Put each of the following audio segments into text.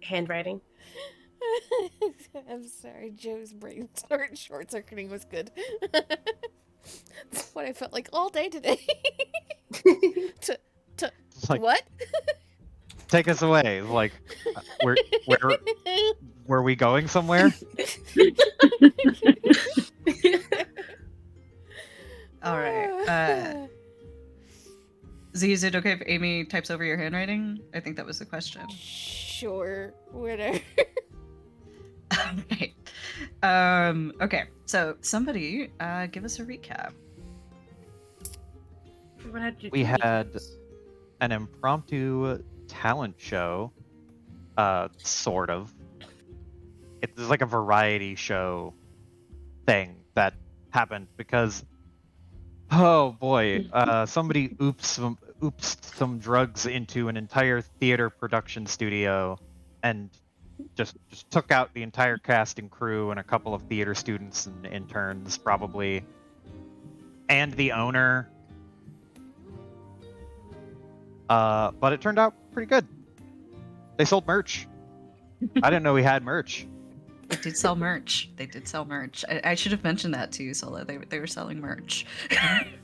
handwriting. I'm sorry, Joe's brain short circuiting was good. That's what I felt like all day today. to, Like, what? take us away. Like, where were we going somewhere? All right. Z, is it okay if Amy types over your handwriting? I think that was the question. Sure, whatever. Alright. Okay, so somebody give us a recap. What had you We do? had an impromptu talent show, sort of. It's like a variety show thing that happened because, oh boy, somebody oops some drugs into an entire theater production studio and just took out the entire cast and crew and a couple of theater students and interns probably, and the owner. But it turned out pretty good. They sold merch. I didn't know we had merch. They did sell merch. I should have mentioned that to you, Sola. They were selling merch.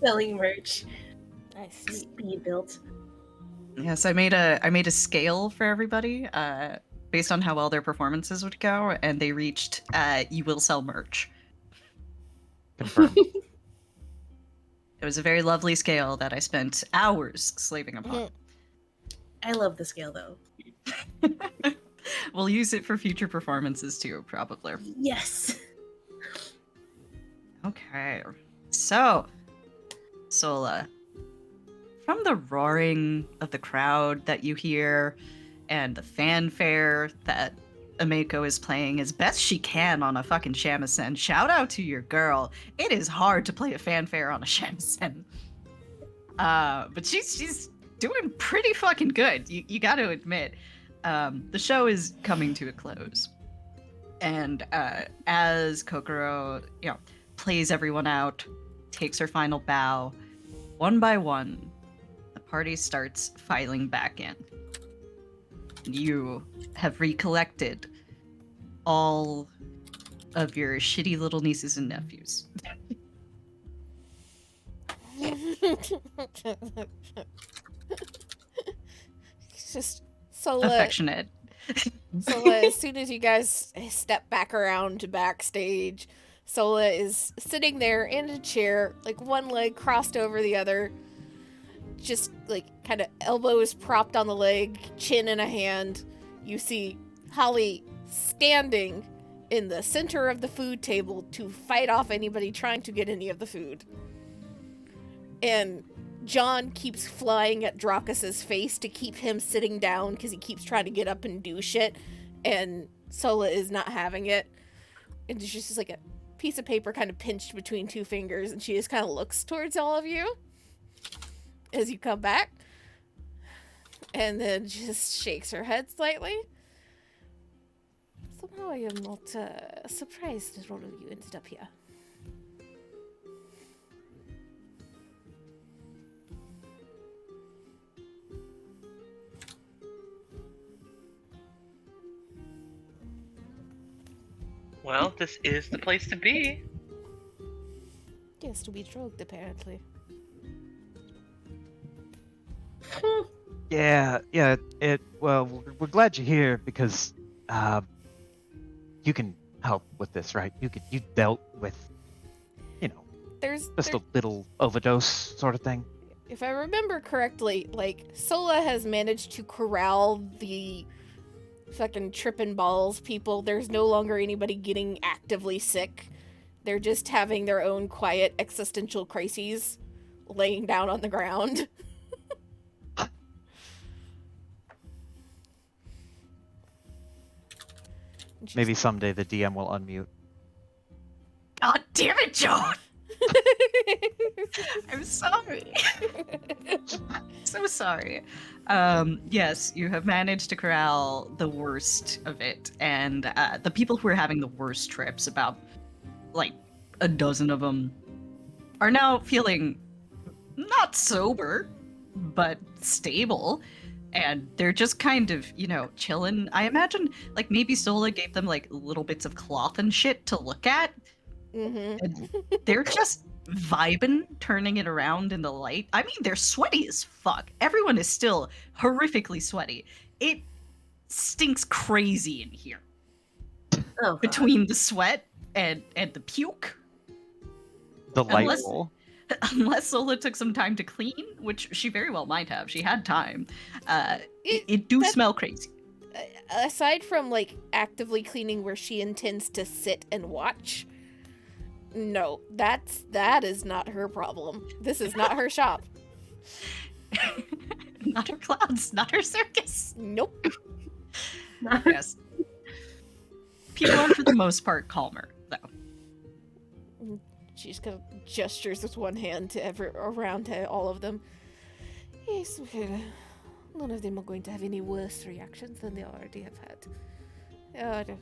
Selling merch. I see. Speed built. Yes, I made a scale for everybody based on how well their performances would go, and they reached you will sell merch. Confirmed. It was a very lovely scale that I spent hours slaving upon. I love the scale though. We'll use it for future performances too, probably. Yes. Okay. So, Sola, from the roaring of the crowd that you hear and the fanfare that Ameko is playing as best she can on a fucking shamisen, shout out to your girl. It is hard to play a fanfare on a shamisen. But she's doing pretty fucking good, you gotta admit. The show is coming to a close. And as Kokoro, plays everyone out, takes her final bow, one by one, the party starts filing back in. You have recollected all of your shitty little nieces and nephews. Just Sola. Affectionate. Sola, as soon as you guys step back around to backstage, Sola is sitting there in a chair, like one leg crossed over the other, just like kind of elbows propped on the leg, chin in a hand. You see Holly standing in the center of the food table to fight off anybody trying to get any of the food. And John keeps flying at Dracus's face to keep him sitting down because he keeps trying to get up and do shit, and Sola is not having it. And it's just like a piece of paper kind of pinched between two fingers, and she just kind of looks towards all of you as you come back, and then just shakes her head slightly. Somehow I am not surprised that all of you ended up here. Well, this is the place to be. Yes, to be drugged, apparently. Yeah. Well, we're glad you're here because you can help with this, right? You dealt with, There's just a little overdose sort of thing. If I remember correctly, like, Sola has managed to corral the fucking trippin' balls people. There's no longer anybody getting actively sick. They're just having their own quiet existential crises laying down on the ground. Maybe someday the DM will unmute. God damn it, John! I'm sorry. So sorry. Yes, you have managed to corral the worst of it, and the people who are having the worst trips, about like a dozen of them, are now feeling not sober, but stable, and they're just kind of, chilling. I imagine, like, maybe Sola gave them, like, little bits of cloth and shit to look at, Mm-hmm. and they're just vibing, turning it around in the light. I mean, they're sweaty as fuck. Everyone is still horrifically sweaty. It stinks crazy in here. Oh, God. Between the sweat and the puke. Delightful. Unless Sola took some time to clean, which she very well might have. She had time. It do that- smell crazy. Aside from like actively cleaning where she intends to sit and watch, no, that is not her problem. This is not her shop. Not her clouds, not her circus. Nope. Yes. People are for the most part calmer, though. She just kind of gestures with one hand to around to all of them. Yes, well, none of them are going to have any worse reactions than they already have had.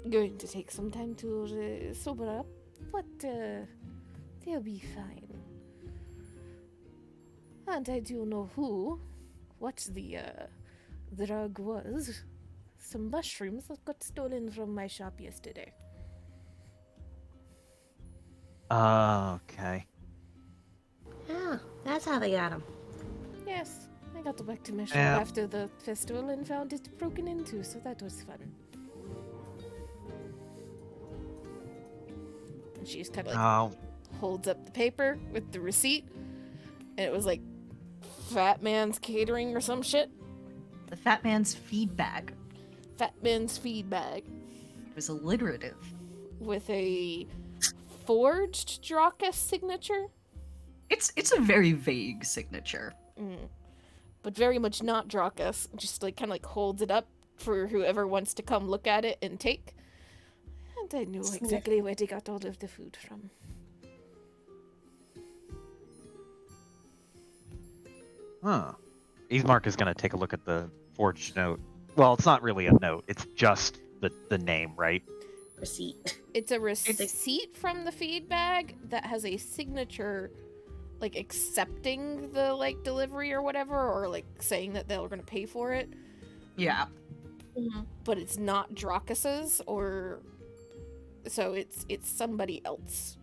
Going to take some time to sober up, but they'll be fine. And I do know what the drug was. Some mushrooms that got stolen from my shop yesterday. Okay. Yeah, that's how they got him. Yes, I got back to my shop Yeah. after the festival and found it broken into, so that was fun. And she just kind of like Oh, holds up the paper with the receipt, and it was like Fat Man's Catering or some shit. The fat man's feed bag Fat Man's Feed Bag was alliterative. with a forged Dracus signature. It's a very vague signature. But very much not Dracus. Just like kind of like holds it up for whoever wants to come look at it and take. And I knew exactly where they got all of the food from. huh. Ismark is gonna take a look at the forged note. Well, it's not really a note. It's just the name, right? Receipt. It's a receipt from the feed bag that has a signature, like accepting the like delivery or whatever, or like saying that they're going to pay for it. Yeah. Mm-hmm. But it's not Dracus's, or so it's somebody else.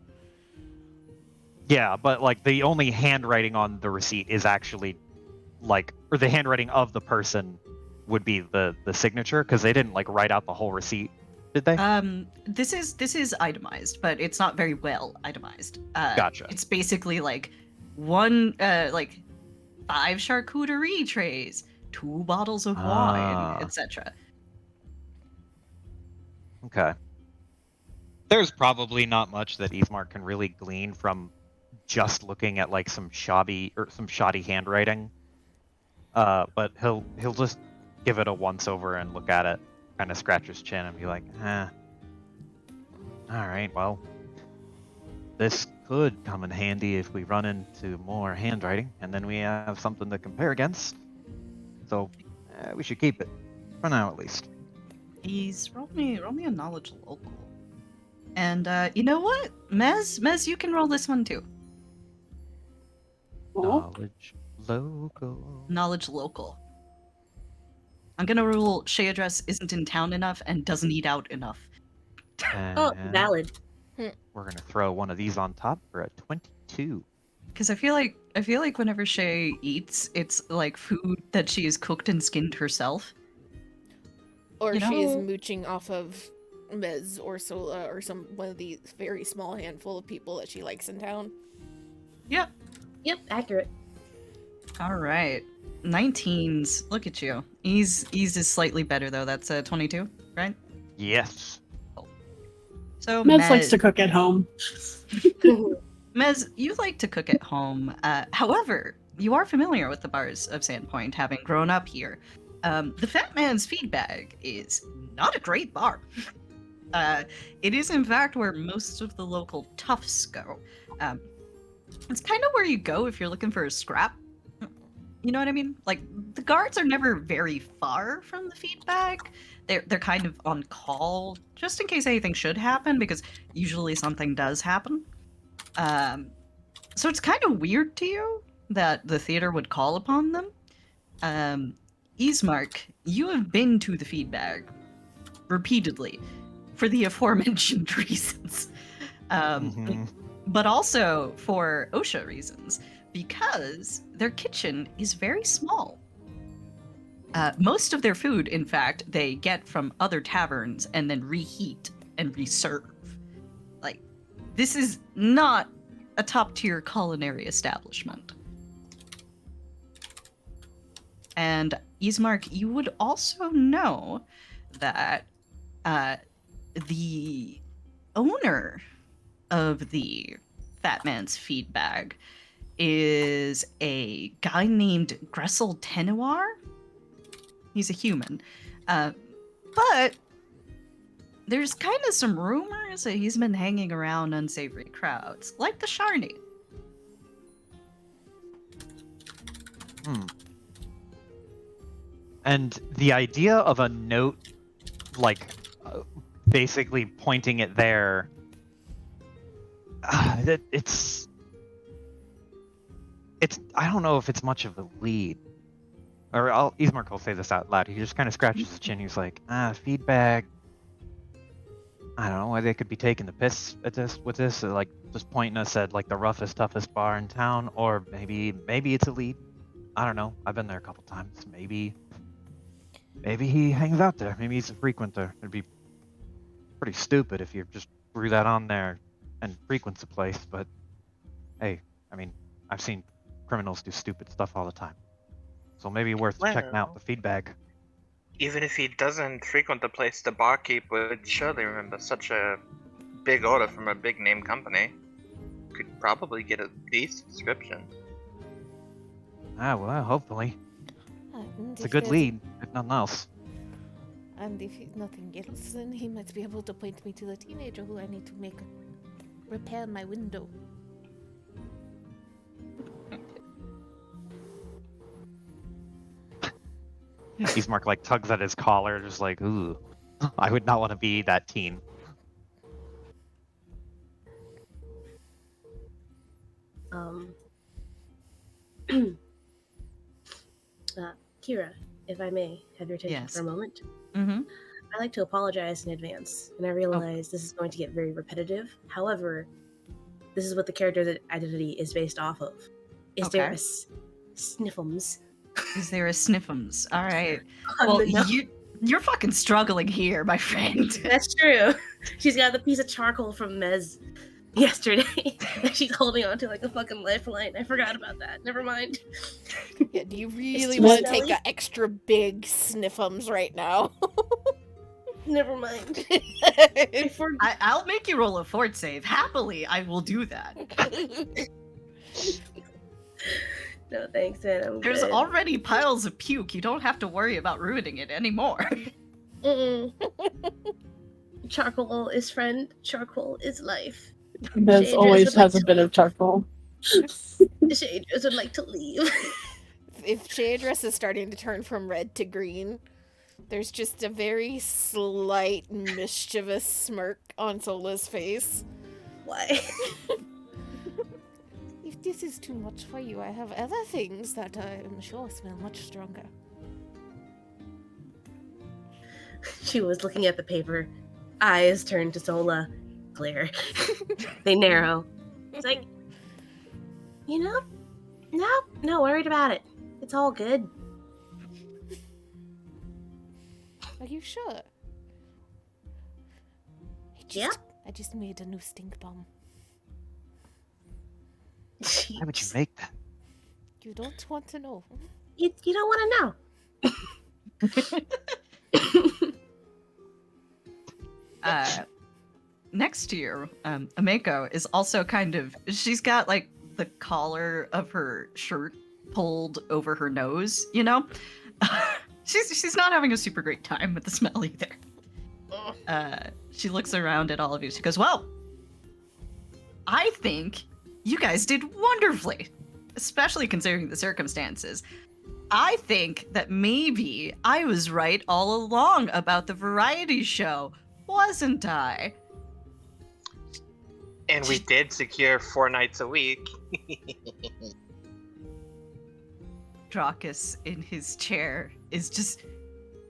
Yeah, but like the only handwriting on the receipt is actually like, or the handwriting of the person would be the signature, because they didn't like write out the whole receipt, did they? This is itemized, but it's not very well itemized. Gotcha. It's basically like one, like 5 charcuterie trays, 2 bottles of wine, etc. Okay. There's probably not much that Ismark can really glean from just looking at like some shoddy handwriting. But he'll just give it a once over and look at it, kind of scratch his chin and be like, all right, well, this could come in handy if we run into more handwriting, and then we have something to compare against. So we should keep it for now, at least. He's roll me a knowledge local. And you know what? Mez, you can roll this one too. Knowledge local. Knowledge local. I'm gonna rule Shayadress isn't in town enough and doesn't eat out enough. Oh, And valid. we're gonna throw one of these on top for a 22. Because I feel like whenever Shay eats, it's like food that she has cooked and skinned herself. Or You she is know- mooching off of Mez or Sola or one of the very small handful of people that she likes in town. Yep. Yep, accurate. All right. 19s. Look at you. Ease is slightly better though. That's a 22, right? Yes. So Mez likes to cook at home. Mez, you like to cook at home. However, you are familiar with the bars of Sandpoint, having grown up here. The Fat Man's Feed Bag is not a great bar. It is, in fact, where most of the local toughs go. It's kind of where you go if you're looking for a scrap. You know what I mean? Like, the guards are never very far from the feed bag. They're kind of on call, just in case anything should happen, because usually something does happen. So it's kind of weird to you that the theater would call upon them. Ismark, you have been to the feed bag repeatedly for the aforementioned reasons. Mhm. But also for OSHA reasons, because their kitchen is very small. Most of their food, in fact, they get from other taverns and then reheat and reserve. Like, this is not a top-tier culinary establishment. And Ismark, you would also know that the owner of the Fat Man's Feed Bag is a guy named Gressel Tenuar. He's a human. But there's kind of some rumors that he's been hanging around unsavory crowds, like the Sharni. And the idea of a note, like, basically pointing it there, it's. I don't know if it's much of a lead. Or Ismark will say this out loud. He just kind of scratches his chin. He's like, feedback. I don't know why they could be taking the piss at this with this, or, like, just pointing us at like the roughest, toughest bar in town, or maybe it's a lead. I don't know. I've been there a couple times. Maybe he hangs out there. Maybe he's a frequenter. It'd be pretty stupid if you just threw that on there and frequents the place. But hey, I mean, I've seen criminals do stupid stuff all the time. So maybe worth checking out the feedback. Even if he doesn't frequent the place, the barkeep would surely remember such a big order from a big name company. Could probably get a decent description. Well, hopefully. And It's a if good there's- lead, if nothing else. And if nothing else, then he might be able to point me to the teenager who I need to repair my window. Ismark like tugs at his collar, just like, ooh, I would not want to be that teen. Kira, if I may have your attention Yes. for a moment. Mm-hmm. I'd like to apologize in advance, and I realize this is going to get very repetitive. However, this is what the character's identity is based off of. Is there Okay. a sniffums? Is there a sniffums? All right. on Well, the note? you're fucking struggling here, my friend. That's true. She's got the piece of charcoal from Mez yesterday that she's holding on to like a fucking lifeline. I forgot about that. Never mind. Yeah, do you really too want to smelly. take an extra big sniffums right now? Never mind. I forgot. I'll make you roll a fort save. Happily, I will do that. No, thanks, man. I'm There's good. already piles of puke. You don't have to worry about ruining it anymore. Mm-mm. Charcoal is friend. Charcoal is life. There's Shaders always would like has a to bit of leave. charcoal. Shaders would like to leave. If Shadress is starting to turn from red to green, there's just a very slight mischievous smirk on Sola's face. Why? If this is too much for you, I have other things that I am sure smell much stronger. She was looking at the paper. Eyes turned to Sola. Glare. They narrow. It's like, no worried about it. It's all good. Are you sure? Yeah. I just made a new stink bomb. Why would you make that? You don't want to know. You don't want to know. Next to you, Ameko is also kind of. She's got like the collar of her shirt pulled over her nose. You know, she's not having a super great time with the smell either. She looks around at all of you. She goes, "Well, I think you guys did wonderfully, especially considering the circumstances. I think that maybe I was right all along about the variety show, wasn't I?" And we did secure 4 nights a week. Dracus in his chair is just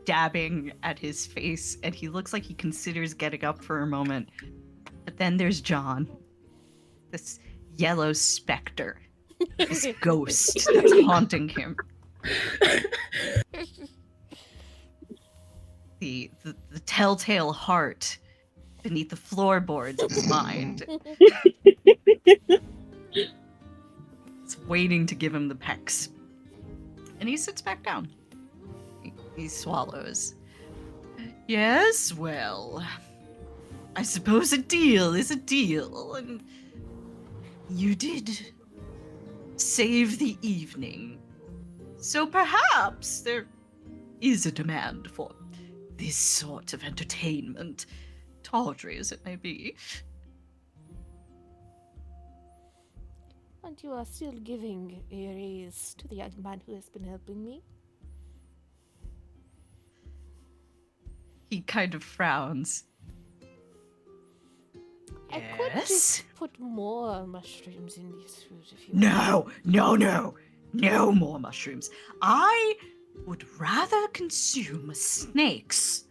dabbing at his face, and he looks like he considers getting up for a moment. But then there's John, this yellow specter, this ghost that's haunting him. The telltale heart beneath the floorboards of his mind. It's waiting to give him the pecs. And he sits back down. He swallows. Yes, well, I suppose a deal is a deal, and you did save the evening. So perhaps there is a demand for this sort of entertainment, tawdry as it may be. And you are still giving a raise to the young man who has been helping me? He kind of frowns. I could just put more mushrooms in this food if you No more mushrooms. I would rather consume snakes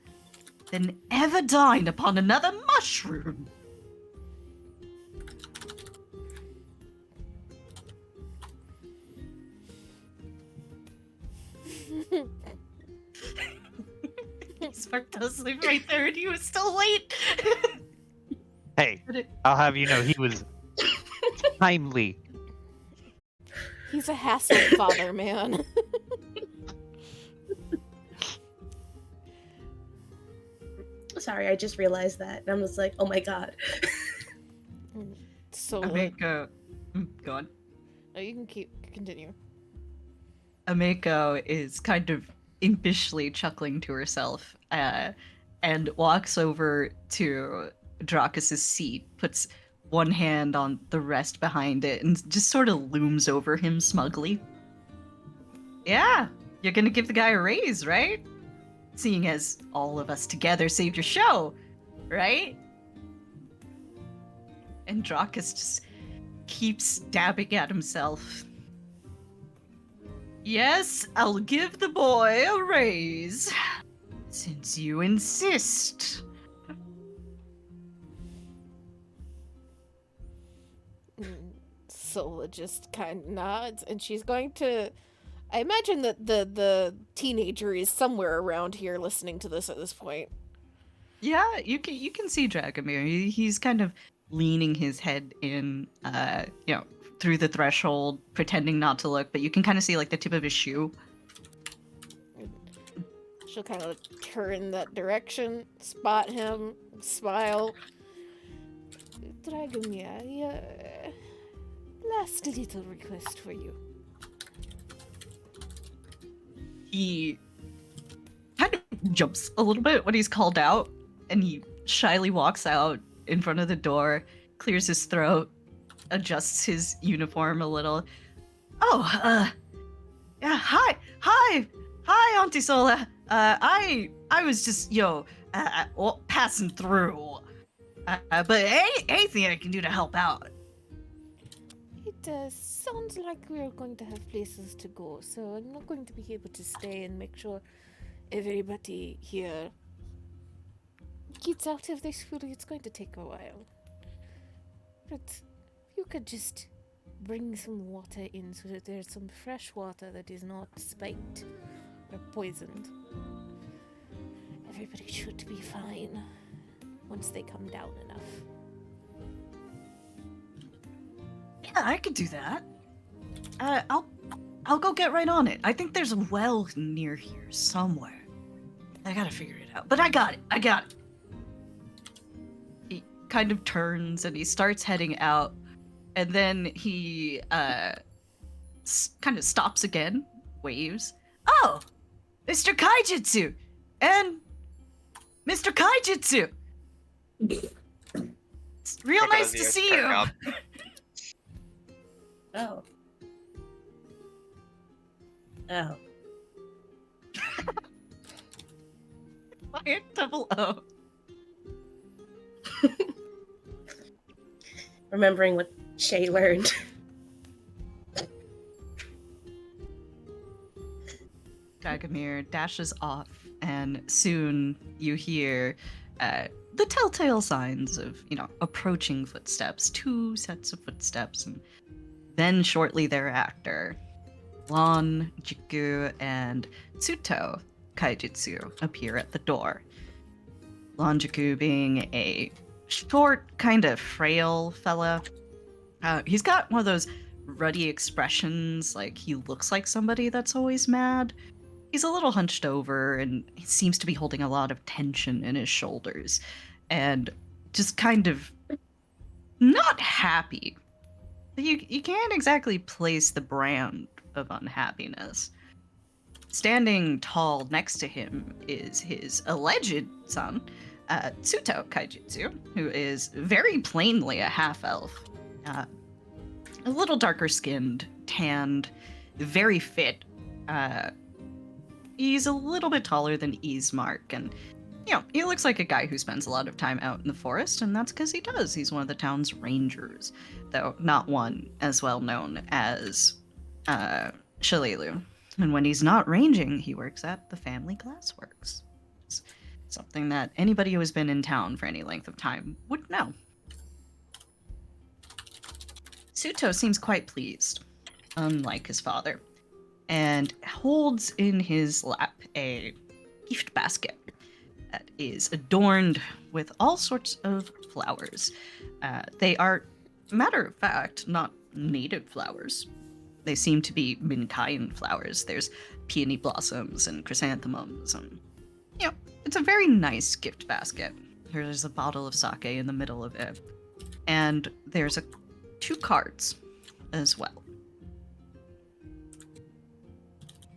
than ever dine upon another mushroom. Spark does live right there, and he was still late. Hey, I'll have you know he was timely. He's a hassle father, man. Sorry, I just realized that. And I'm just like, oh my god. So Ameko, go on. no, you can continue. Ameko is kind of impishly chuckling to herself, and walks over to Dracus's seat, puts one hand on the rest behind it, and just sort of looms over him smugly. Yeah, you're gonna give the guy a raise, right? Seeing as all of us together saved your show, right? And Dracus just keeps dabbing at himself. Yes, I'll give the boy a raise, since you insist. Sola just kind of nods, and she's going to. I imagine that the teenager is somewhere around here listening to this at this point. Yeah, you can see Dragomir. He's kind of leaning his head in, through the threshold, pretending not to look, but you can kind of see like the tip of his shoe. She'll kind of turn that direction, spot him, smile. Dragomir, last little request for you. He kind of jumps a little bit when he's called out, and he shyly walks out in front of the door, clears his throat, adjusts his uniform a little. Oh, yeah, hi, Auntie Sola. I was just, passing through. But anything I can do to help out. It sounds like we're going to have places to go, so I'm not going to be able to stay and make sure everybody here gets out of this food. It's going to take a while. But you could just bring some water in so that there's some fresh water that is not spiked or poisoned. Everybody should be fine once they come down enough. Yeah, I could do that. I'll go get right on it. I think there's a well near here somewhere. I gotta figure it out. But I got it. He kind of turns and he starts heading out, and then he kind of stops again, waves. Oh, Mr. Kaijitsu! And Mr. Kaijitsu! It's real nice to see you! Oh. Oh. Why double O? Remembering what Shay learned. here, dashes off, and soon you hear the telltale signs of, approaching footsteps, 2 sets of footsteps, and then shortly thereafter, Lon, Jiku, and Tsuto Kaijitsu appear at the door. Lon Jiku being a short, kind of frail fella. He's got one of those ruddy expressions, like he looks like somebody that's always mad. He's a little hunched over, and he seems to be holding a lot of tension in his shoulders, and just kind of not happy. You can't exactly place the brand of unhappiness. Standing tall next to him is his alleged son, Tsuto Kaijitsu, who is very plainly a half-elf. A little darker skinned, tanned, very fit. He's a little bit taller than Ismark, and he looks like a guy who spends a lot of time out in the forest, and that's because he does. He's one of the town's rangers, though not one as well known as Shalelu. And when he's not ranging, he works at the family glassworks. It's something that anybody who has been in town for any length of time would know. Tsuto seems quite pleased, unlike his father, and holds in his lap a gift basket that is adorned with all sorts of flowers. They are, matter of fact, not native flowers. They seem to be Minkayan flowers. There's peony blossoms and chrysanthemums, and it's a very nice gift basket. There's a bottle of sake in the middle of it, and there's 2 cards as well.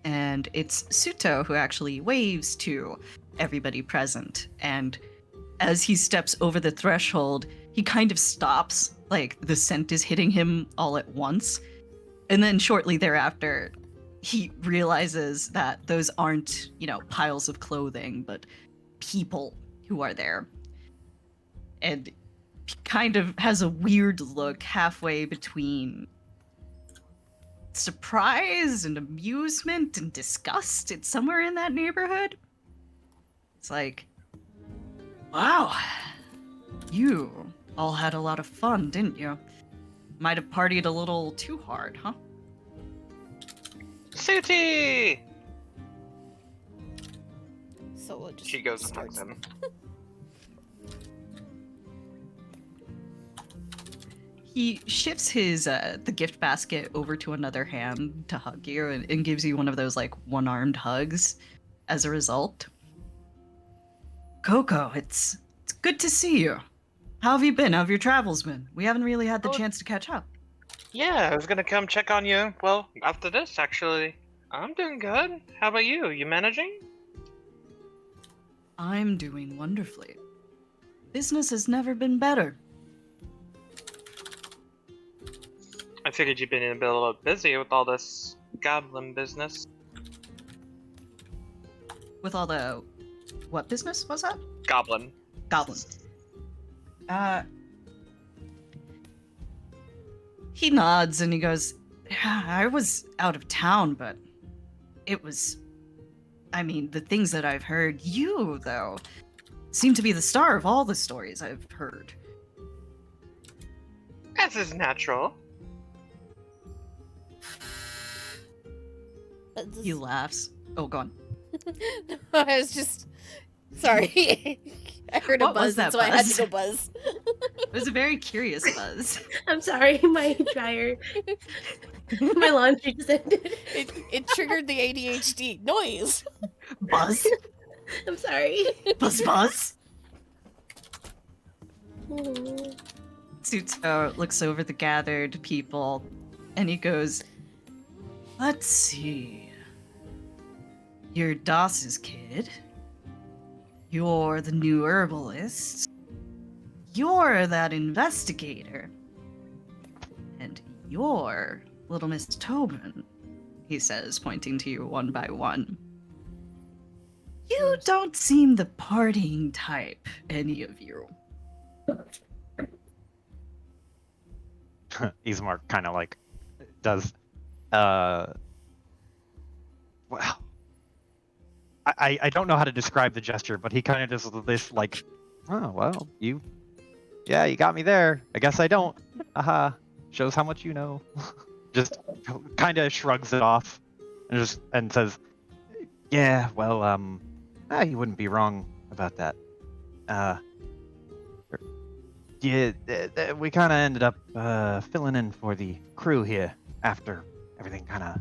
And it's Tsuto who actually waves to everybody present, and as he steps over the threshold, he kind of stops, like the scent is hitting him all at once. And then shortly thereafter, he realizes that those aren't, piles of clothing, but people who are there. And he kind of has a weird look halfway between surprise and amusement and disgust. It's somewhere in that neighborhood. It's like, wow, you all had a lot of fun, didn't you? Might have partied a little too hard, huh? Suti! Sola just She goes and starts. hugs him. He shifts his the gift basket over to another hand to hug you, and gives you one of those like one-armed hugs as a result. Coco, it's good to see you. How have you been? How have your travels been? We haven't really had the chance to catch up. Yeah, I was gonna come check on you. Well, after this, actually. I'm doing good. How about you? You managing? I'm doing wonderfully. Business has never been better. I figured you've been a little busy with all this goblin business. With all the... What business was that? Goblin. Goblin. He nods and he goes, yeah, I was out of town, but it was... I mean, the things that I've heard, you, though, seem to be the star of all the stories I've heard. As is natural. He laughs. Oh, go on. No, I was just sorry. I heard What a buzz, was that so I had to buzz? go buzz. It was a very curious buzz. I'm sorry, my dryer, my laundry just ended. It triggered the ADHD noise. Buzz? I'm sorry. Buzz buzz? Oh. Tsuto looks over the gathered people and he goes, let's see. You're Doss's kid. You're the new herbalist. You're that investigator. And you're little Miss Tobin, he says, pointing to you one by one. You don't seem the partying type, any of you. Ismark kind of like does, well, I don't know how to describe the gesture, but he kind of does this like, oh well, you got me there. I guess I don't. Aha, shows how much you know. Just kind of shrugs it off and says, yeah, well, you wouldn't be wrong about that. Yeah, we kind of ended up filling in for the crew here after everything kind of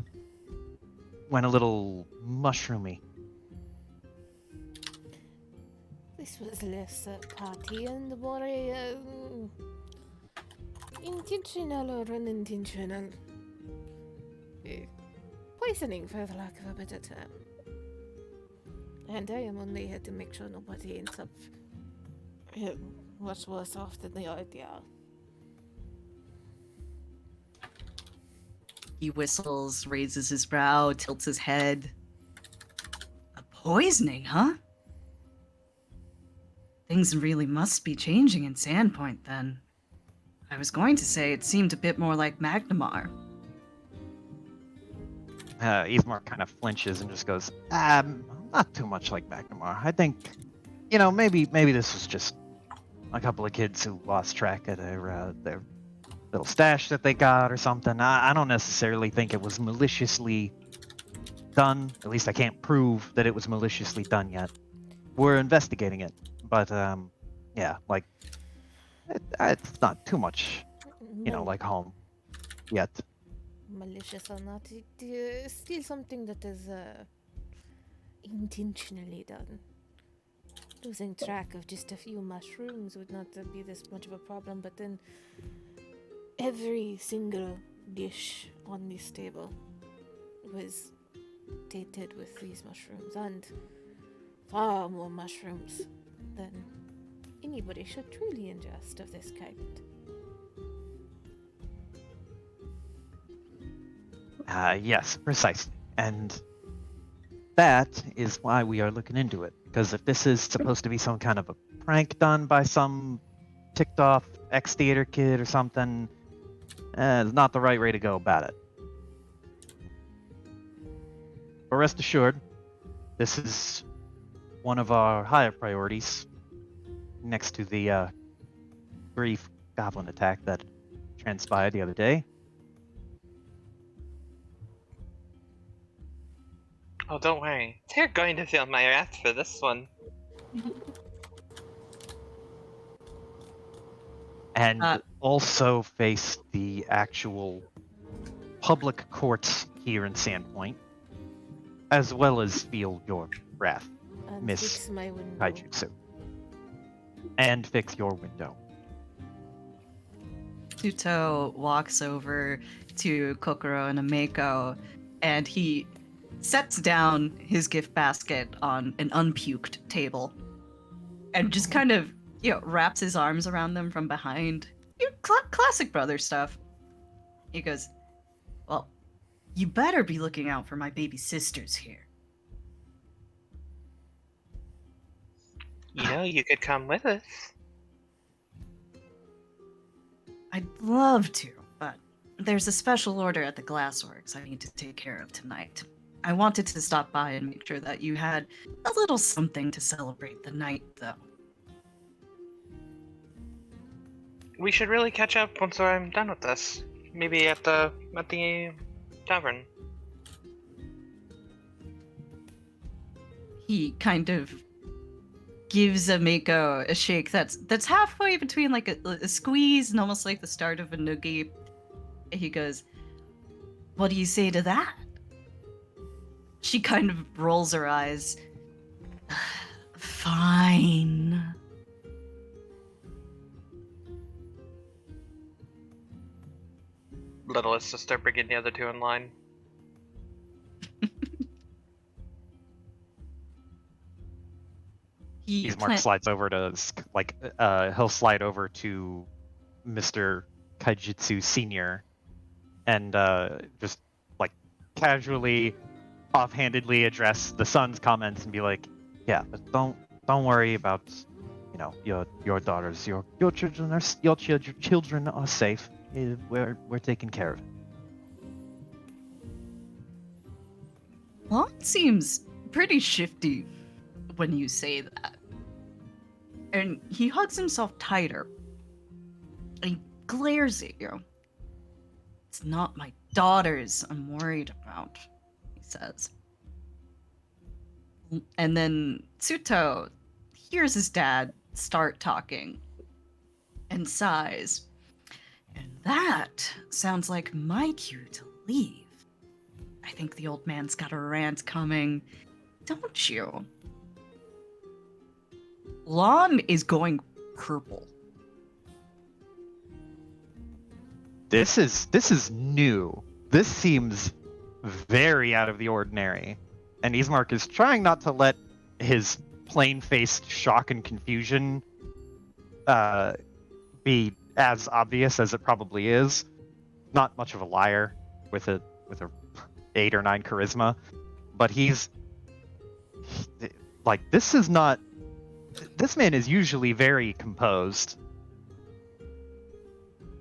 went a little mushroomy. This was less a party and more a intentional or unintentional poisoning, for the lack of a better term. And I am only here to make sure nobody ends up much worse off than they already are. He whistles, raises his brow, tilts his head. A poisoning, huh? Things really must be changing in Sandpoint, then. I was going to say it seemed a bit more like Magnamar. Eithmar kind of flinches and just goes, not too much like Magnamar. I think, maybe this was just a couple of kids who lost track of their little stash that they got or something. I don't necessarily think it was maliciously done. At least I can't prove that it was maliciously done yet. We're investigating it, but it's not too much, like home yet. Malicious or not, it is still something that is intentionally done. Losing track of just a few mushrooms would not be this much of a problem, but then every single dish on this table was tainted with these mushrooms, and far more mushrooms than anybody should truly ingest of this kind. Yes, precisely. And that is why we are looking into it. Because if this is supposed to be some kind of a prank done by some ticked off ex-theater kid or something, it's not the right way to go about it. But rest assured, this is one of our higher priorities next to the brief goblin attack that transpired the other day. Oh, don't worry. They're going to feel my wrath for this one. And also face the actual public courts here in Sandpoint, as well as feel your wrath, And Miss fix my window. Kaijutsu. And fix your window. Tuto walks over to Kokoro and Ameko, and he sets down his gift basket on an unpuked table and just kind of, wraps his arms around them from behind. Classic brother stuff. He goes, well, you better be looking out for my baby sisters here. You could come with us. I'd love to, but there's a special order at the Glassworks I need to take care of tonight. I wanted to stop by and make sure that you had a little something to celebrate the night, though. We should really catch up once I'm done with this. Maybe at the tavern. He kind of gives Ameko a shake that's halfway between like a squeeze and almost like the start of a noogie. He goes, what do you say to that? She kind of rolls her eyes. Fine. Littlest sister bringing the other two in line. Ismark slides over to, he'll slide over to Mr. Kaijutsu Senior and just, casually, offhandedly address the son's comments and be like, yeah, but don't worry about, your daughters. Your children are safe. We're taking care of it. Well, it seems pretty shifty when you say that. And he hugs himself tighter. And he glares at you. It's not my daughters I'm worried about, he says. And then Tsuto hears his dad start talking and sighs. And that sounds like my cue to leave. I think the old man's got a rant coming, don't you? Lon is going purple. This is new. This seems very out of the ordinary. And Ismark is trying not to let his plain-faced shock and confusion be as obvious as it probably is. Not much of a liar with a 8 or 9 charisma, but he's like, this man is usually very composed.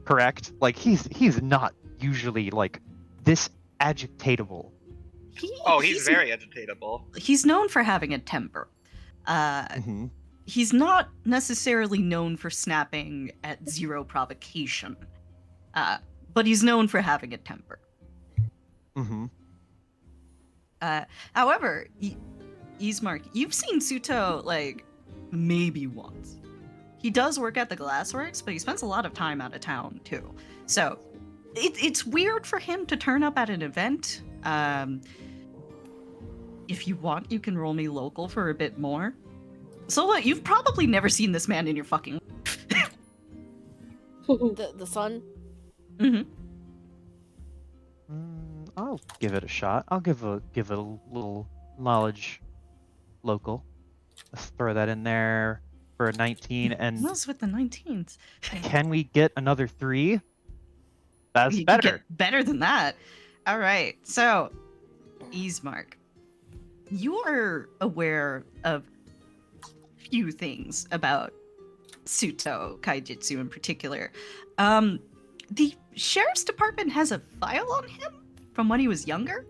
Correct? Like he's not usually like this agitatable. He's very agitatable. He's known for having a temper. He's not necessarily known for snapping at zero provocation, but he's known for having a temper. However, Ismark, you've seen Tsuto like maybe once. He does work at the Glassworks, but he spends a lot of time out of town too. So it's weird for him to turn up at an event. If you want, you can roll me local for a bit more. So you've probably never seen this man in your fucking The son? I'll give it a shot. I'll give it a little knowledge local. Let's throw that in there for a 19. And what's with the 19s? Can we get another 3? That's You better. can get better than that. All right. So, Ismark, you are aware of few things about Tsuto Kaijitsu in particular. The sheriff's department has a file on him from when he was younger.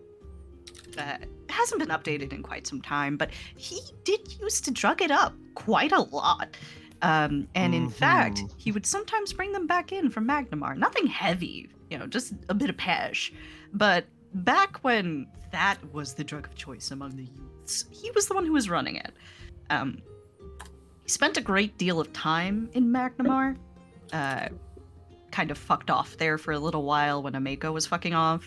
Hasn't been updated in quite some time, but he did used to drug it up quite a lot. And in fact, he would sometimes bring them back in from Magnamar. Nothing heavy, just a bit of pesh. But back when that was the drug of choice among the youths, he was the one who was running it. He spent a great deal of time in Magnamar. Kind of fucked off there for a little while when Ameko was fucking off.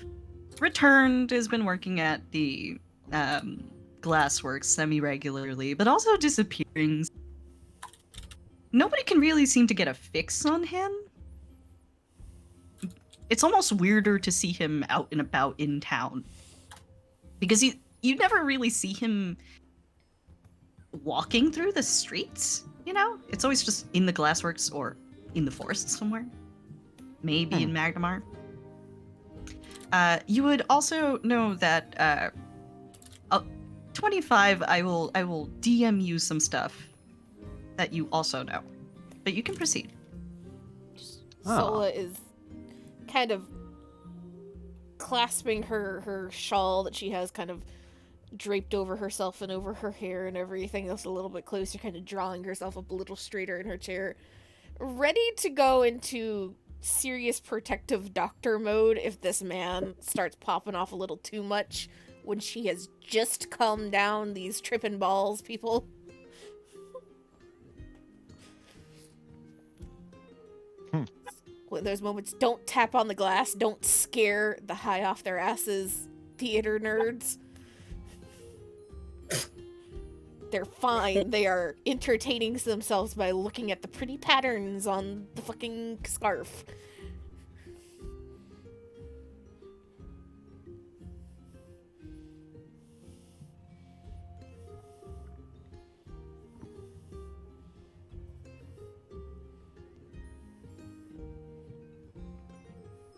Returned, has been working at the Glassworks semi-regularly, but also disappearing. Nobody can really seem to get a fix on him. It's almost weirder to see him out and about in town. Because you never really see him walking through the streets, It's always just in the Glassworks or in the forest somewhere. Maybe in Magnamar. You would also know that 25, I will DM you some stuff that you also know. But you can proceed. Sola is kind of clasping her shawl that she has kind of draped over herself and over her hair and everything else a little bit closer, kind of drawing herself up a little straighter in her chair, ready to go into serious protective doctor mode if this man starts popping off a little too much when she has just calmed down these tripping balls people. When those moments, don't tap on the glass, don't scare the high off their asses theater nerds. They're fine. They are entertaining themselves by looking at the pretty patterns on the fucking scarf.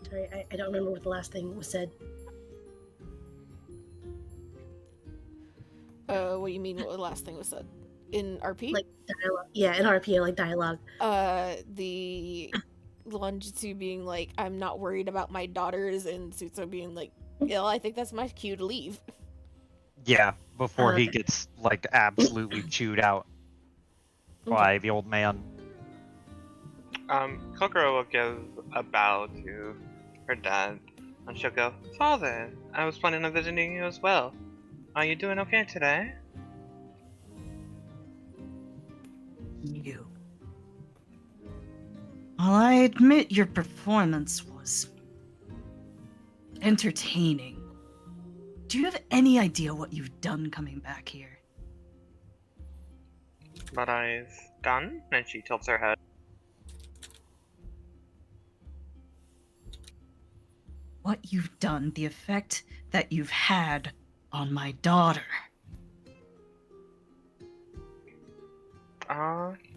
Sorry, I don't remember what the last thing was said. What do you mean what the last thing was said? In RP? Like dialogue. Yeah, in RP, like dialogue. The Lonjitsu being like, I'm not worried about my daughters, and Sutsu being like, I think that's my cue to leave. Yeah, before he Okay. gets like absolutely chewed out by the old man. Kokoro will give a bow to her dad, and she'll go, Father, I was planning on visiting you as well. Are you doing okay today? You. Well, I admit your performance was entertaining. Do you have any idea what you've done coming back here? But I've done, and she tilts her head. What you've done, the effect that you've had on my daughter.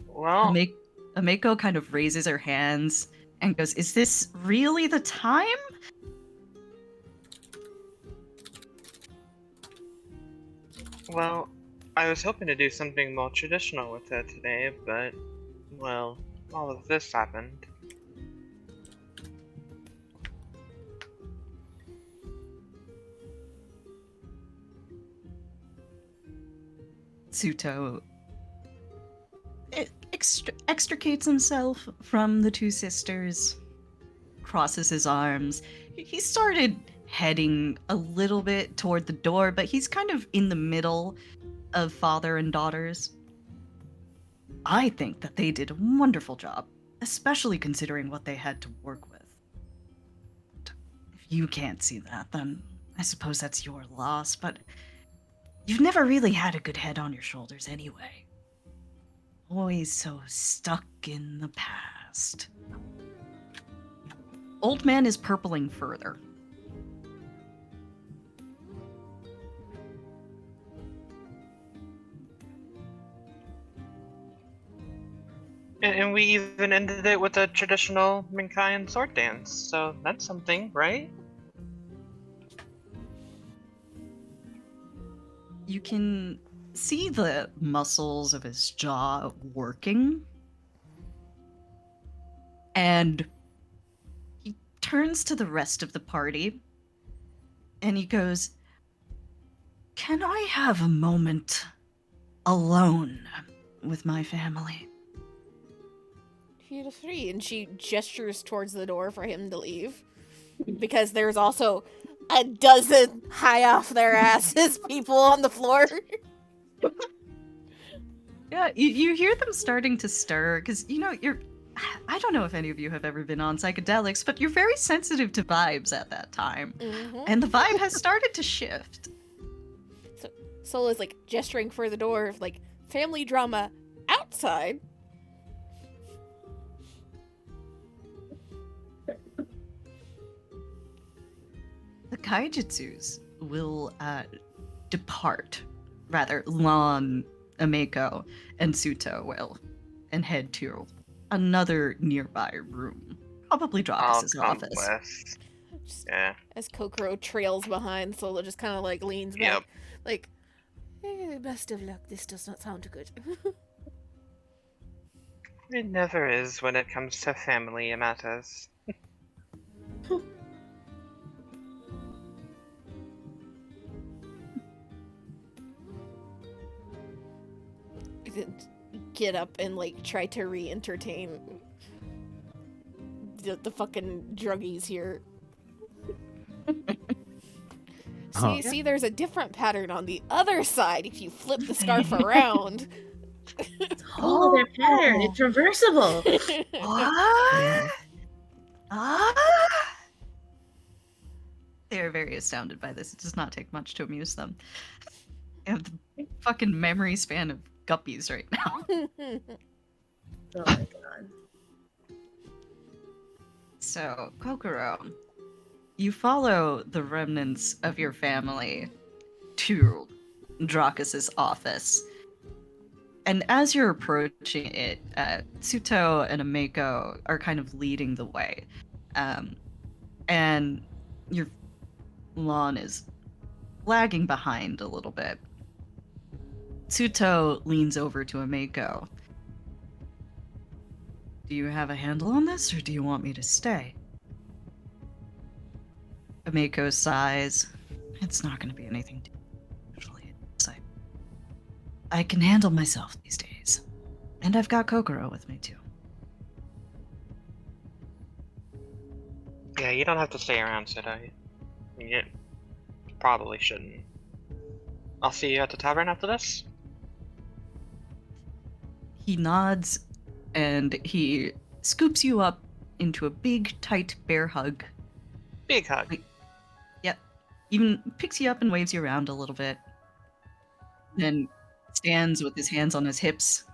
Well, Ameko kind of raises her hands and goes, "Is this really the time?" well, I was hoping to do something more traditional with her today, but, well, all of this happened. Tsuto extricates himself from the two sisters, crosses his arms. He started heading a little bit toward the door, but he's kind of in the middle of father and daughters. I think that they did a wonderful job, especially considering what they had to work with. If you can't see that, then I suppose that's your loss, but you've never really had a good head on your shoulders anyway. Always so stuck in the past. Old man is purpling further. And we even ended it with a traditional Minkayan sword dance, so that's something, right? You can see the muscles of his jaw working. And he turns to the rest of the party and he goes, "Can I have a moment alone with my family?" Feel free. And she gestures towards the door for him to leave. Because there's also a dozen high off their asses people on the floor. Yeah, you hear them starting to stir because, I don't know if any of you have ever been on psychedelics, but you're very sensitive to vibes at that time. Mm-hmm. And the vibe has started to shift. So Sola's like gesturing for the door, like family drama outside. The kaijutsus will depart. Rather, Lon, Ameko, and Suto will, and head to another nearby room. Probably Drakis' office. West. Just Yeah. as Kokoro trails behind, Sola just kind of like leans back. Yep. Like, best of luck. This does not sound good. It never is when it comes to family matters. Get up and like try to re-entertain the fucking druggies here. See, there's a different pattern on the other side if you flip the scarf around. Oh, their pattern. It's reversible. What? They are very astounded by this. It does not take much to amuse them. They have the fucking memory span of guppies right now. Oh my god. So, Kokoro, you follow the remnants of your family to Drakis' office. And as you're approaching it, Tsuto and Ameko are kind of leading the way. And your lawn is lagging behind a little bit. Tsuto leans over to Ameko. "Do you have a handle on this, or do you want me to stay?" Ameko sighs. "It's not going to be anything usually." I can handle myself these days. And I've got Kokoro with me too. Yeah, you don't have to stay around, Seda. You probably shouldn't. I'll see you at the tavern after this. He nods and he scoops you up into a big, tight bear hug. Big hug. Yep. Even picks you up and waves you around a little bit. Then stands with his hands on his hips.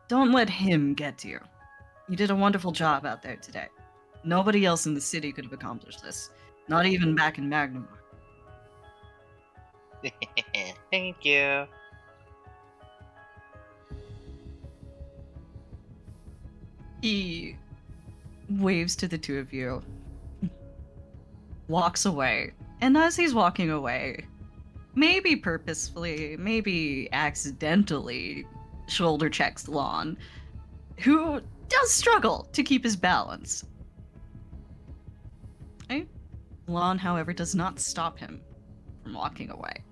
Don't let him get to you. You did a wonderful job out there today. Nobody else in the city could have accomplished this. Not even back in Magnum. Thank you. He waves to the two of you, walks away, and as he's walking away, maybe purposefully, maybe accidentally, shoulder checks Lon, who does struggle to keep his balance. Okay? Lon, however, does not stop him from walking away.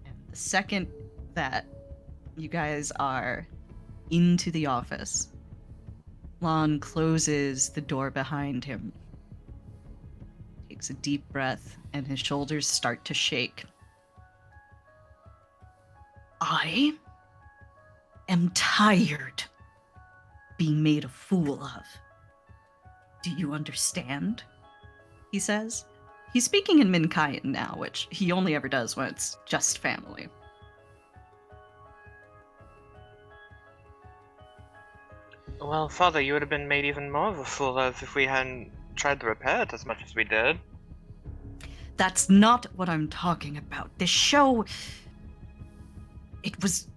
And the second that you guys are into the office, Lon closes the door behind him, takes a deep breath, and his shoulders start to shake. I am tired being made a fool of. Do you understand? He says. He's speaking in Minkayan now, which he only ever does when it's just family. Well, Father, you would have been made even more of a fool of if we hadn't tried to repair it as much as we did. That's not what I'm talking about. This show... It was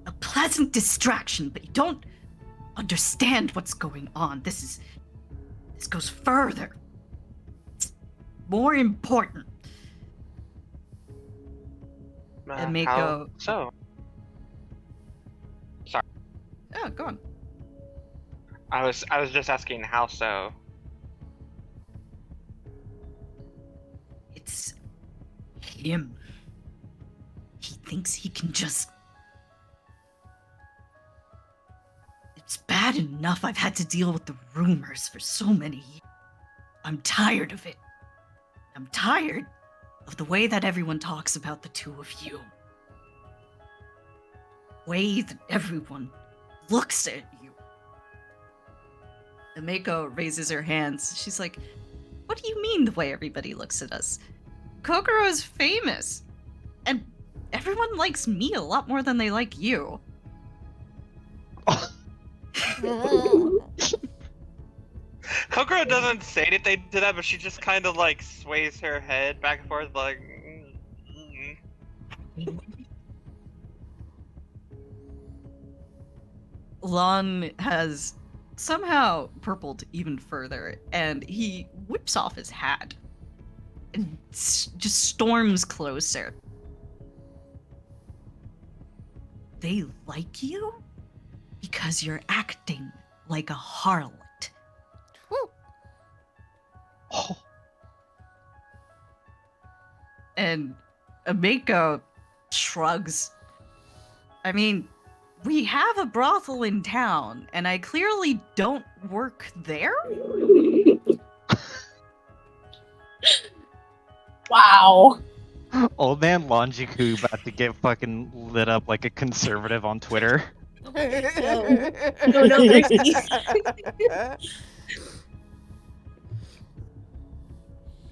a pleasant distraction, but you don't understand what's going on. This goes further. It's more important. And Mako... How so? Oh, go on. I was just asking how so. It's him. He thinks he can just... It's bad enough I've had to deal with the rumors for so many years. I'm tired of it. I'm tired of the way that everyone talks about the two of you. The way that everyone looks at you. And Mako raises her hands. She's like, what do you mean the way everybody looks at us? Kokoro is famous. And everyone likes me a lot more than they like you. Kokoro doesn't say anything to that, but she just kind of like sways her head back and forth like... Lon has somehow purpled even further, and he whips off his hat and just storms closer. They like you because you're acting like a harlot. Oh, And Mako shrugs. I mean, we have a brothel in town, and I clearly don't work there? Wow. old man Longiku about to get fucking lit up like a conservative on Twitter. No, Bexy.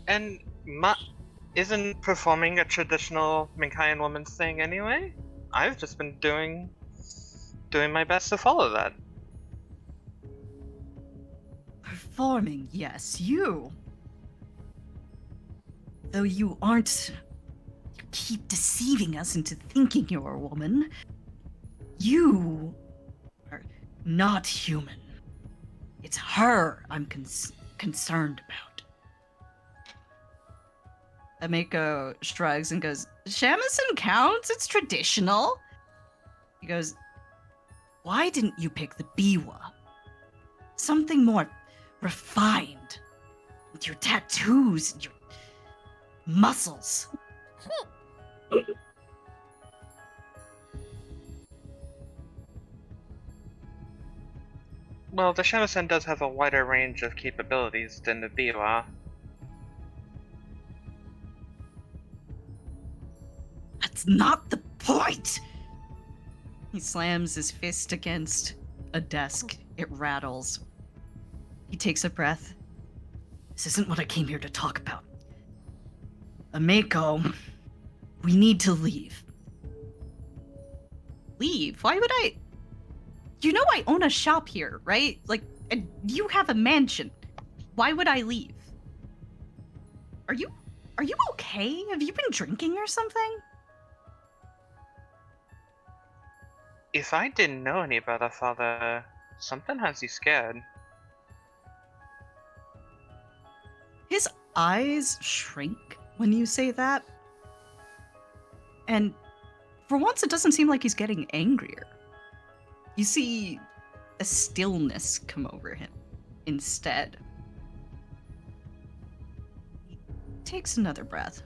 And isn't performing a traditional Minkayan woman's thing anyway? I've just been doing my best to follow that. Performing, yes, you. Though you aren't... You keep deceiving us into thinking you're a woman. You are not human. It's her I'm concerned about. Ameko shrugs and goes, Shamisen counts, it's traditional. He goes, why didn't you pick the Biwa? Something more refined. With your tattoos and your muscles. Well, the Shadow-sen does have a wider range of capabilities than the Biwa. That's not the point! He slams his fist against a desk. It rattles. He takes a breath. This isn't what I came here to talk about. Ameko, we need to leave. Leave? Why would I? You know I own a shop here, right? Like, and you have a mansion. Why would I leave? Are you okay? Have you been drinking or something? If I didn't know any better, Father, something has you scared. His eyes shrink when you say that. And for once, it doesn't seem like he's getting angrier. You see a stillness come over him instead. He takes another breath.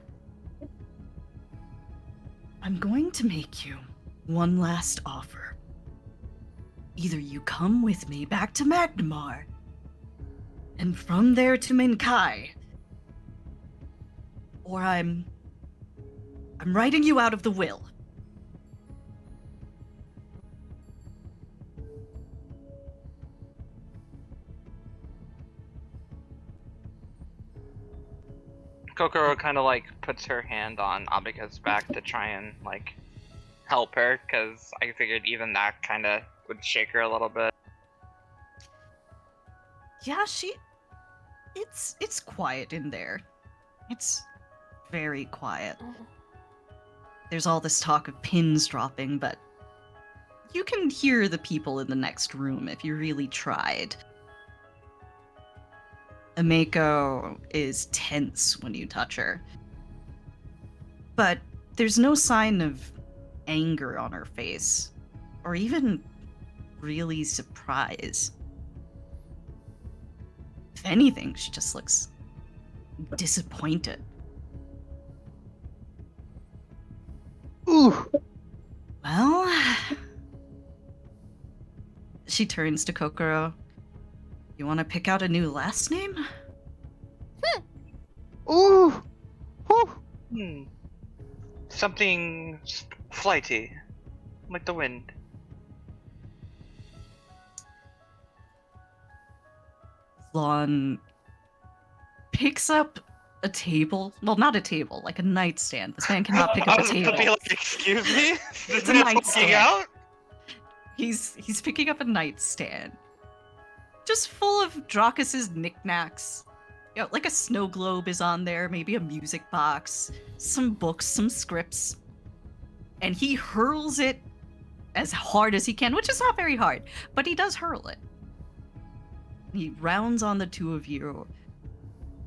I'm going to make you one last offer. Either you come with me back to Magnamar, and from there to Minkai, or I'm writing you out of the will. Kokoro kind of like puts her hand on Abika's back to try and like help her, because I figured even that kind of would shake her a little bit. Yeah, it's quiet in there. It's very quiet. There's all this talk of pins dropping, but you can hear the people in the next room if you really tried. Ameko is tense when you touch her. But there's no sign of anger on her face, or even really surprise. If anything, she just looks disappointed. Ooh. Well, she turns to Kokoro. You want to pick out a new last name? Ooh. Whew. Something flighty, like the wind. Lon picks up a table. Well, not a table, like a nightstand. This man cannot pick up a I was about to be table. like, excuse me? It's a This nightstand. looking out? He's picking up a nightstand. Just full of Dracus's knickknacks. You know, like a snow globe is on there, maybe a music box, some books, some scripts. And he hurls it as hard as he can, which is not very hard, but he does hurl it. He rounds on the two of you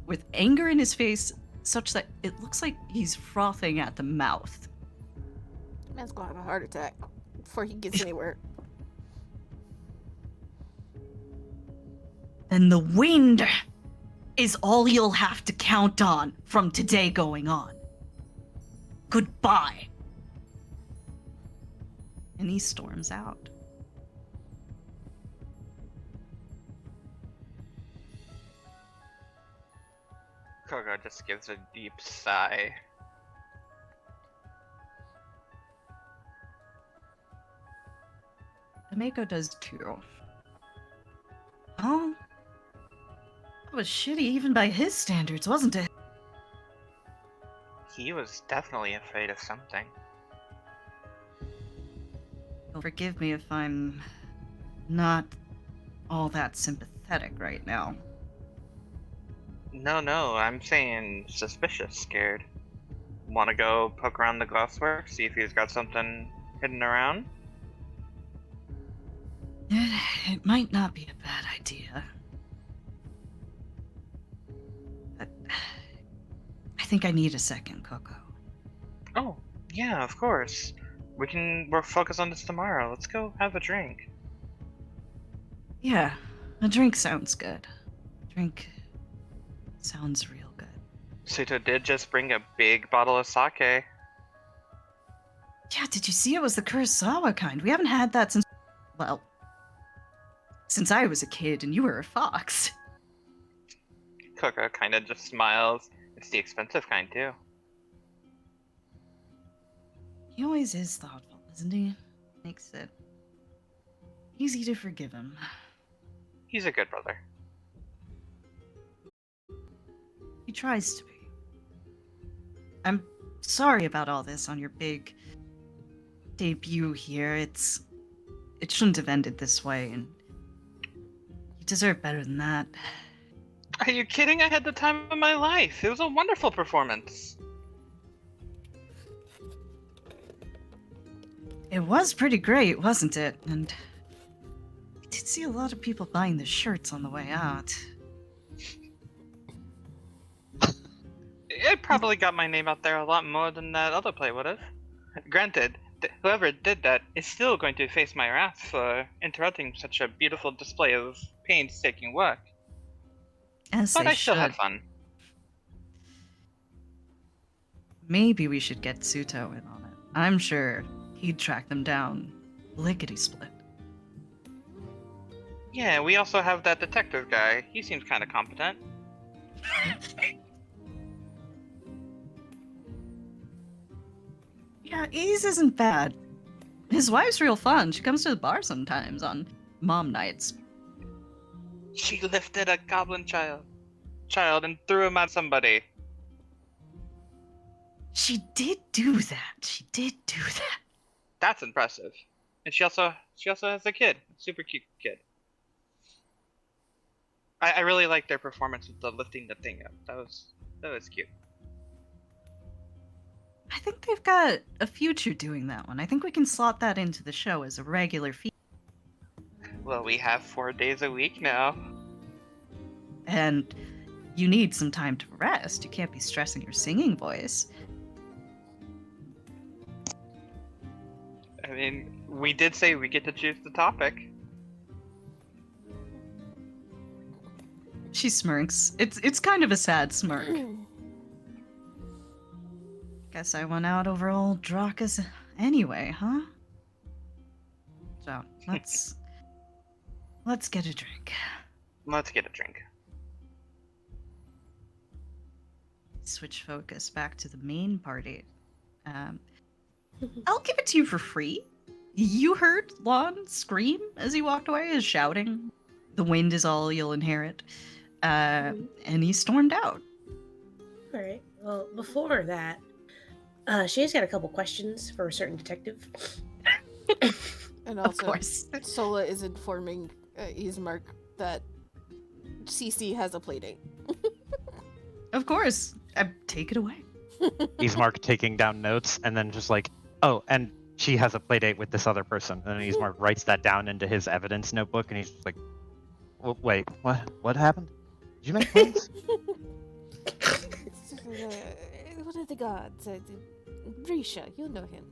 with anger in his face, such that it looks like he's frothing at the mouth. Man's gonna have a heart attack before he gets anywhere. Then the wind is all you'll have to count on from today going on. Goodbye. And he storms out. Kokoro just gives a deep sigh. Ameko does too. Oh, that was shitty even by his standards, wasn't it? He was definitely afraid of something. Forgive me if I'm not all that sympathetic right now. No, I'm saying suspicious, scared. Want to go poke around the glasswork, see if he's got something hidden around? It might not be a bad idea. But I think I need a second, Coco. Oh, yeah, of course. We'll focus on this tomorrow. Let's go have a drink. Yeah, a drink sounds good. Drink sounds real good. Suto did just bring a big bottle of sake. Yeah, did you see it was the Kurosawa kind? We haven't had that since, well, since I was a kid and you were a fox. Coco kind of just smiles. It's the expensive kind, too. He always is thoughtful, isn't he? Makes it easy to forgive him. He's a good brother. He tries to be. I'm sorry about all this on your big debut here. It shouldn't have ended this way, and you deserve better than that. Are you kidding? I had the time of my life. It was a wonderful performance. It was pretty great, wasn't it? And I did see a lot of people buying the shirts on the way out. It probably got my name out there a lot more than that other play would have. Granted, whoever did that is still going to face my wrath for interrupting such a beautiful display of painstaking work. As But they I still should. had fun. Maybe we should get Suto in on it. I'm sure he'd track them down lickety-split. Yeah, we also have that detective guy. He seems kind of competent. Yeah, Ease isn't bad. His wife's real fun. She comes to the bar sometimes on mom nights. She lifted a goblin child and threw him at somebody. She did do that. She did do that. That's impressive. And she also has a kid, a super cute kid. I really like their performance with the lifting the thing up. That was cute. I think they've got a future doing that one. I think we can slot that into the show as a regular feature. Well, we have 4 days a week now. And you need some time to rest. You can't be stressing your singing voice. I mean, we did say we get to choose the topic. She smirks. It's kind of a sad smirk. Guess I went out over old Dracus anyway, huh? So, let's get a drink. Let's get a drink. Switch focus back to the main party. I'll give it to you for free. You heard Lon scream as he walked away, his shouting. The wind is all you'll inherit. And he stormed out. All right. Well, before that, she's got a couple questions for a certain detective. And Of also, course. Sola is informing Ismark that CC has a playdate. Of course. Take it away. Ismark taking down notes and then just like, oh, and she has a play date with this other person. And then Ismark writes that down into his evidence notebook and he's just like, wait, what happened? Did you make plans? One of the gods, Grisha, you know him.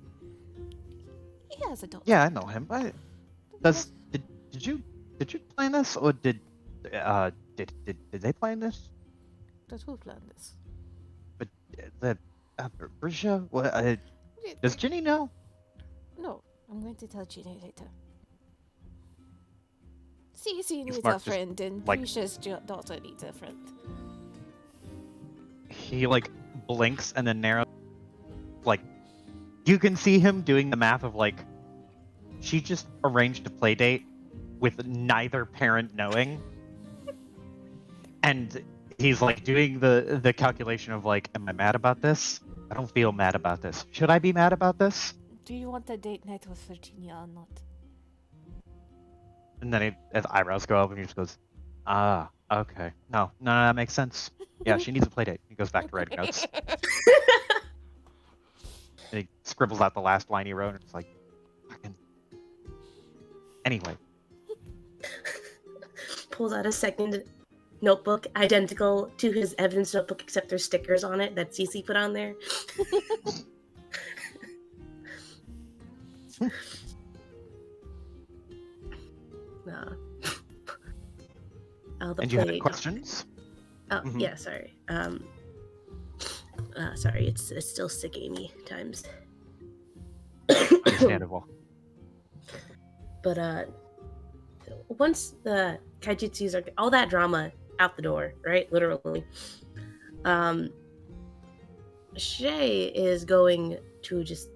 He has a daughter. Yeah, I know him. Did you plan this or did they plan this? But who planned this? But the Brisha, what? Does Ginny know? No, I'm going to tell Ginny later. CC needs Ismark a just, friend, and like- Grisha's daughter needs a friend. He like blinks and then narrows. Like, you can see him doing the math of like, she just arranged a play date with neither parent knowing, and he's like doing the calculation of like, am I mad about this? I don't feel mad about this. Should I be mad about this? Do you want a date night with Virginia or not? And then his eyebrows go up and he just goes, ah, okay. No, that makes sense. Yeah, she needs a play date. He goes back to writing notes. And he scribbles out the last line he wrote and it's like, fucking. Anyway. Pulls out a second notebook identical to his evidence notebook, except there's stickers on it that CC put on there. The And you had play- questions? Oh, Mhm. yeah, sorry. Sorry, it's still sick Amy times. Understandable. But once the kaijutsus are all that drama out the door, right? Literally. Shay is going to just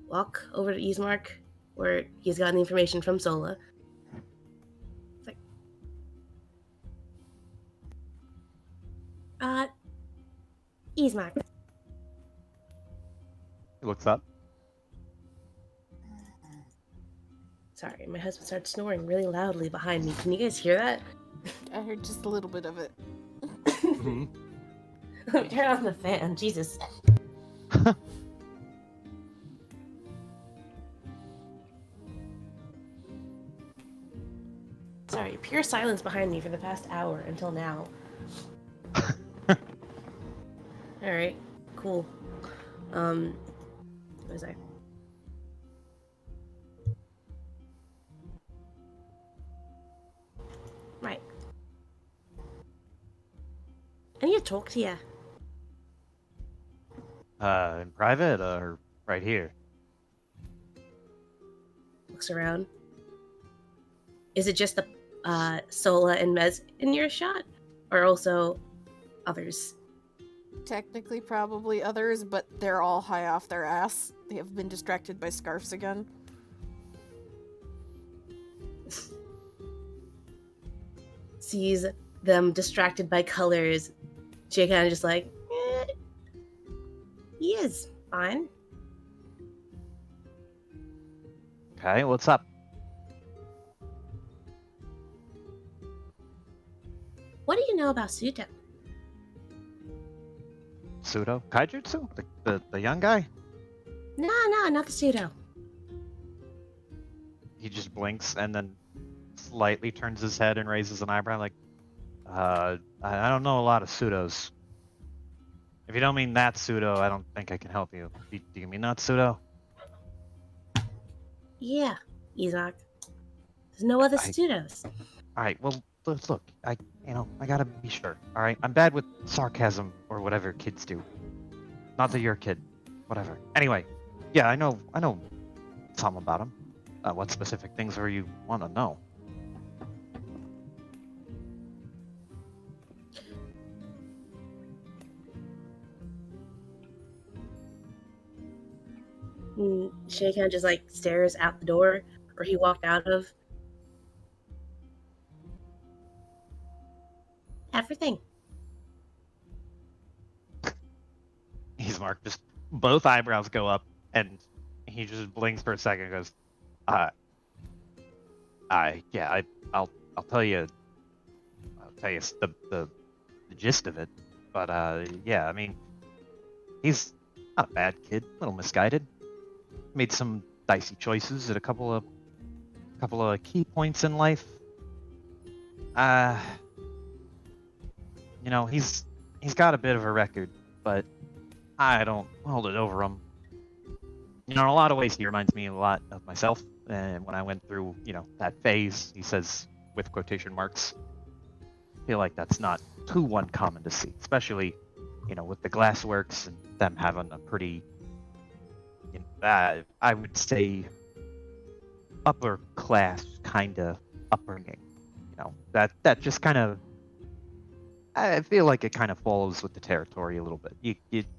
walk over to Ismark, where he's gotten the information from Sola. It's like, Ismark. He looks up. Sorry, my husband started snoring really loudly behind me. Can you guys hear that? I heard just a little bit of it. Turn on the fan, Jesus. Sorry, pure silence behind me for the past hour until now. Alright, cool. What was I? Right. I need to talk to you. In private or right here? Looks around. Is it just the Sola and Mez in your shot? Or also others? Technically, probably others, but they're all high off their ass. They have been distracted by scarves again. Sees them distracted by colors. She kind of just like, he is fine. Okay, what's up? What do you know about Suto? Pseudo Kaijutsu? The young guy? No, not the Suto. He just blinks and then slightly turns his head and raises an eyebrow like, I don't know a lot of pseudos. If you don't mean that pseudo, I don't think I can help you. Do you mean that pseudo? Yeah, Isaac. There's no other I- Sutos. Alright, well, look, I gotta be sure, alright? I'm bad with sarcasm or whatever kids do. Not that you're a kid. Whatever. Anyway, yeah, I know some about him. What specific things are you want to know? Shay kind of just like stares out the door where he walked out of. Everything. He's marked. Just both eyebrows go up, and he just blinks for a second and goes, I'll tell you the gist of it. But yeah, I mean, he's not a bad kid, a little misguided. Made some dicey choices at a couple of key points in life. He's got a bit of a record, but I don't hold it over him. In a lot of ways, he reminds me a lot of myself. And when I went through, that phase, he says with quotation marks, I feel like that's not too uncommon to see, especially, with the glassworks and them having a pretty, I would say, upper class kind of upbringing. That just kind of, I feel like it kind of follows with the territory a little bit.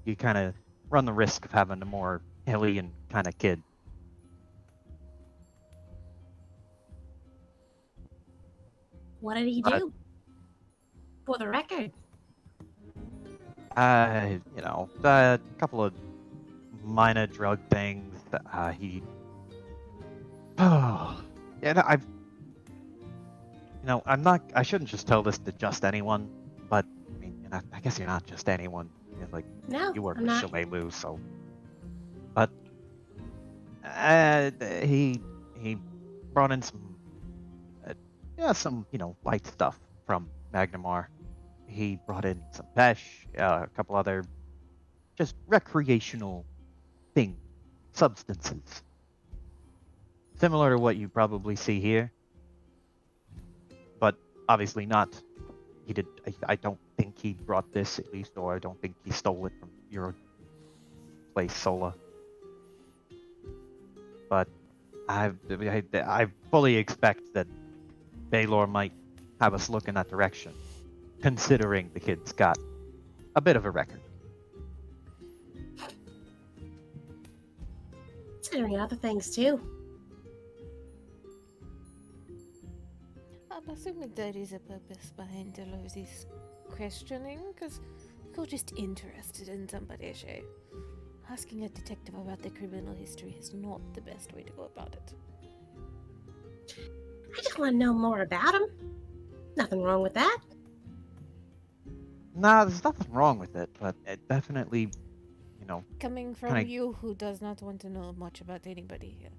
You kind of run the risk of having a more alien kind of kid. What did he do? For the record. A couple of minor drug things. I shouldn't just tell this to just anyone, but I mean, I guess you're not just anyone. No, You work I'm with not. Shalelu, so. But he brought in some light stuff from Magnamar. He brought in some pesh, a couple other just recreational things, substances, similar to what you probably see here, but obviously not. He did. I don't think he brought this, at least, or I don't think he stole it from your place, Sola. But I fully expect that Baylor might have us look in that direction, considering the kid's got a bit of a record. Considering other things too. I'm assuming there is a purpose behind all of this questioning, because you're just interested in somebody, Shay. Asking a detective about their criminal history is not the best way to go about it. I just want to know more about him. Nothing wrong with that. Nah, there's nothing wrong with it, but it definitely, Coming from Kinda- you, who does not want to know much about anybody here.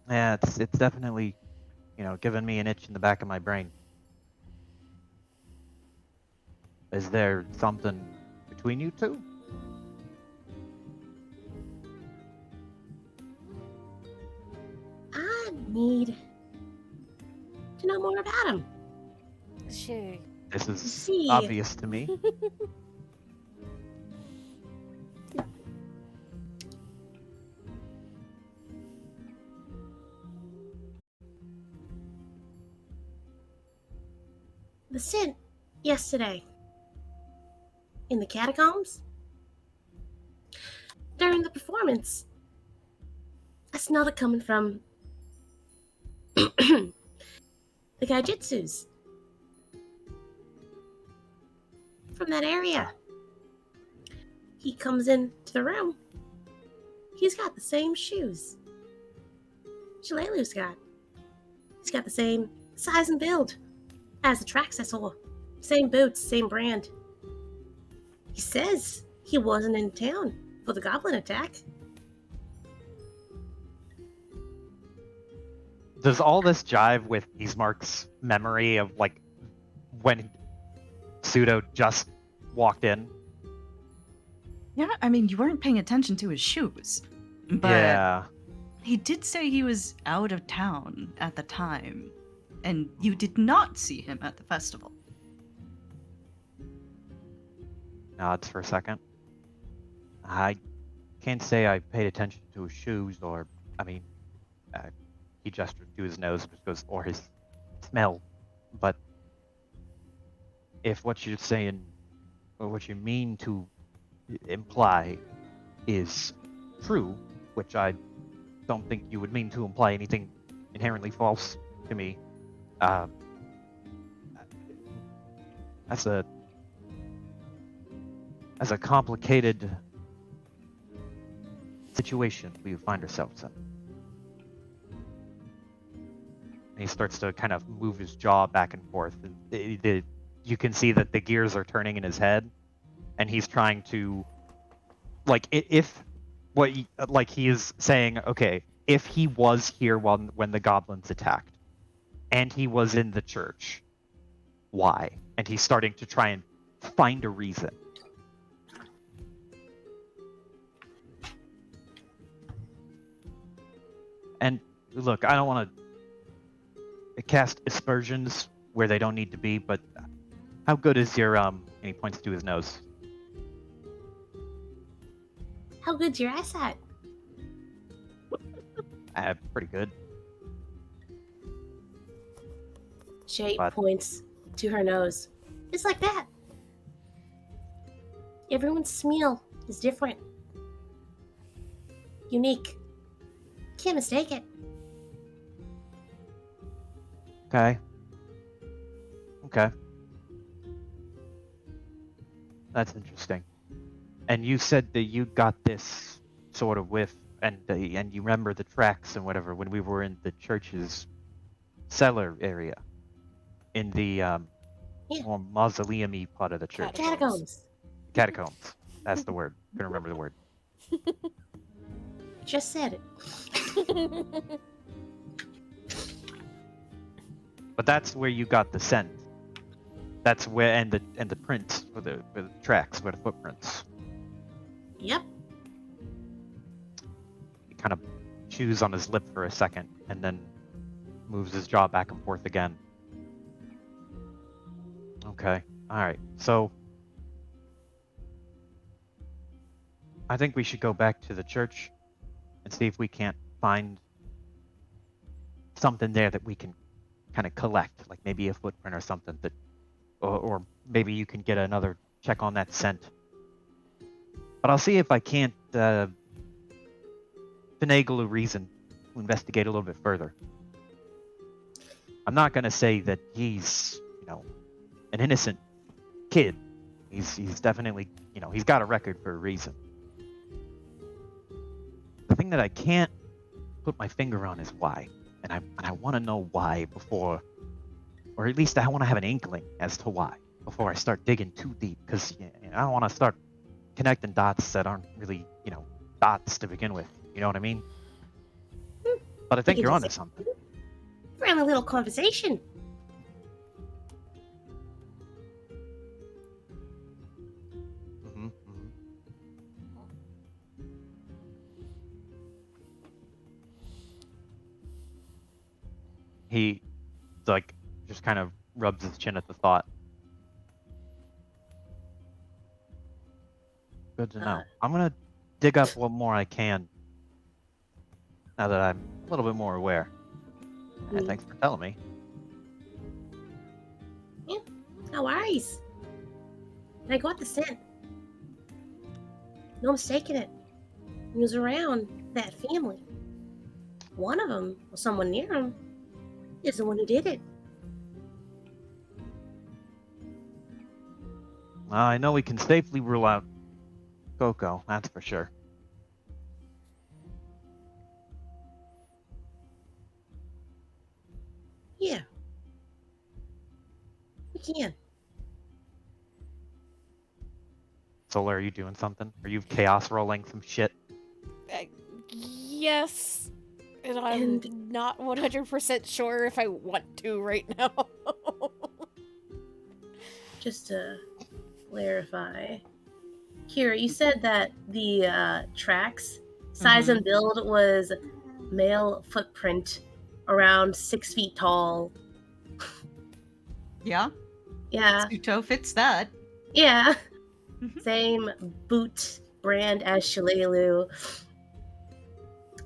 yeah, it's definitely, giving me an itch in the back of my brain. Is there something between you two? I need to know more about him. Shay. This is See. obvious to me. The scent yesterday in the catacombs during the performance. I smelled it coming from the gaijutsus from that area. He comes into the room. He's got the same shoes Shalalu's got. He's got the same size and build as the tracks I saw. Same boots, same brand. He says he wasn't in town for the goblin attack. Does all this jive with Ismark's memory of when Pseudo just walked in? Yeah, I mean, you weren't paying attention to his shoes. But Yeah. he did say he was out of town at the time, and you did not see him at the festival. Nods for a second. I can't say I paid attention to his shoes, or, he gestured to his nose, which goes, or his smell. But if what you're saying, or what you mean to imply, is true, which I don't think you would mean to imply anything inherently false to me, that's a complicated situation we find ourselves in. And he starts to kind of move his jaw back and forth. You can see that the gears are turning in his head, and he's trying to, he is saying, okay, if he was here when the goblins attacked, and he was in the church, why? And he's starting to try and find a reason. And look, I don't want to cast aspersions where they don't need to be, but how good is your and he points to his nose. How good's your eyesight? Pretty good. Shay But- points to her nose. It's like that. Everyone's smell is different. Unique. Can't mistake it. Okay. That's interesting. And you said that you got this sort of whiff, and you remember the tracks and whatever when we were in the church's cellar area, in the more mausoleum-y part of the church. Catacombs. Catacombs. That's the word. Couldn't remember the word. Just said it. But that's where you got the scent. That's where and the prints for the tracks, for the footprints. Yep. He kind of chews on his lip for a second and then moves his jaw back and forth again. Okay. All right. So I think we should go back to the church and see if we can't find something there that we can kind of collect, like maybe a footprint or something that, or maybe you can get another check on that scent. But I'll see if I can't finagle a reason to investigate a little bit further. I'm not gonna say that he's, an innocent kid. He's definitely, he's got a record for a reason. The thing that I can't put my finger on is why, and I want to know why before, or at least I want to have an inkling as to why before I start digging too deep, because I don't want to start connecting dots that aren't really, dots to begin with. You know what I mean? But I think can you're just onto something. We're having a little conversation. Mm-hmm. He, like, just kind of rubs his chin at the thought. Good to know. I'm gonna dig up what more I can now that I'm a little bit more aware. And thanks for telling me. No worries. And I got the scent. No mistaking it. He was around that family. One of them, or someone near him, is the one who did it. Well, I know we can safely rule out Coco, that's for sure. Yeah. We can. Solar, are you doing something? Are you chaos rolling some shit? Yes. And I'm not 100% sure if I want to right now. Just to clarify, Kira, you said that the tracks size and build was male footprint around 6 feet tall. Yeah. Yeah. Suto fits that. Yeah. Same boot brand as Shalelu.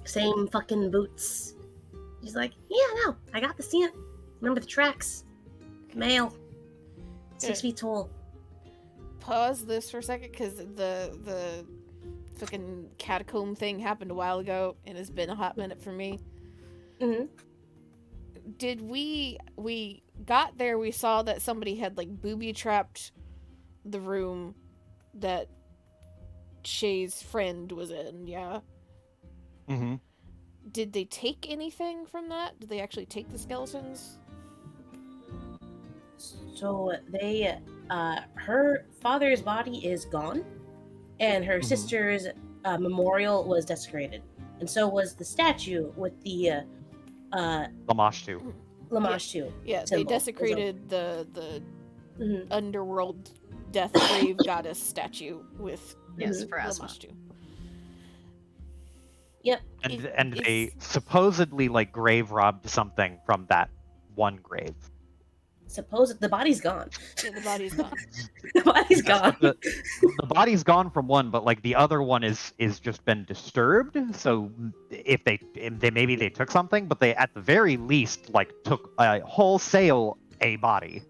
Same fucking boots. He's like, yeah, no, I got the scent. Remember the tracks. Male. 6 feet tall. Pause this for a second, because the fucking catacomb thing happened a while ago, and it's been a hot minute for me. Mm-hmm. Did we got there, we saw that somebody had, like, booby-trapped the room that Shay's friend was in, yeah? Mm-hmm. Did they take anything from that? Did they actually take the skeletons? So they, her father's body is gone, and her sister's memorial was desecrated, and so was the statue with the Lamashtu. Lamashtu. Yeah, they symbol. desecrated the Mhm. underworld death grave goddess statue with Yes, for Asma. Lamashtu. Yep. And they supposedly like grave robbed something from that one grave. Suppose the body's gone. Yeah, the body's gone. The body's gone. The body's gone from one, but like the other one is just been disturbed. So if they maybe they took something, but they at the very least like took a wholesale a body.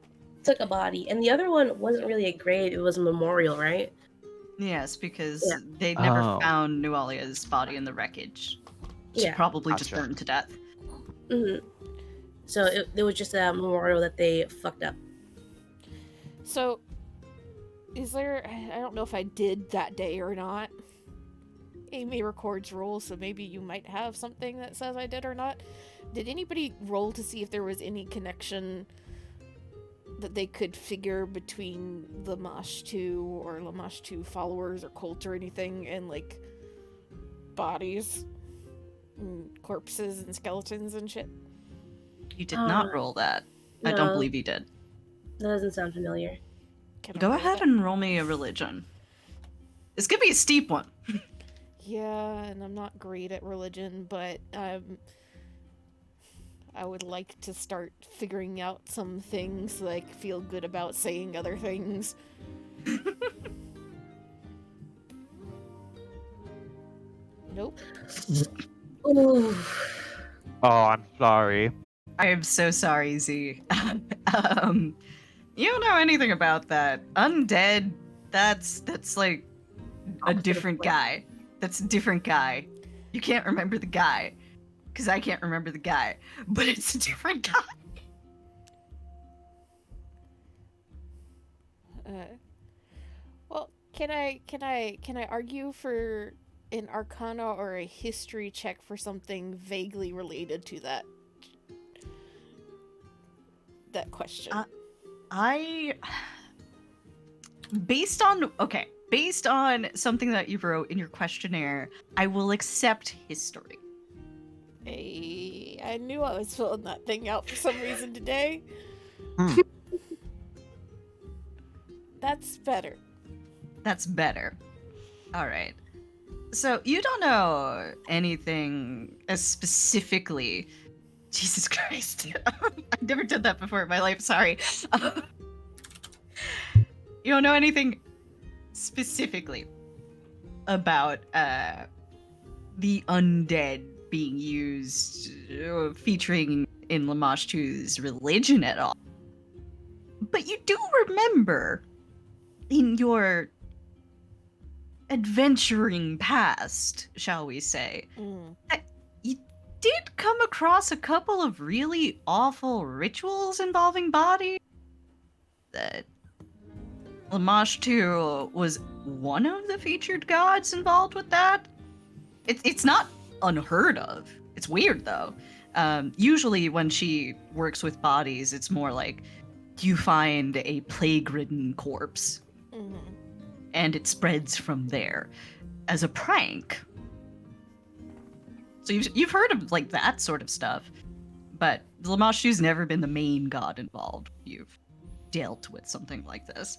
Took a body, and the other one wasn't really a grave; it was a memorial, right? Yes, because Yeah. they never Oh. found Nualia's body in the wreckage. She Yeah. probably just Gotcha. burned to death. Mm-hmm. So it was just a memorial that they fucked up. So, is there... I don't know if I did that day or not. Amy records rolls, so maybe you might have something that says I did or not. Did anybody roll to see if there was any connection that they could figure between Lamashtu or Lamashtu followers or cult or anything, and like bodies and corpses and skeletons and shit? You did not roll that. I No. don't believe you did. That doesn't sound familiar. Can I Go roll ahead that? and roll me a religion. It's gonna be a steep one. Yeah, and I'm not great at religion, but I would like to start figuring out some things so I feel good about saying other things. Nope. Ooh. Oh, I'm sorry. I am so sorry, Z. You don't know anything about that. Undead, that's like a Opposite of different what? guy. That's a different guy. You can't remember the guy. Because I can't remember the guy. But it's a different guy. Well, can I argue for an Arcana or a history check for something vaguely related to that question? Based on something that you wrote in your questionnaire, I will accept history. I knew I was filling that thing out for some reason today. Hmm. That's better. That's better. All right. So you don't know anything as specifically. Jesus Christ. I've never done that before in my life. Sorry. You don't know anything specifically about the undead being used, featuring in Lamashtu's religion at all. But you do remember in your adventuring past, shall we say, that you did come across a couple of really awful rituals involving bodies. That Lamashtu was one of the featured gods involved with that. It's not unheard of. It's weird though. Usually when she works with bodies, it's more like you find a plague-ridden corpse and it spreads from there as a prank. So you've heard of like that sort of stuff, but Lamashtu's never been the main god involved. You've dealt with something like this.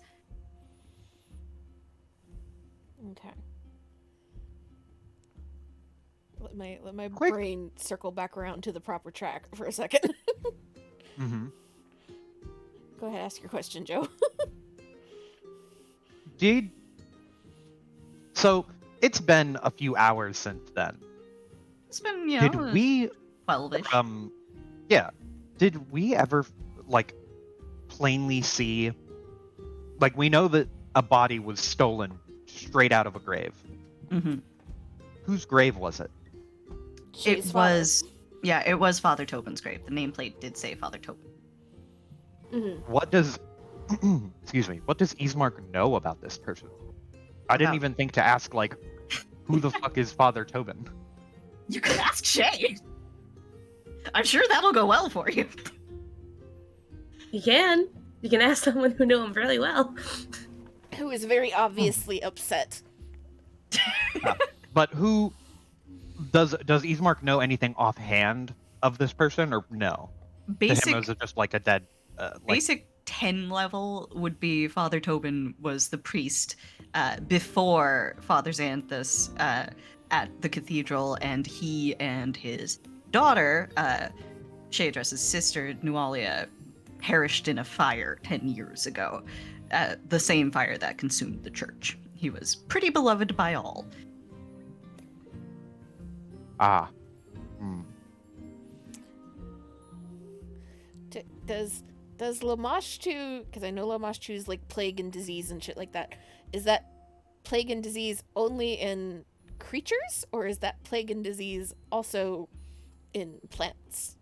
Okay. Let my Quick. brain circle back around to the proper track for a second. Mm-hmm. Go ahead, ask your question, Joe. So it's been a few hours since then. It's been, Did we 12-ish. yeah. Did we ever like plainly see, like, we know that a body was stolen straight out of a grave. Mhm. Whose grave was it? Shay's It father. was, yeah, it was Father Tobin's grave. The nameplate did say Father Tobin. What does excuse me, what does Ismark know about this person? I didn't About- even think to ask, like, who the fuck is Father Tobin? You could ask Shay. I'm sure that'll go well for you. You can. You can ask someone who knew him really well. Who is very obviously upset. But who does Ismark know anything offhand of this person, or no? To him, is it just like a dead Basic 10 level would be Father Tobin was the priest before Father Xanthus at the cathedral, and he and his daughter, Shadra's sister, Nualia, perished in a fire 10 years ago. The same fire that consumed the church. He was pretty beloved by all. Ah. Hmm. Does Lamashtu, because I know Lamashtu's like plague and disease and shit like that, is that plague and disease only in creatures, or is that plague and disease also in plants?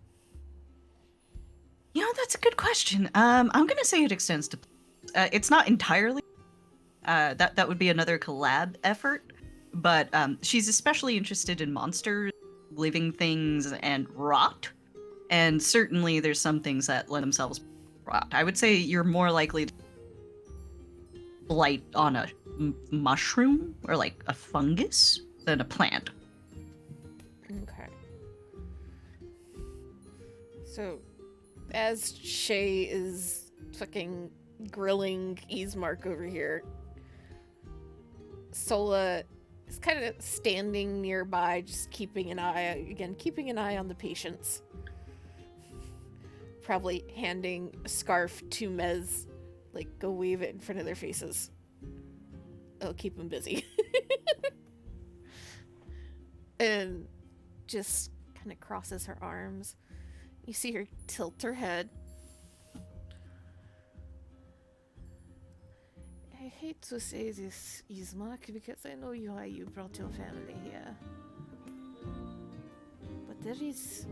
You know, that's a good question. I'm gonna say it extends to. It's not entirely. That would be another collab effort, but she's especially interested in monsters, living things, and rot. And certainly, there's some things that let themselves rot. I would say you're more likely to blight on a mushroom or like a fungus than a plant. Okay. So, as Shay is fucking grilling Ismark over here, Sola is kind of standing nearby, just keeping an eye on the patients. Probably handing a scarf to Mez, like, go wave it in front of their faces. It'll keep them busy. and just kind of crosses her arms. You see her tilt her head. I hate to say this, Ismark, because I know why you brought your family here. But there is,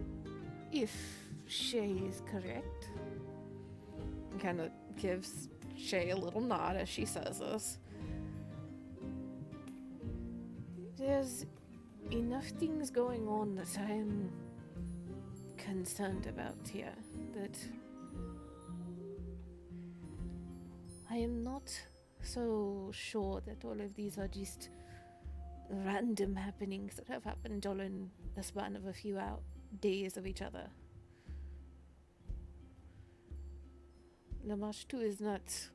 if Shay is correct, and kind of gives Shay a little nod as she says this. There's enough things going on that I'm concerned about here that I am not so sure that all of these are just random happenings that have happened all in the span of a few days of each other. Lamash too is not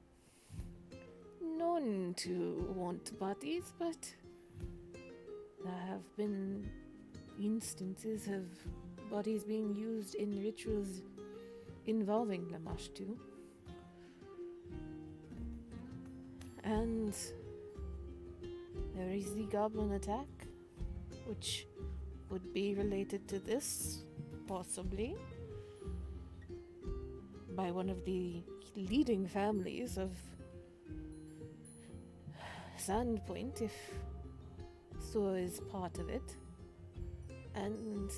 known to want parties, but there have been instances of bodies being used in rituals involving Lamash too. And there is the goblin attack, which would be related to this, possibly, by one of the leading families of Sandpoint, if so is part of it. And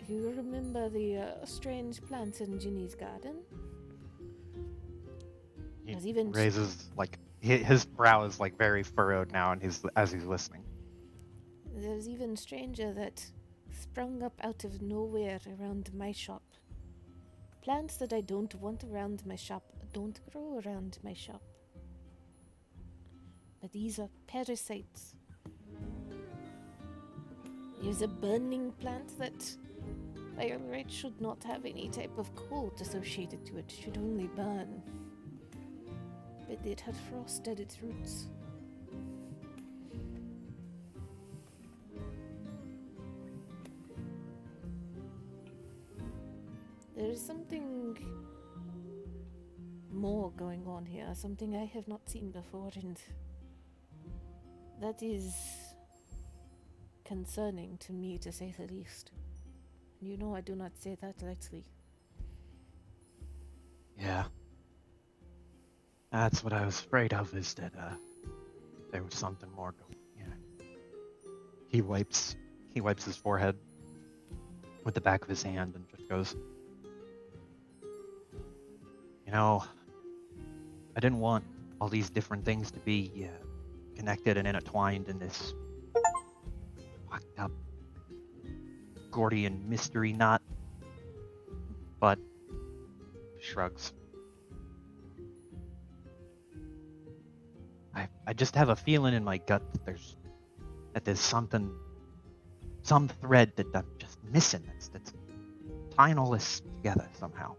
you remember the strange plants in Ginny's garden? He There's even raises like his brow is like very furrowed now, and as he's listening. There's even stranger that sprung up out of nowhere around my shop. Plants that I don't want around my shop don't grow around my shop. But these are parasites. There's a burning plant that, by all right, should not have any type of cold associated to it. It should only burn. But it had frost at its roots. There is something more going on here, something I have not seen before, and that is concerning to me, to say the least. You know I do not say that lightly. Yeah. That's what I was afraid of, is that there was something more going. Yeah. He wipes his forehead with the back of his hand and just goes, you know, I didn't want all these different things to be connected and intertwined in this fucked up Gordian mystery knot, but shrugs. I just have a feeling in my gut that there's some thread that I'm just missing that's tying all this together somehow.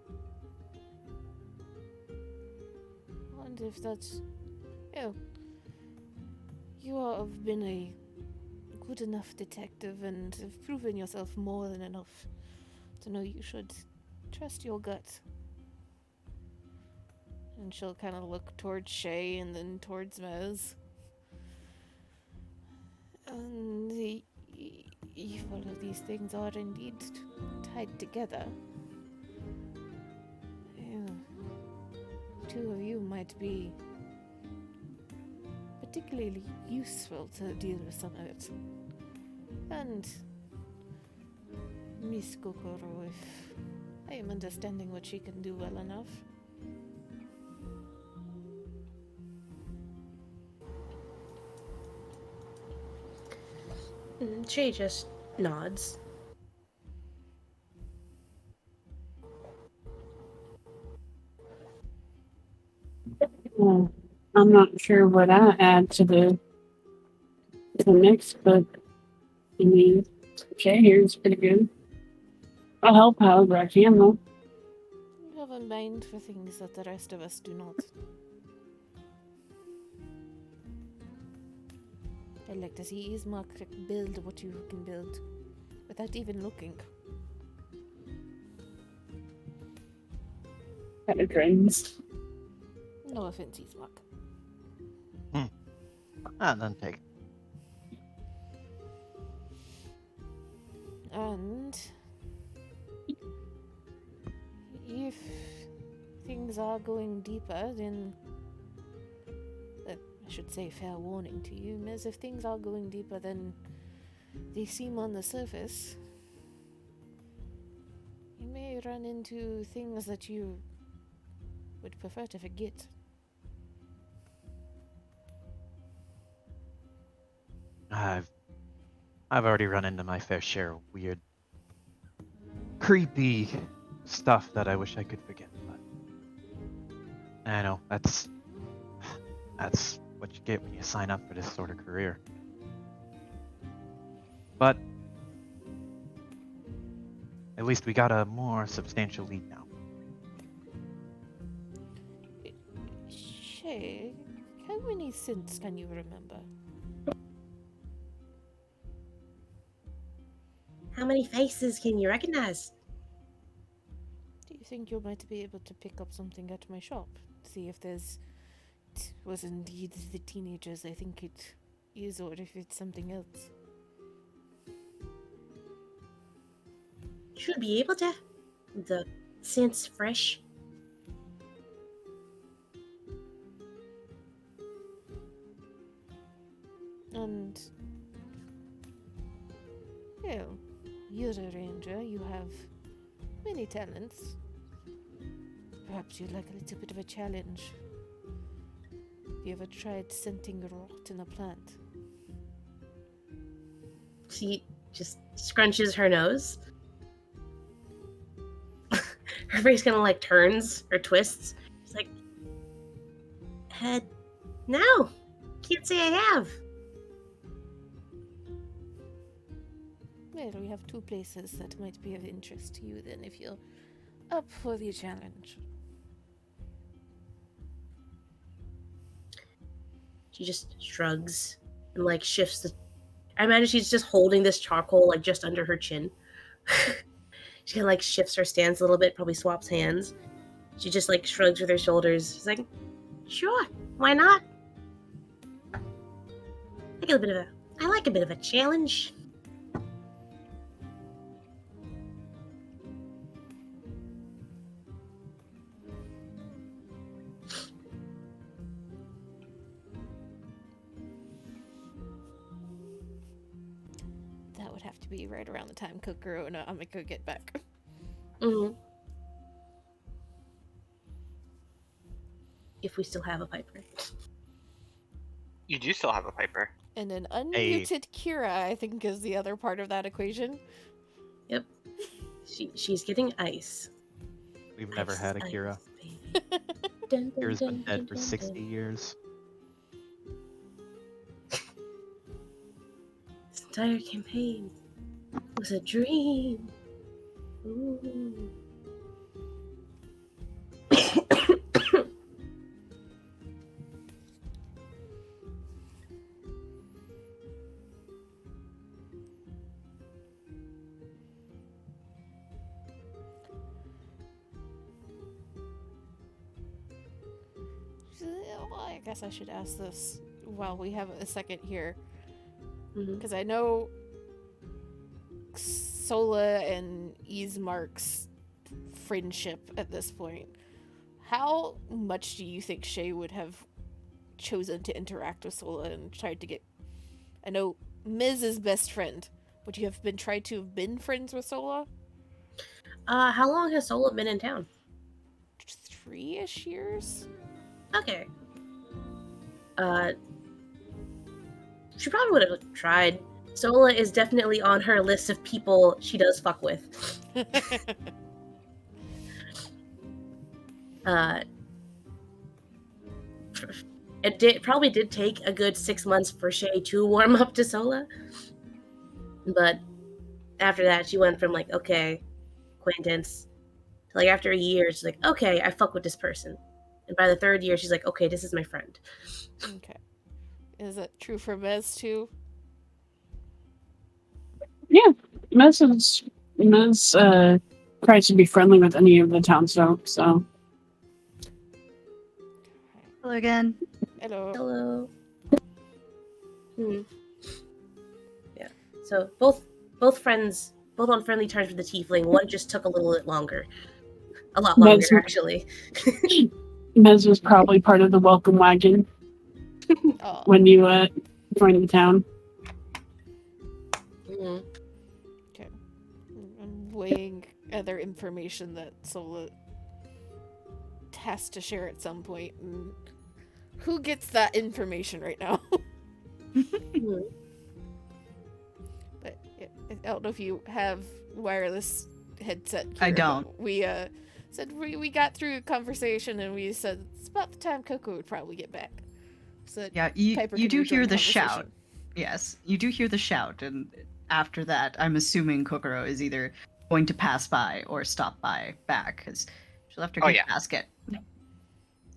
I wonder if that's... Oh, you have been a good enough detective and have proven yourself more than enough to know you should trust your gut. And she'll kind of look towards Shay and then towards Mez. And if all of these things are indeed tied together, two of you might be particularly useful to deal with some of it. And Miss Kokoro, if I am understanding what she can do well enough. Shay just nods. Well, I'm not sure what I add to the mix, but I mean, Shay here is pretty good. I'll help however I can, though. You have a mind for things that the rest of us do not. I'd like to see Ismark build what you can build, without even looking. Kind of dreams. No offense, Ismark. None taken. And if things are going deeper, then I should say fair warning to you, Miz, if things are going deeper than they seem on the surface, you may run into things that you would prefer to forget. I've already run into my fair share of weird, creepy stuff that I wish I could forget. But I know that's what you get when you sign up for this sort of career. But at least we got a more substantial lead now. Shay, how many sins can you remember? How many faces can you recognize? Do you think you might be able to pick up something at my shop? See if it was indeed the teenagers I think it is, or if it's something else. Should be able to. The scent's fresh. And well, you're a ranger, you have many talents. Perhaps you'd like a little bit of a challenge. Have you ever tried scenting rot in a plant? She just scrunches her nose. Her face kind of like turns or twists. She's like, no, can't say I have. Well, we have two places that might be of interest to you then, if you're up for the challenge. She just shrugs and like shifts the. I imagine she's just holding this charcoal like just under her chin. She kind of like shifts her stance a little bit, probably swaps hands. She just like shrugs with her shoulders. She's like, sure, why not? I like a bit of a challenge. That would have to be right around the time Kokoro and Amiko get back. Mm-hmm. If we still have a Piper. You do still have a Piper. And an unmuted Kira, I think, is the other part of that equation. Yep. She's getting ice. We've never Ice, had a ice, Kira. baby. Dun, dun, Kira's dun, been dead dun, for dun, 60 dun. years. This entire campaign was a dream. Ooh. Well, I guess I should ask this while we have a second here. Mhm. Because I know Sola and Ismark's friendship at this point. How much do you think Shay would have chosen to interact with Sola and tried to get... I know Miz's best friend. Would you have tried to have been friends with Sola? How long has Sola been in town? 3-ish years? Okay. She probably would have tried. Sola is definitely on her list of people she does fuck with. It probably did take a good 6 months for Shay to warm up to Sola. But after that, she went from like, okay, acquaintance, to like after a year, she's like, okay, I fuck with this person. And by the 3rd year, she's like, okay, this is my friend. Okay. Is it true for Mez too? Yeah, Mez tries to be friendly with any of the townsfolk, so. Hello again. Hello. Hello. Yeah. So both friends both on friendly terms with the tiefling. One just took a little bit longer. A lot longer, That's- actually. Mez was probably part of the welcome wagon Oh, when you joined the town. Mhm. okay. I'm weighing other information that Sola has to share at some point. And who gets that information right now? Mhm. But yeah, I don't know if you have wireless headset. I Kira, don't. but we said we got through a conversation and we said it's about the time Coco would probably get back. So Yeah, Piper you can do rejoin hear the conversation. shout. Yes, you do hear the shout, and after that, I'm assuming Kokoro is either going to pass by or stop by back, because she'll have to Oh, gift yeah. basket.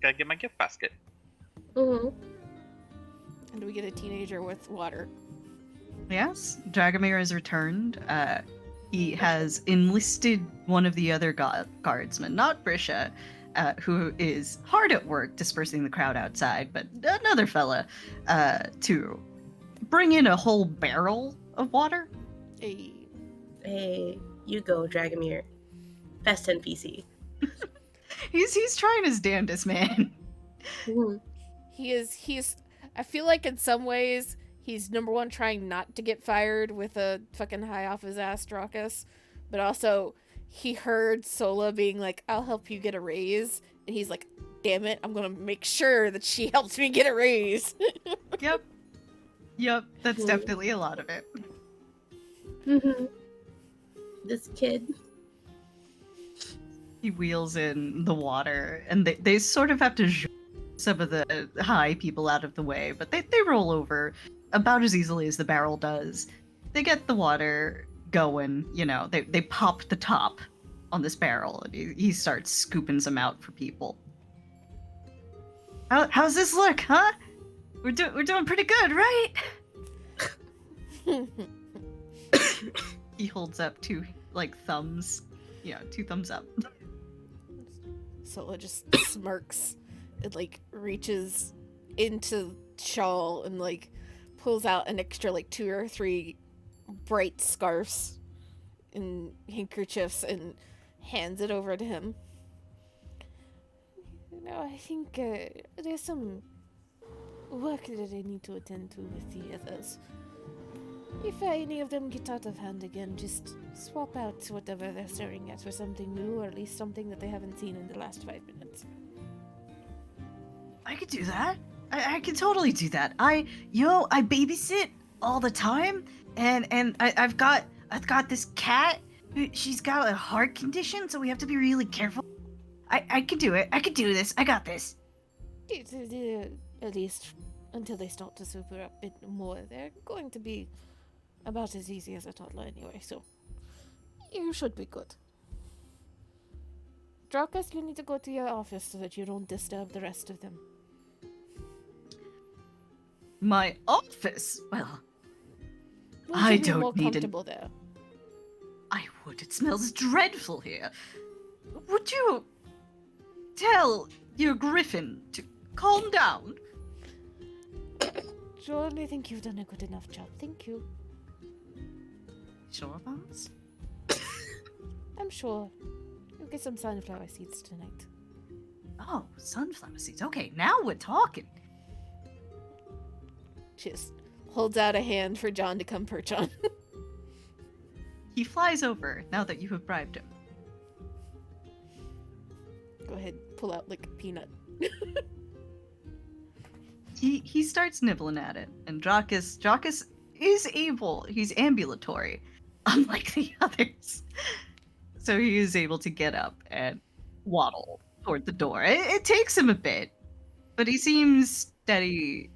Gotta get my gift basket. Mhm. And we get a teenager with water. Yes, Dragomir has returned. He has enlisted one of the other guardsmen, not Brisha, who is hard at work dispersing the crowd outside, but another fella, to bring in a whole barrel of water. A Hey, you go, Dragomir. Best NPC. He's trying his damnedest, man. Mhm. he's I feel like in some ways he's number one trying not to get fired with a fucking high off his ass Dracus, but also he heard Sola being like, I'll help you get a raise, and he's like, damn it, I'm gonna make sure that she helps me get a raise. Yep, that's Mhm. definitely a lot of it. Mhm. This kid. He wheels in the water, and they sort of have to some of the high people out of the way, but they roll over about as easily as the barrel does. They get the water going, they pop the top on this barrel, and he starts scooping some out for people. How's this look, huh? We're doing pretty good, right? He holds up two thumbs, two thumbs up. Sola just smirks and reaches into shawl and pulls out an extra 2 or 3 bright scarves and handkerchiefs and hands it over to him. I think there's some work that I need to attend to with the others. If any of them get out of hand again, just swap out whatever they're staring at for something new, or at least something that they haven't seen in the last 5 minutes. I could do that. I could totally do that. I babysit all the time, and I've got this cat. She's got a heart condition, so we have to be really careful. I can do it. I can do this. I got this. At least until they start to super up a bit more, they're going to be about as easy as a toddler anyway, so you should be good. Dracus, you need to go to your office so that you don't disturb the rest of them. My office? Well, Would I you be don't more need comfortable there? I would. It smells dreadful here. Would you tell your griffin to calm down? Jordan, I think you've done a good enough job. Thank you. Sure, Bones? I'm sure. You'll get some sunflower seeds tonight. Oh, sunflower seeds. Okay, now we're talking. Just holds out a hand for John to come perch on. He flies over now that you have bribed him. Go ahead, pull out a peanut. He starts nibbling at it, and Dracus is able. He's ambulatory, unlike the others. So he is able to get up and waddle toward the door. It takes him a bit, but he seems steady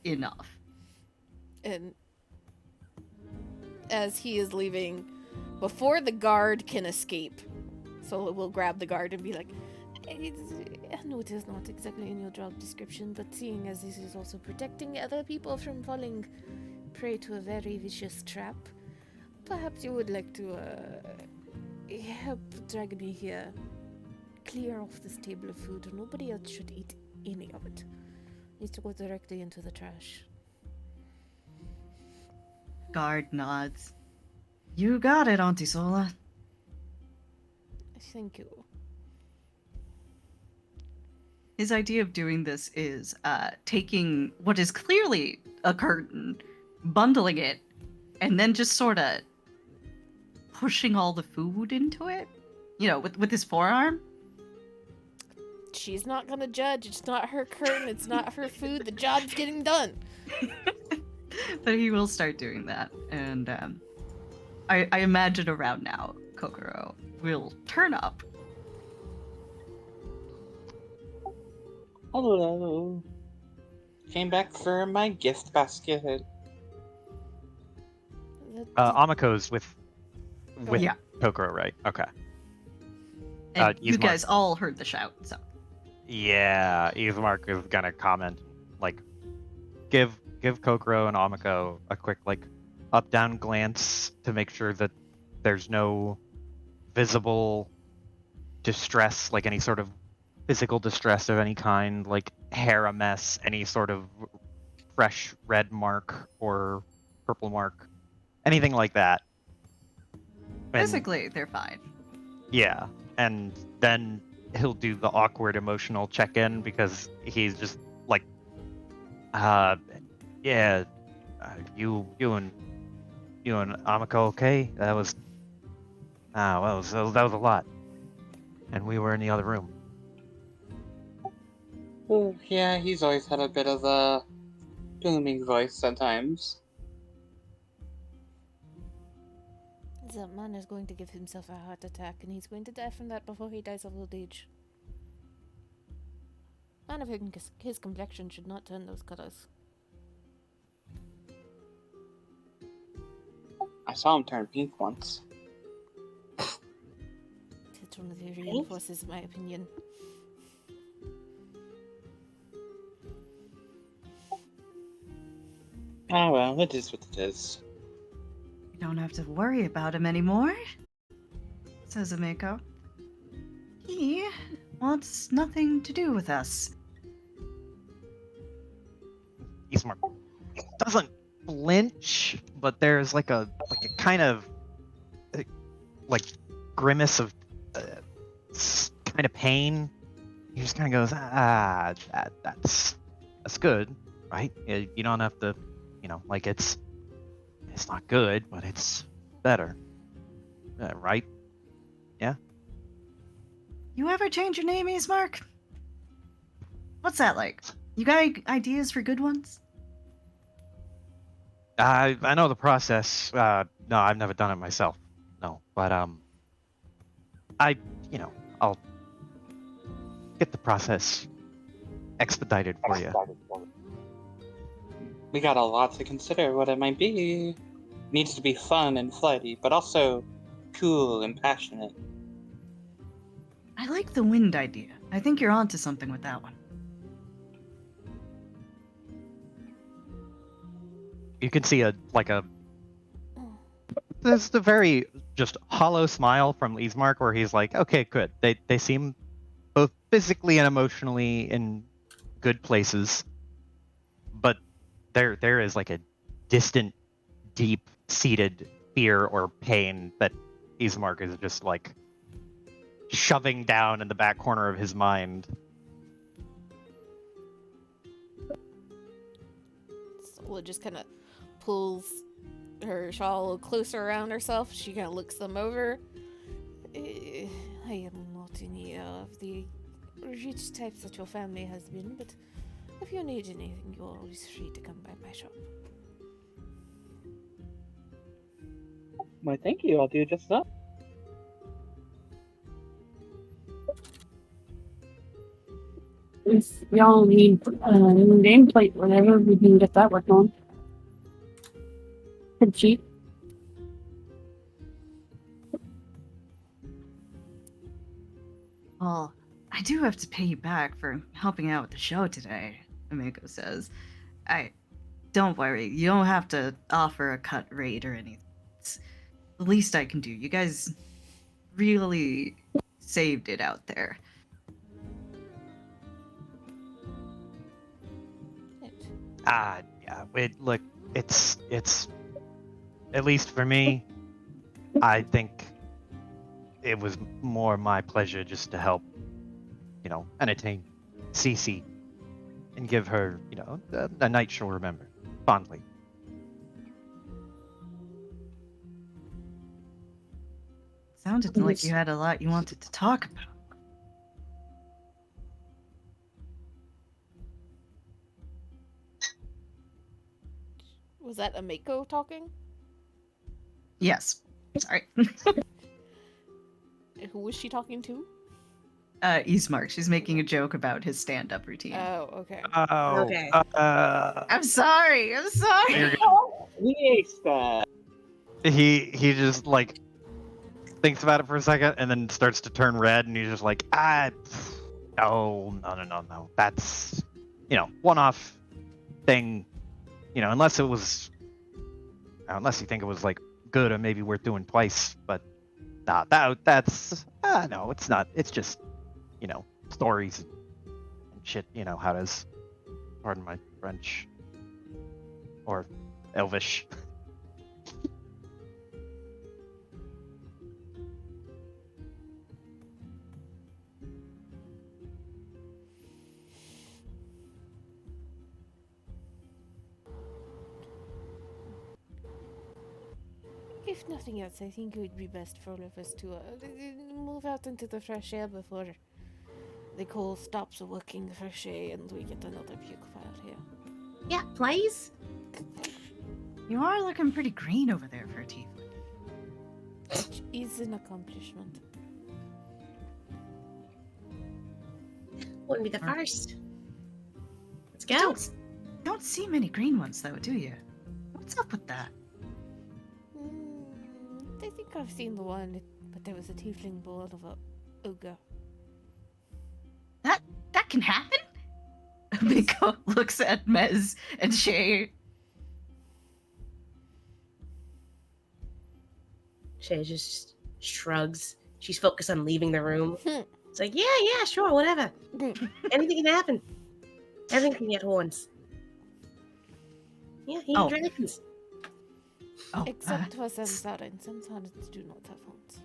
enough. And as he is leaving, before the guard can escape, Sola will grab the guard and be like, I know it is not exactly in your job description, but seeing as this is also protecting other people from falling prey to a very vicious trap, perhaps you would like to help Dragomir here clear off this table of food. Nobody else should eat any of it. It needs to go directly into the trash. Guard nods. You got it, Auntie Sola. Thank you. His idea of doing this is taking what is clearly a curtain, bundling it, and then just sort of pushing all the food into it. You know, with his forearm. She's not gonna judge. It's not her curtain. It's not her food. The job's getting done. But he will start doing that. And I imagine around now, Kokoro will turn up. Hello. Came back for my gift basket. Amako's with Yeah. Kokoro, right? Okay. And you Ismark. guys all heard the shout, so. Yeah, Ismark is gonna comment, like, give Kokoro and Amako a quick, like, up-down glance to make sure that there's no visible distress, like any sort of physical distress of any kind, like hair a mess, any sort of fresh red mark or purple mark, anything like that. And, Physically, they're fine. yeah, and then he'll do the awkward emotional check-in because he's just like, yeah, you and Amako, okay? That was that was a lot, and we were in the other room. Oh, yeah, he's always had a bit of a booming voice sometimes. That man is going to give himself a heart attack, and he's going to die from that before he dies of old age. Man of his complexion should not turn those colors. I saw him turn pink once. It only reinforces my opinion. Ah, well, it is what it is. You don't have to worry about him anymore, says Ameko. He wants nothing to do with us. Ismark doesn't flinch, but there's like a kind of like grimace of kind of pain. He just kind of goes, that's good, right? You don't have to, like it's not good, but it's better, right? Yeah. You ever change your name, Ismark? What's that like? You got ideas for good ones? I know the process. No, I've never done it myself. No, but I'll get the process expedited for you. We got a lot to consider what it might be. Needs to be fun and flighty, but also cool and passionate. I like the wind idea. I think you're onto something with that one. You can see there's the very just hollow smile from Ismark where he's like, okay, good. They seem both physically and emotionally in good places, but there is like a distant, deep-seated fear or pain that Ismark is just like shoving down in the back corner of his mind. Sola just kind of pulls her shawl closer around herself. She kind of looks them over. I am not any of the rich types that your family has been, but if you need anything, you're always free to come by my shop. Why, thank you. I'll do just that. If y'all need nameplate, whatever, we can get that worked on. Pretty cheap. Well, I do have to pay you back for helping out with the show today, Ameko says. Don't worry, you don't have to offer a cut rate or anything. It's the least I can do. You guys really saved it out there. Yeah. Look, it's at least for me, I think it was more my pleasure just to help, entertain Cece and give her, a night she'll remember fondly. Sounded like you had a lot you wanted to talk about. Was that Ameko talking? Yes. Sorry. Who was she talking to? Eastmark. She's making a joke about his stand-up routine. Oh, okay. Oh, Okay. I'm sorry. You're I'm sorry. We aced that. he just like thinks about it for a second and then starts to turn red and he's just like, no. That's, one-off thing, unless it was, unless you think it was like good or maybe worth doing twice, but nah, that's, no, it's not. It's just, stories and shit, how does, pardon my French, or Elvish. If nothing else, I think it would be best for all of us to move out into the fresh air before the coal stops working fresh air and we get another puke fire here. Yeah, please. You are looking pretty green over there for a tiefling. Which is an accomplishment. Wouldn't be the first. Let's go. Don't see many green ones though, do you? What's up with that? I think I've seen the one, but there was a tiefling born of a ogre. That can happen? Miko looks at Mez and Shay. Shay just shrugs. She's focused on leaving the room. It's like, yeah, sure, whatever. Anything can happen. Everything can get horns. Yeah, he dragons. Oh, Except for Samsara, Samsara do not have horns.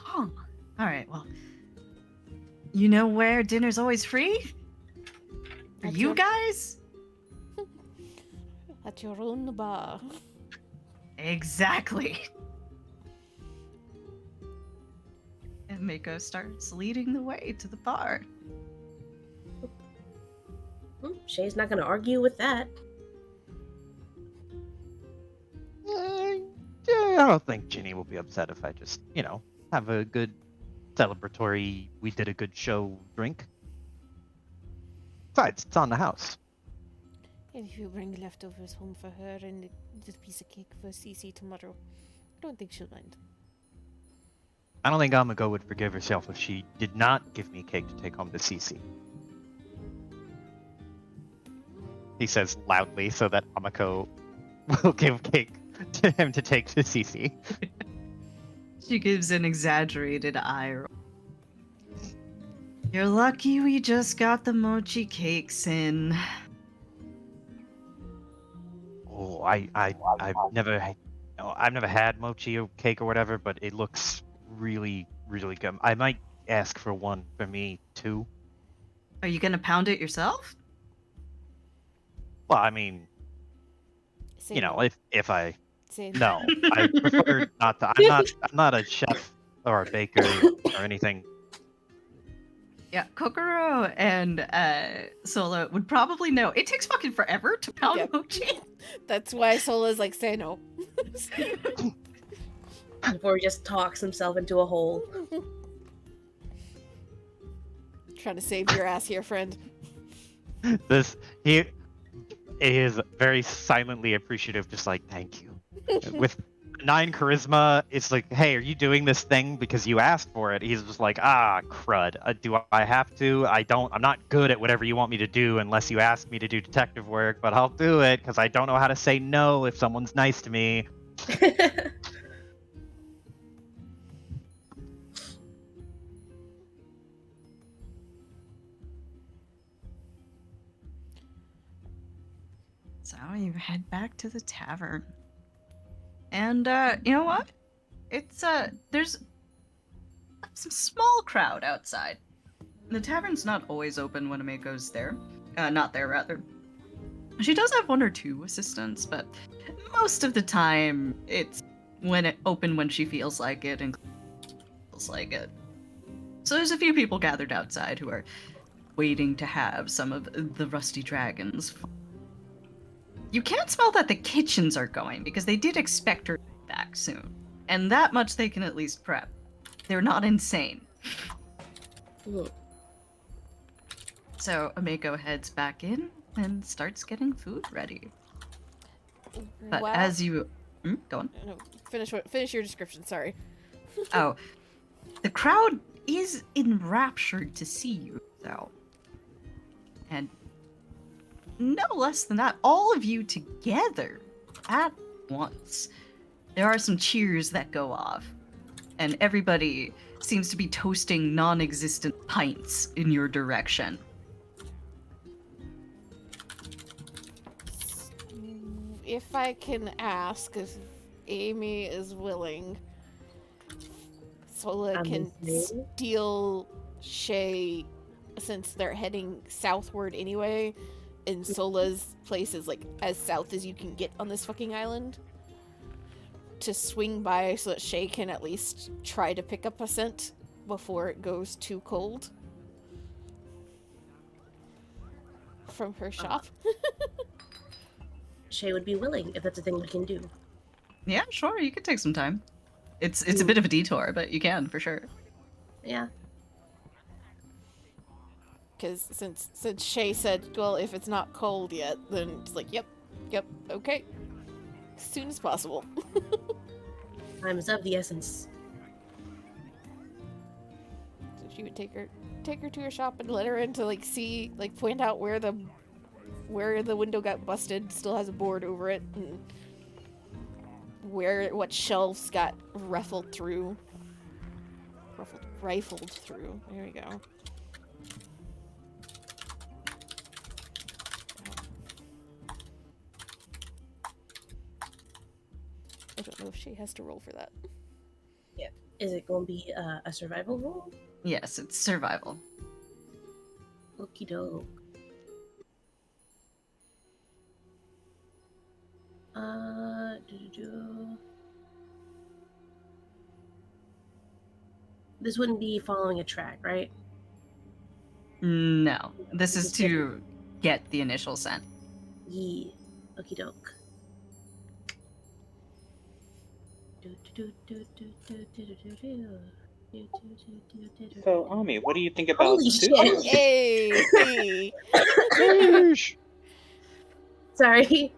oh. All right, well. You know where dinner's always free? For At you your- guys? At your own bar. Exactly. And Mako starts leading the way to the bar. Shay's not going to argue with that. I don't think Ginny will be upset if I just, have a good celebratory, we did a good show drink. Besides, it's on the house. And if you bring leftovers home for her and a little piece of cake for Cece tomorrow, I don't think she'll mind. I don't think Amako would forgive herself if she did not give me cake to take home to Cece. He says loudly so that Amako will give cake to him to take to Cece. She gives an exaggerated eye roll. You're lucky we just got the mochi cakes in. Oh, I've never had mochi or cake or whatever, but it looks really, really good. I might ask for one for me too. Are you gonna pound it yourself? Well, I mean, Say no. if I Say no, I prefer not to. I'm not a chef or a baker or anything. Yeah, Kokoro and Sola would probably know. It takes fucking forever to pound Yep. mochi. That's why Sola's like, say no. Before he just talks himself into a hole. Trying to save your ass here, friend. He is very silently appreciative, just like thank you. With 9 charisma, it's like, hey, are you doing this thing because you asked for it? He's just like, crud. Do I have to? I'm not good at whatever you want me to do unless you ask me to do detective work, but I'll do it because I don't know how to say no if someone's nice to me. So you head back to the tavern. And you know what? It's there's some small crowd outside. The tavern's not always open when Ameko's there. Not there rather. She does have one or two assistants, but most of the time it's open when she feels like it and feels like it. So there's a few people gathered outside who are waiting to have some of the rusty dragons. You can't smell that the kitchens are going because they did expect her back soon. And that much they can at least prep. They're not insane. Mm. So Ameko heads back in and starts getting food ready. But Wow. as you... go on. No, finish your description, sorry. Oh, the crowd is enraptured to see you, though. And no less than that, all of you together at once. There are some cheers that go off, and everybody seems to be toasting non-existent pints in your direction. If I can ask if Amy is willing, Sola can steal Shay since they're heading southward anyway, and Sola's place is like as south as you can get on this fucking island, to swing by so that Shay can at least try to pick up a scent before it goes too cold from her shop. Shay would be willing if that's a thing we can do. Yeah, sure, you could take some time. It's a bit of a detour, but you can, for sure. Yeah. Because since Shay said, well, if it's not cold yet, then it's like, yep, okay. As soon as possible. Time is of the essence. So she would take her to her shop and let her in to see, point out where the window got busted, still has a board over it, and what shelves got rifled through. There we go. I don't know if she has to roll for that. Yeah. Is it going to be a survival roll? Yes, it's survival. Okie doke. This wouldn't be following a track, right? No, this is to get the initial scent. Yeah. Okie doke. So, Ami, what do you think about Holy sushi? shit! Hey! Sheesh. Sorry.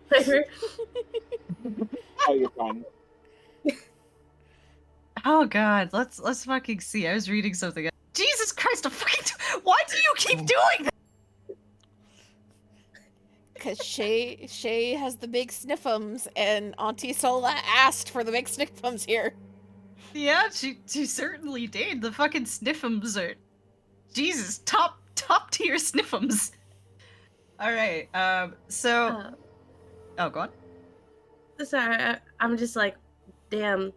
Oh, you're fine. Oh god, let's fucking see. I was reading something. Jesus Christ, why do you keep doing that? Because Shay has the big sniffums, and Auntie Sola asked for the big sniffums here. Yeah, she certainly did. The fucking sniffums are... Jesus, top tier sniffums. Alright, so... oh, go on. Sorry, I'm just like, damn.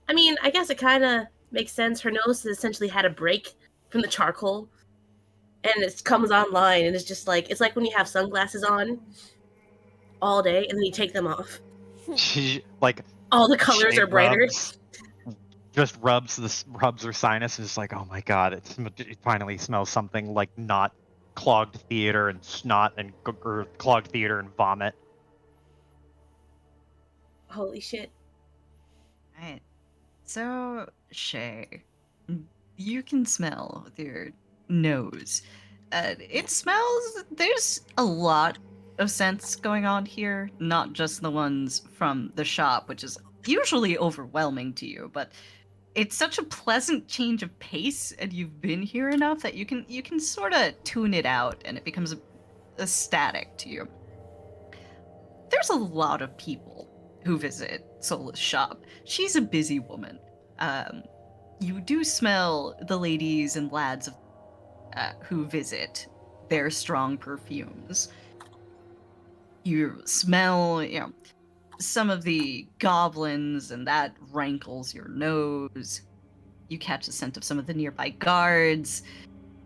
I mean, I guess it kind of makes sense. Her nose has essentially had a break from the charcoal, and it comes online, and it's just like, it's like when you have sunglasses on all day, and then you take them off. She like All the colors Shay are brighter. rubs her sinus and is like, oh my god, it finally smells something like not clogged theater and snot or clogged theater and vomit. Holy shit. Right. So, Shay, you can smell with your nose. It smells... There's a lot of scents going on here, not just the ones from the shop, which is usually overwhelming to you, but it's such a pleasant change of pace, and you've been here enough that you can sort of tune it out, and it becomes a static to you. There's a lot of people who visit Sola's shop. She's a busy woman. You do smell the ladies and lads who visit their strong perfumes. You smell, some of the goblins, and that rankles your nose. You catch the scent of some of the nearby guards.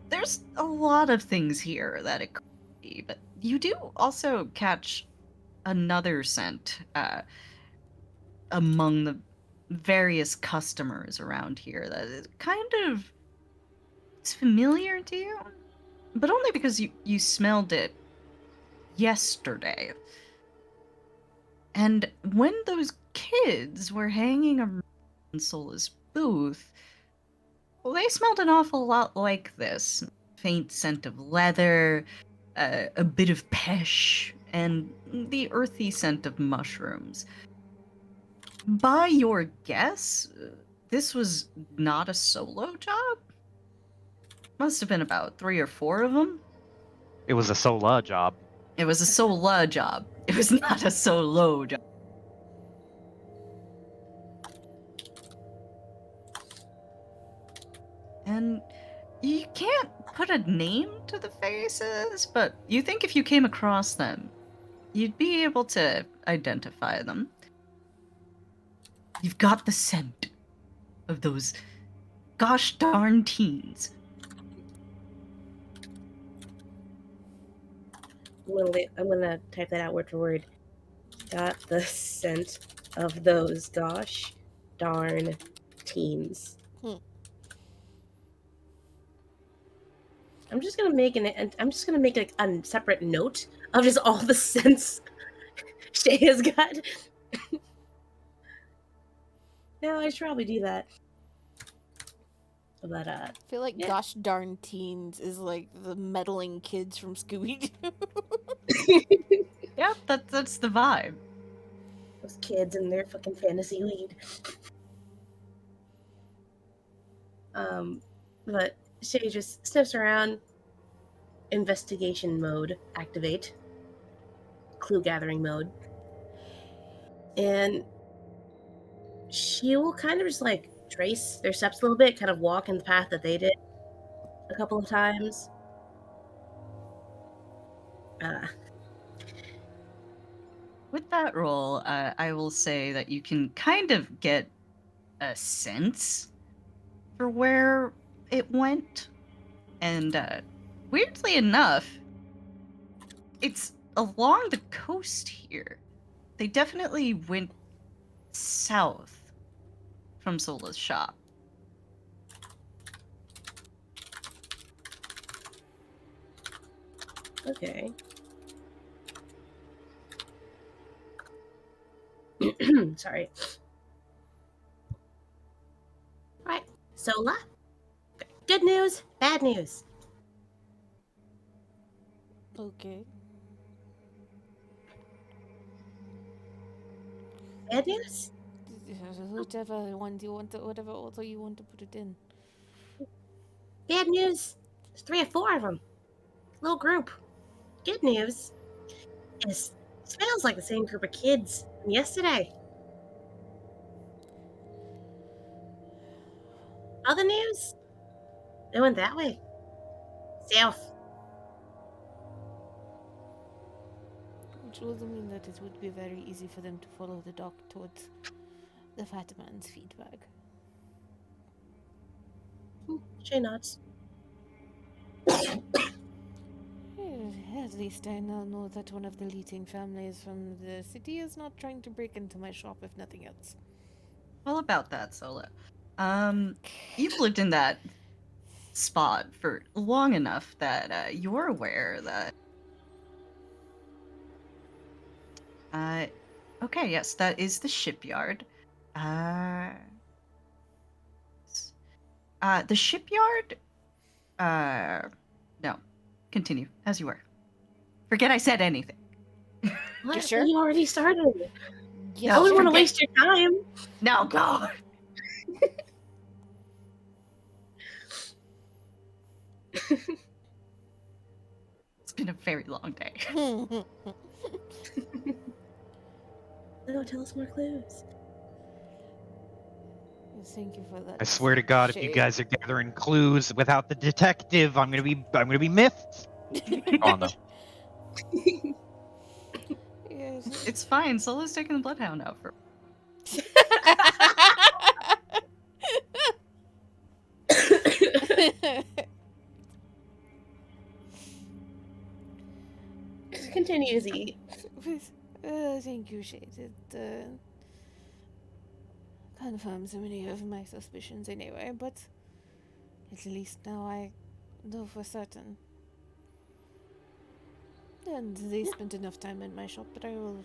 There's a lot of things here that it could be, but you do also catch another scent among the various customers around here that is kind of it's familiar to you, but only because you smelled it yesterday. And when those kids were hanging around Sola's booth, well, they smelled an awful lot like this. Faint scent of leather, a bit of pesh, and the earthy scent of mushrooms. By your guess, this was not a solo job? Must have been about 3 or 4 of them. It was a Sola job. It was a Sola job. It was not a solo job. And you can't put a name to the faces, but you think if you came across them, you'd be able to identify them. You've got the scent of those gosh darn teens. I'm gonna type that out word for word. Got the scent of those gosh darn teens. I'm just gonna make like a separate note of just all the scents Shay has got. No, I should probably do that. But I feel like yeah. gosh darn teens is like the meddling kids from Scooby-Doo. Yep, that's the vibe. Those kids and their fucking fantasy weed. But Shay just sniffs around. Investigation mode activate. Clue gathering mode. And she will kind of just like trace their steps a little bit, kind of walk in the path that they did a couple of times. With that roll, I will say that you can kind of get a sense for where it went. And weirdly enough, it's along the coast here. They definitely went south from Sola's shop. Okay. Sorry. Right. Sola. Good news, bad news. Okay. Bad news? Whichever one you want to, whatever order you want to put it in. Bad news. There's 3 or 4 of them. Little group. Good news is it smells like the same group of kids from yesterday. Other news? They went that way. South. Which would mean that it would be very easy for them to follow the dock towards the fat man's feed bag. Shay nods. At least I now know that one of the leading families from the city is not trying to break into my shop, if nothing else. Well, about that, Sola. You've lived in that spot for long enough that you're aware that. Okay, yes, that is the shipyard. The shipyard. No, continue as you were. Forget I said anything. What? sure? You already started. Yeah, I wouldn't want to forget- waste your time. No, go. It's been a very long day. Oh, tell us more clues. Thank you for that. I swear to God, if you Shay. guys are gathering clues without the detective, I'm gonna be miffed. Go on though. It's fine. Solo's taking the bloodhound out for. Continue to eat. Thank you, Shade. It confirms many of my suspicions anyway, but at least now I know for certain. And they spent enough time in my shop that I will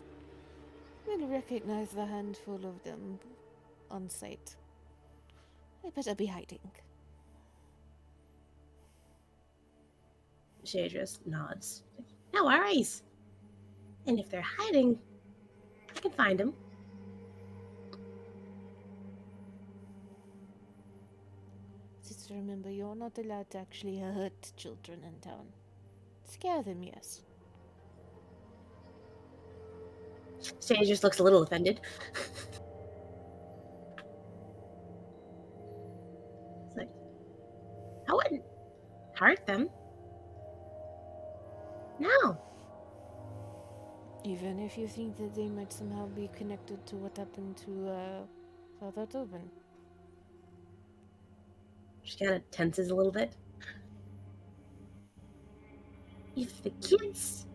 recognize the handful of them on sight. I better be hiding. Shay just nods. No worries. And if they're hiding, I can find them. Just remember, you're not allowed to actually hurt children in town. Scare them, yes. Shay just looks a little offended. It's like, I wouldn't hurt them. No. Even if you think that they might somehow be connected to what happened to Father Tobin. She kind of tenses a little bit. If the kids...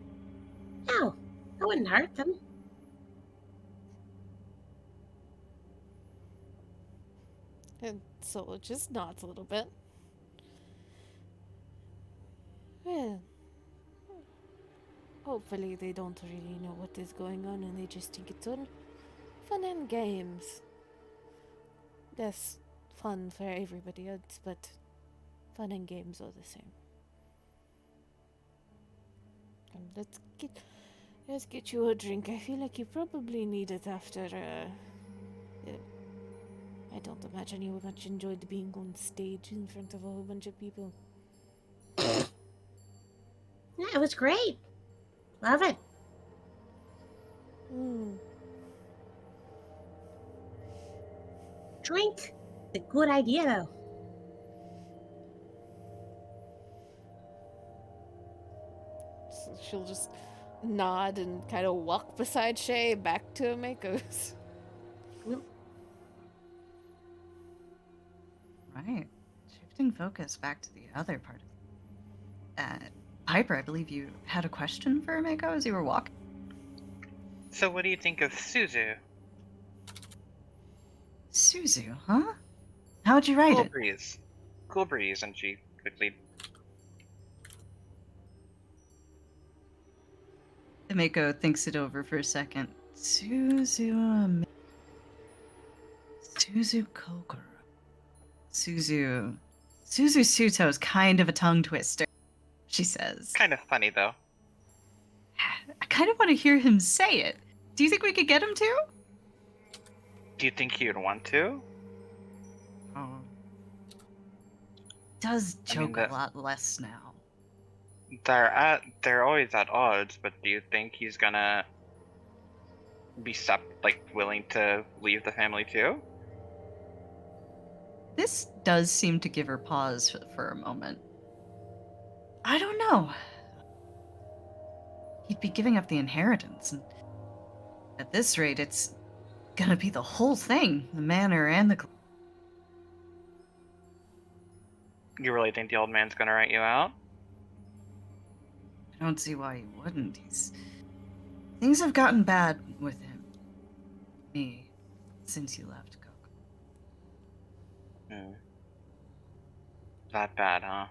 No, I wouldn't hurt them. And Solo just nods a little bit. Well, hopefully they don't really know what is going on and they just think it's all fun and games. Yes, fun for everybody else, but fun and games are the same. Let's get you a drink. I feel like you probably need it after, I don't imagine you much enjoyed being on stage in front of a whole bunch of people. Yeah, it was great. Love it. Drink. It's a good idea, though. So she'll just nod and kind of walk beside Shay back to Mako's. Right. Shifting focus back to the other part. Piper, I believe you had a question for Mako as you were walking. So what do you think of Suzu? Suzu, huh? How'd you write Cool it? breeze. Cool breeze, and she quickly... Mako thinks it over for a second. Suzu Kokoro. Suzu Suto's kind of a tongue twister, she says. Kind of funny, though. I kind of want to hear him say it. Do you think we could get him to? Do you think you'd want to? Oh. Does joke that- a lot less now. They're always at odds, but do you think he's gonna be willing to leave the family too? This does seem to give her pause for a moment. I don't know. He'd be giving up the inheritance, and at this rate, it's gonna be the whole thing, the manor and the... You really think the old man's gonna write you out? I don't see why he wouldn't. Things have gotten bad with him. Me. Since you left, Coco. That bad, huh?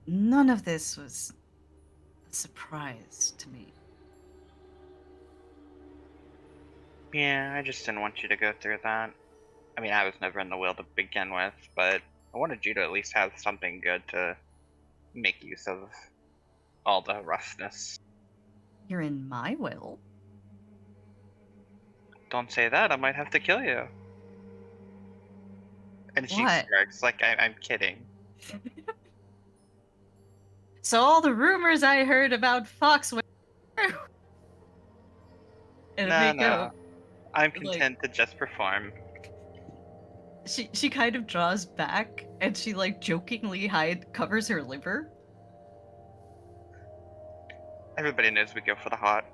None of this was a surprise to me. Yeah, I just didn't want you to go through that. I mean, I was never in the will to begin with, but I wanted you to at least have something good to make use of all the roughness. You're in my will. Don't say that, I might have to kill you. And she What? smirks, like I'm kidding. So all the rumors I heard about Fox were true. And No. I'm content to just perform. She kind of draws back and she jokingly covers her liver. Everybody knows we go for the hot.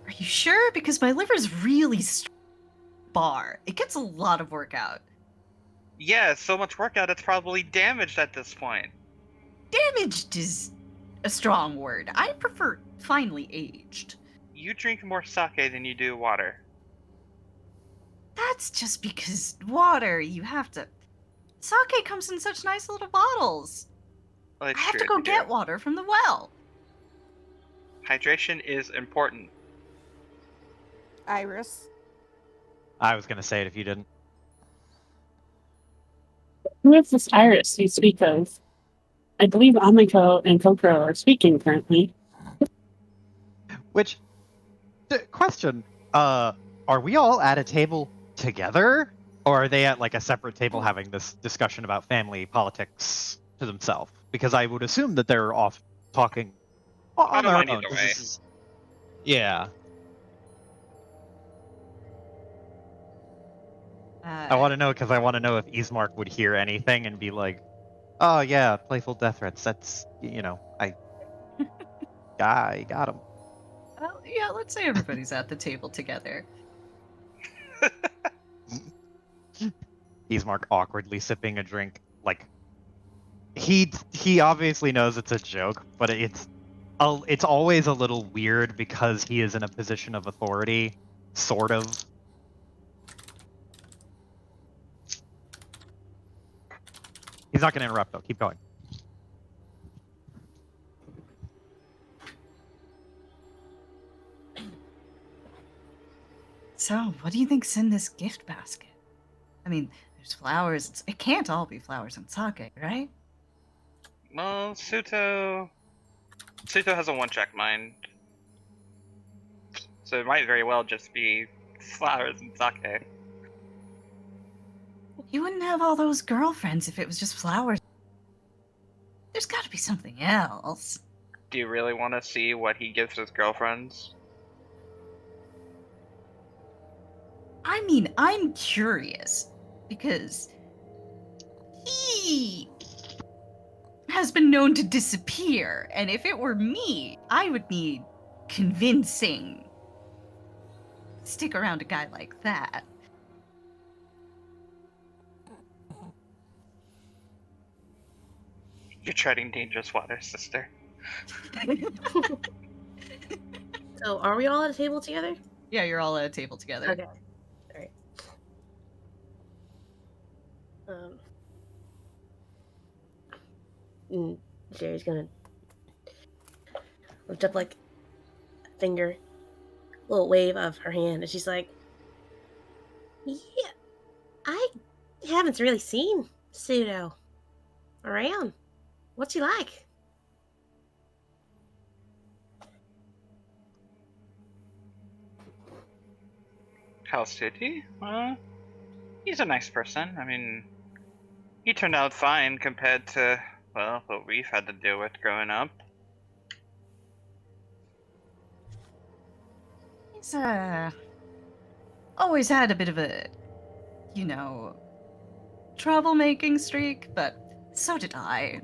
Are you sure? Because my liver's really bar. It gets a lot of workout. Yeah, so much workout it's probably damaged at this point. Damaged is a strong word. I prefer finely aged. You drink more sake than you do water. That's just because water, you have to. Sake comes in such nice little bottles. Well, it's I have true, to go they do. get water from the well. Hydration is important. Iris. I was gonna say it if you didn't. Who is this Iris you speak of? I believe Amiko and Kokoro are speaking currently. Which, question, are we all at a table together? Or are they at like a separate table having this discussion about family politics to themselves? Because I would assume that they're off talking I on don't their mind own. either 'cause way. this is- Yeah. I want to know because I want to know if Ismark would hear anything and be like, "Oh yeah, playful death threats. That's I got him." Well, yeah, let's say everybody's at the table together. Ismark awkwardly sipping a drink. Like he obviously knows it's a joke, but it's always a little weird because he is in a position of authority, sort of. He's not going to interrupt though. Keep going. So, what do you think's in this gift basket? I mean, there's flowers. It can't all be flowers and sake, right? Well, Suto has a one-track mind. So it might very well just be flowers and sake. You wouldn't have all those girlfriends if it was just flowers. There's got to be something else. Do you really want to see what he gives his girlfriends? I mean, I'm curious because he has been known to disappear, and if it were me, I would need convincing. Stick around a guy like that. You're treading dangerous water, sister. So, are we all at a table together? Yeah, you're all at a table together. Okay. Alright. Jerry's gonna lift up like a finger, a little wave of her hand, and she's like, "Yeah, I haven't really seen Pseudo around. What's he like?" How's Suti? He's a nice person. I mean, he turned out fine compared to, well, what we've had to deal with growing up. He's always had a bit of a, troublemaking streak, but so did I.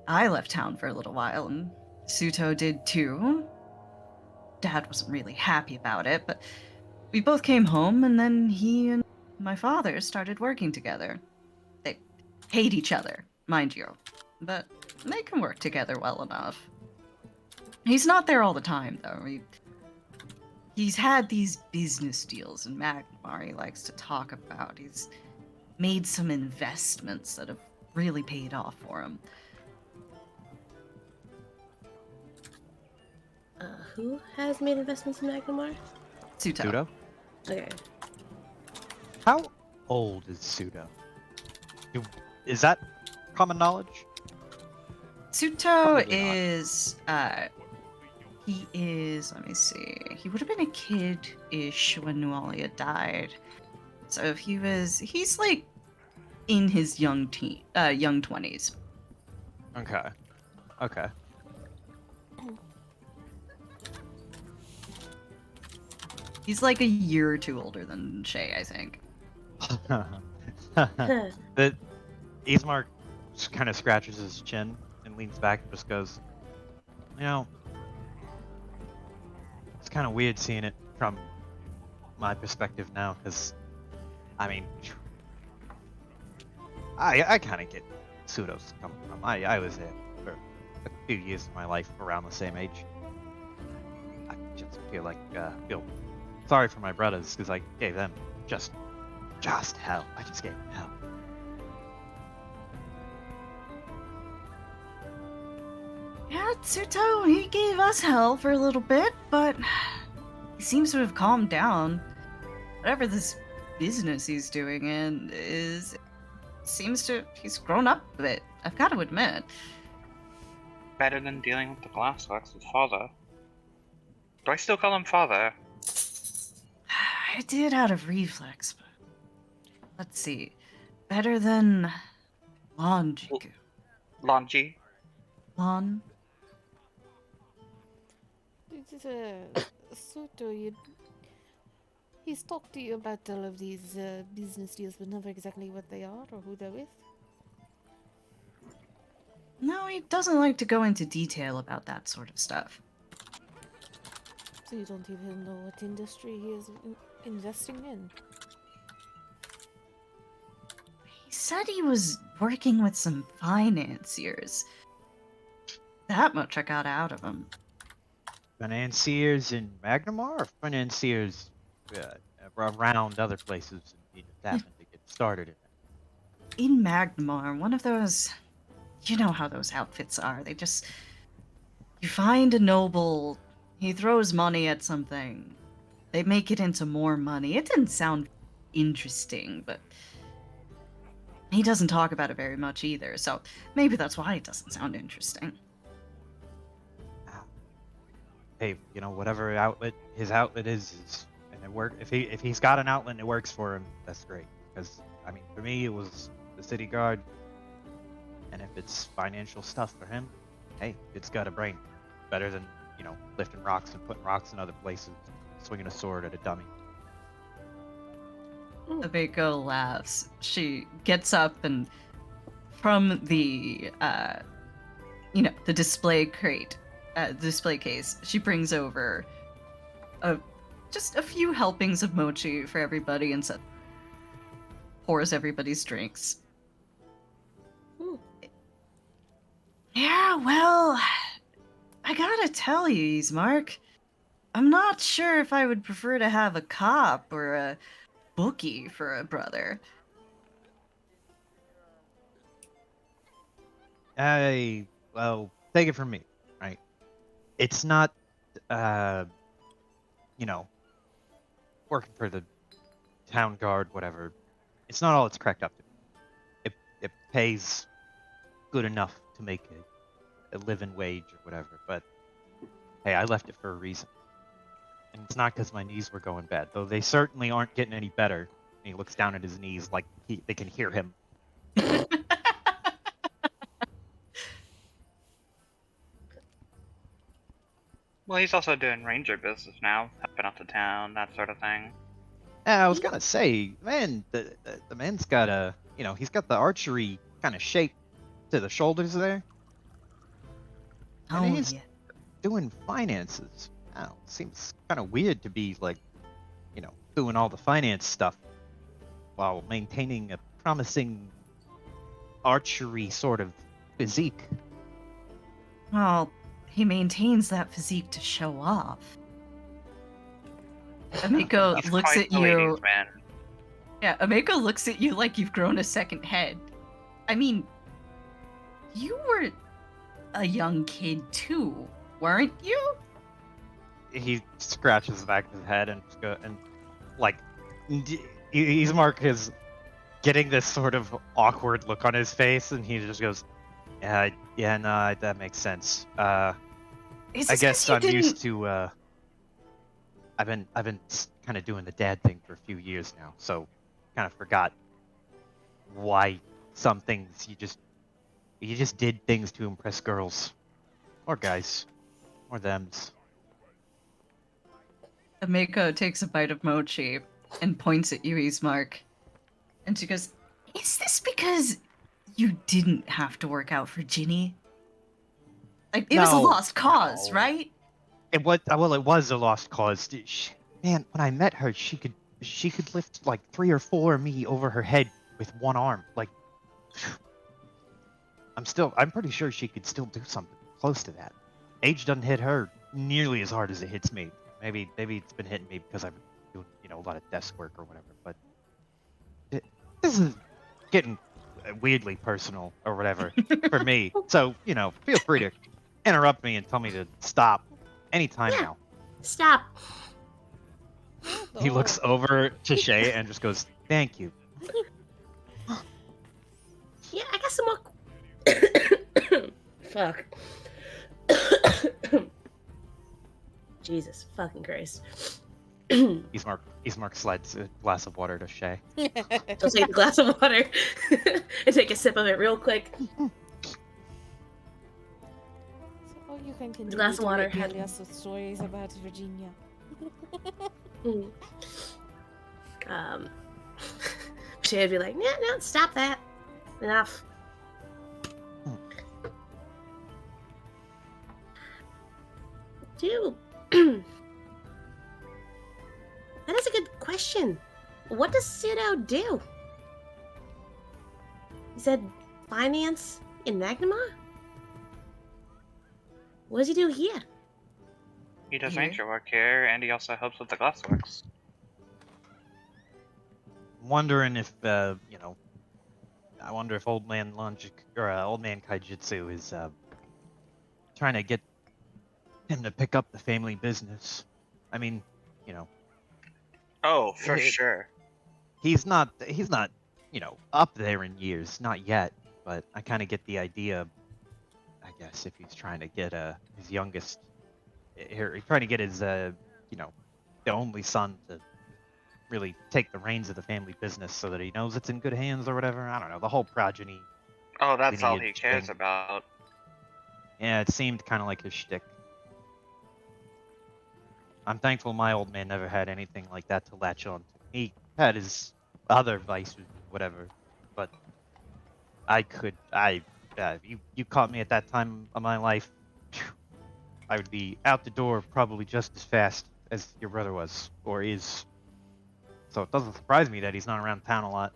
I left town for a little while, and Suto did too. Dad wasn't really happy about it, but we both came home, and then he and my father started working together. They hate each other, mind you, but they can work together well enough. He's not there all the time, though. He's had these business deals in Magnemar he likes to talk about. He's made some investments that have really paid off for him. Who has made investments in Magnemar? Suto. Pseudo? Okay. How old is Pseudo? Is that common knowledge? Suto Probably not. is, he is, let me see, he would have been a kid-ish when Nualia died. So if he's like in his young 20s. Okay. Okay. He's like a year or two older than Shay, I think. The Ismark kind of scratches his chin and leans back and just goes, you know, it's kind of weird seeing it from my perspective now, because, I mean, I kind of get Pseudo's coming from. I was there for a few years of my life around the same age. I just feel sorry for my brothers, because I gave them just hell. I just gave them hell. Yeah, Tsuto, he gave us hell for a little bit, but he seems to have calmed down. Whatever this business he's doing in he's grown up a bit, I've got to admit. Better than dealing with the Glassworks with father. Do I still call him father? I did out of reflex, but let's see. Better than Lonjiku. Lonji? Lon? Suto, he's talked to you about all of these business deals, but never exactly what they are or who they're with. No, he doesn't like to go into detail about that sort of stuff. So you don't even know what industry he is investing in. He said he was working with some financiers. That much I got out of him. Financiers in Magnamar, or financiers around other places and just happened to get started in it? In Magnamar, one of those... You know how those outfits are. You find a noble, he throws money at something, they make it into more money. It didn't sound interesting, but he doesn't talk about it very much either, so maybe that's why it doesn't sound interesting. Hey, whatever his outlet is and it work. If he's got an outlet and it works for him, that's great. Because I mean, for me, it was the city guard, and if it's financial stuff for him, hey, it's got a brain. Better than lifting rocks and putting rocks in other places, swinging a sword at a dummy. Abeko laughs. She gets up and from the the display case, she brings over just a few helpings of mochi for everybody and pours everybody's drinks. Yeah, well, I gotta tell you, Ismark, I'm not sure if I would prefer to have a cop or a bookie for a brother. Well, take it from me, right? It's not, working for the town guard, whatever. It's not all it's cracked up to be. It pays good enough to make a living wage or whatever, but hey, I left it for a reason. And it's not because my knees were going bad, though they certainly aren't getting any better. And he looks down at his knees like they can hear him. Well, he's also doing ranger business now, helping out the town, that sort of thing. Yeah, I was gonna say, man, the man's got he's got the archery kind of shape to the shoulders there. And Oh, he's yeah. doing finances. Now, seems kind of weird to be doing all the finance stuff while maintaining a promising archery sort of physique. Well, he maintains that physique to show off. Amiko He's looks quite at the you. ladies' man. Yeah, Amiko looks at you like you've grown a second head. I mean, you were a young kid too, weren't you? He scratches the back of his head and Ismark is getting this sort of awkward look on his face, and he just goes, no, that makes sense. I guess I'm used to. I've been kind of doing the dad thing for a few years now, so kind of forgot why some things you just did things to impress girls or guys or thems. Amiko takes a bite of mochi and points at you, Ismark. And she goes, "Is this because you didn't have to work out for Ginny?" Like, it was a No, lost cause, no. right? It was a lost cause. Man, when I met her, she could lift like 3 or 4 of me over her head with one arm. Like, I'm pretty sure she could still do something close to that. Age doesn't hit her nearly as hard as it hits me. Maybe it's been hitting me because I've been doing, a lot of desk work or whatever. But this is getting weirdly personal or whatever for me. So, feel free to interrupt me and tell me to stop anytime Yeah. now. Stop. He looks over to Shay and just goes, "Thank you." Yeah, I got some more. Fuck. Jesus fucking Christ. Eastmark slides a glass of water to Shay. I'll take a glass of water and take a sip of it real quick. So you can continue Glass of to water regale had- us with stories about Virginia. She'd be like, no, stop that. Enough. Dude. That is a good question. What does Pseudo do? He said finance in Magnamar? What does he do here? He does Here. nature work here, and he also helps with the glassworks. Wondering if I wonder if Old Man Old Man Kaijitsu is trying to get him to pick up the family business. I mean, Oh, for It- sure. he's not up there in years, not yet, but I kind of get the idea. I guess if he's trying to get his youngest, he's trying to get his the only son to really take the reins of the family business so that he knows it's in good hands or whatever. I don't know, the whole progeny. Oh, that's all he lineage cares thing. about. Yeah, it seemed kind of like his shtick. I'm thankful my old man never had anything like that to latch on to. He had his other vices, whatever, but you caught me at that time of my life, phew, I would be out the door probably just as fast as your brother was, or is. So it doesn't surprise me that he's not around town a lot.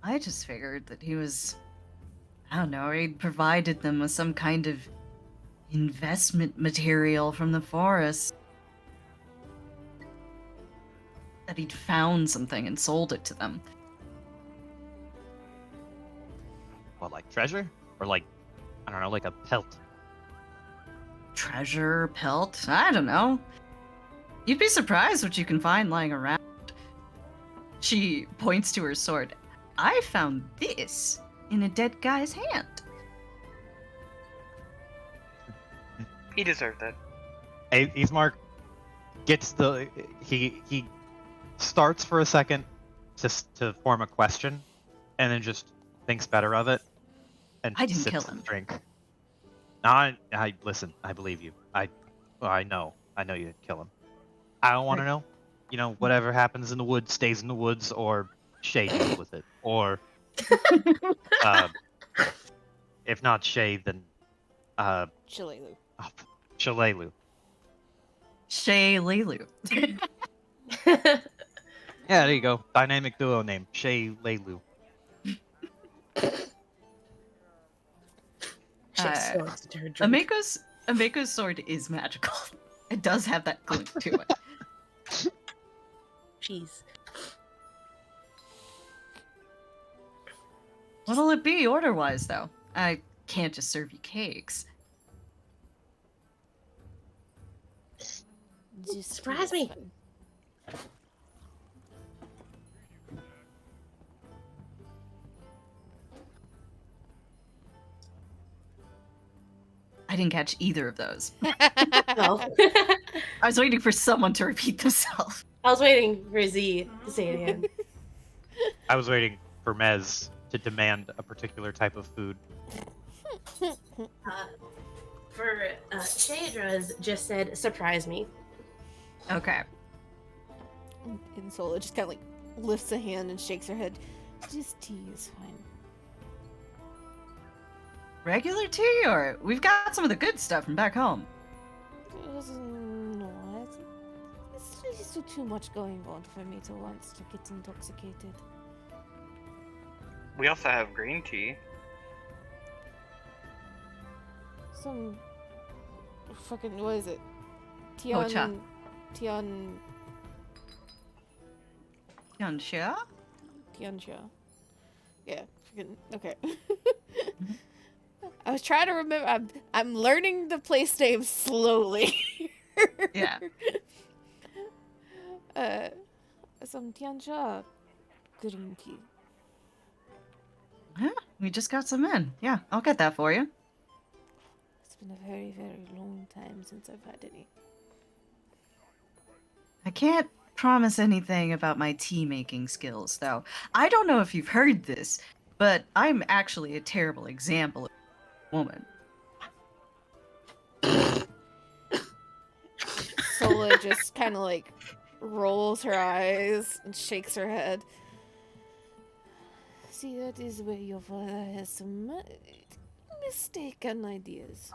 I just figured that he was, I don't know, he'd provided them with some kind of investment material from the forest. That he'd found something and sold it to them. What, like treasure? Or like, I don't know, like a pelt? Treasure, pelt, I don't know. You'd be surprised what you can find lying around. She points to her sword. I found this in a dead guy's hand. He deserved it. Ismark gets he starts for a second just to form a question, and then just thinks better of it, and I didn't sips kill the him. drink. No, I listen. I believe you. I know you didn't kill him. I don't want to know. Whatever happens in the woods stays in the woods, or Shay deals with it, or if not Shay, then Chilelu. Shalelu. Shay Lelu. Yeah, there you go. Dynamic duo name, Shay Lelu. Shit's so to her drink. Ameko's sword is magical. It does have that glint to it. Jeez. What'll it be order-wise, though? I can't just serve you cakes. Just Surprise me. fun. I didn't catch either of those. Oh. I was waiting for someone to repeat themselves. I was waiting for Z to say it again. I was waiting for Mez to demand a particular type of food. For Shadra's just said, surprise me. Okay. And Sola just kind of like lifts a hand and shakes her head. Just tea is fine. regular tea, or we've got some of the good stuff from back home. No, it's just too much going on for me to want to get intoxicated. We also have green tea. Some fucking, what is it? Ocha. Tian Tianxia? Tianxia. Yeah, freaking okay. I was trying to remember. I'm learning the place names slowly. Yeah. Some Tianxia green tea. Yeah, we just got some in. Yeah, I'll get that for you. It's been a very, very long time since I've had any. I can't promise anything about my tea making skills, though. I don't know if you've heard this, but I'm actually a terrible example of a woman. Sola just kind of like rolls her eyes and shakes her head. See, that is where your father has some mistaken ideas.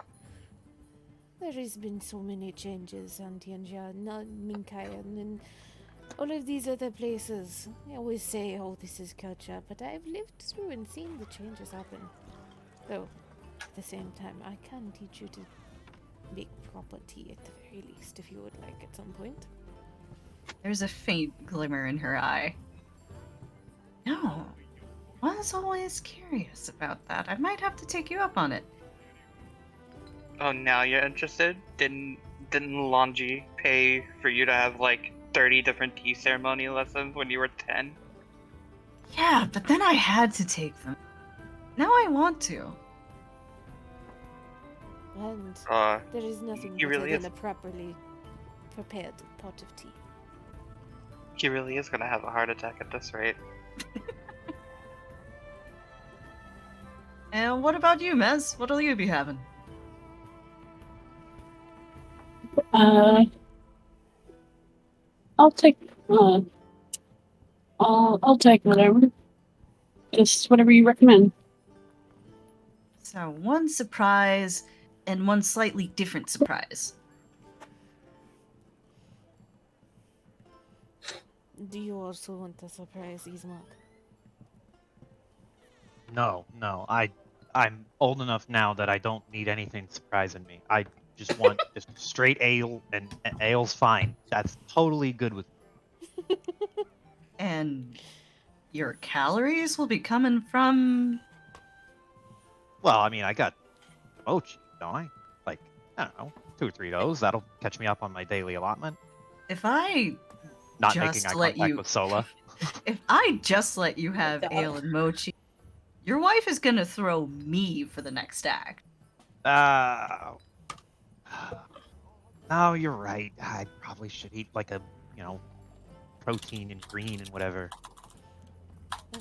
There has been so many changes on Tianjia, Minkayan, and all of these other places. I always say, oh, this is culture, but I've lived through and seen the changes happen. Though, at the same time, I can teach you to make proper tea at the very least, if you would like at some point. There's a faint glimmer in her eye. No, I was always curious about that. I might have to take you up on it. Oh, now you're interested? Didn't Longi pay for you to have like 30 different tea ceremony lessons when you were 10? Yeah, but then I had to take them. Now I want to. And there is nothing he better really than is. a properly prepared pot of tea. He really is gonna have a heart attack at this rate. And what about you, Mez? What'll you be having? I'll take I'll take whatever. Just whatever you recommend. So, one surprise and one slightly different surprise. Do you also want a surprise, Ismark? No, I'm old enough now that I don't need anything surprising me. I just want just straight ale, and ale's fine. That's totally good with me. And your calories will be coming from. Well, I mean, I got mochi, don't I? Like, I don't know, 2 or 3 of those. That'll catch me up on my daily allotment. If I Not just making eye let contact you. with Sola. If I just let you have ale and mochi, your wife is gonna throw me for the next act. No, you're right. I probably should eat like a, protein and green and whatever.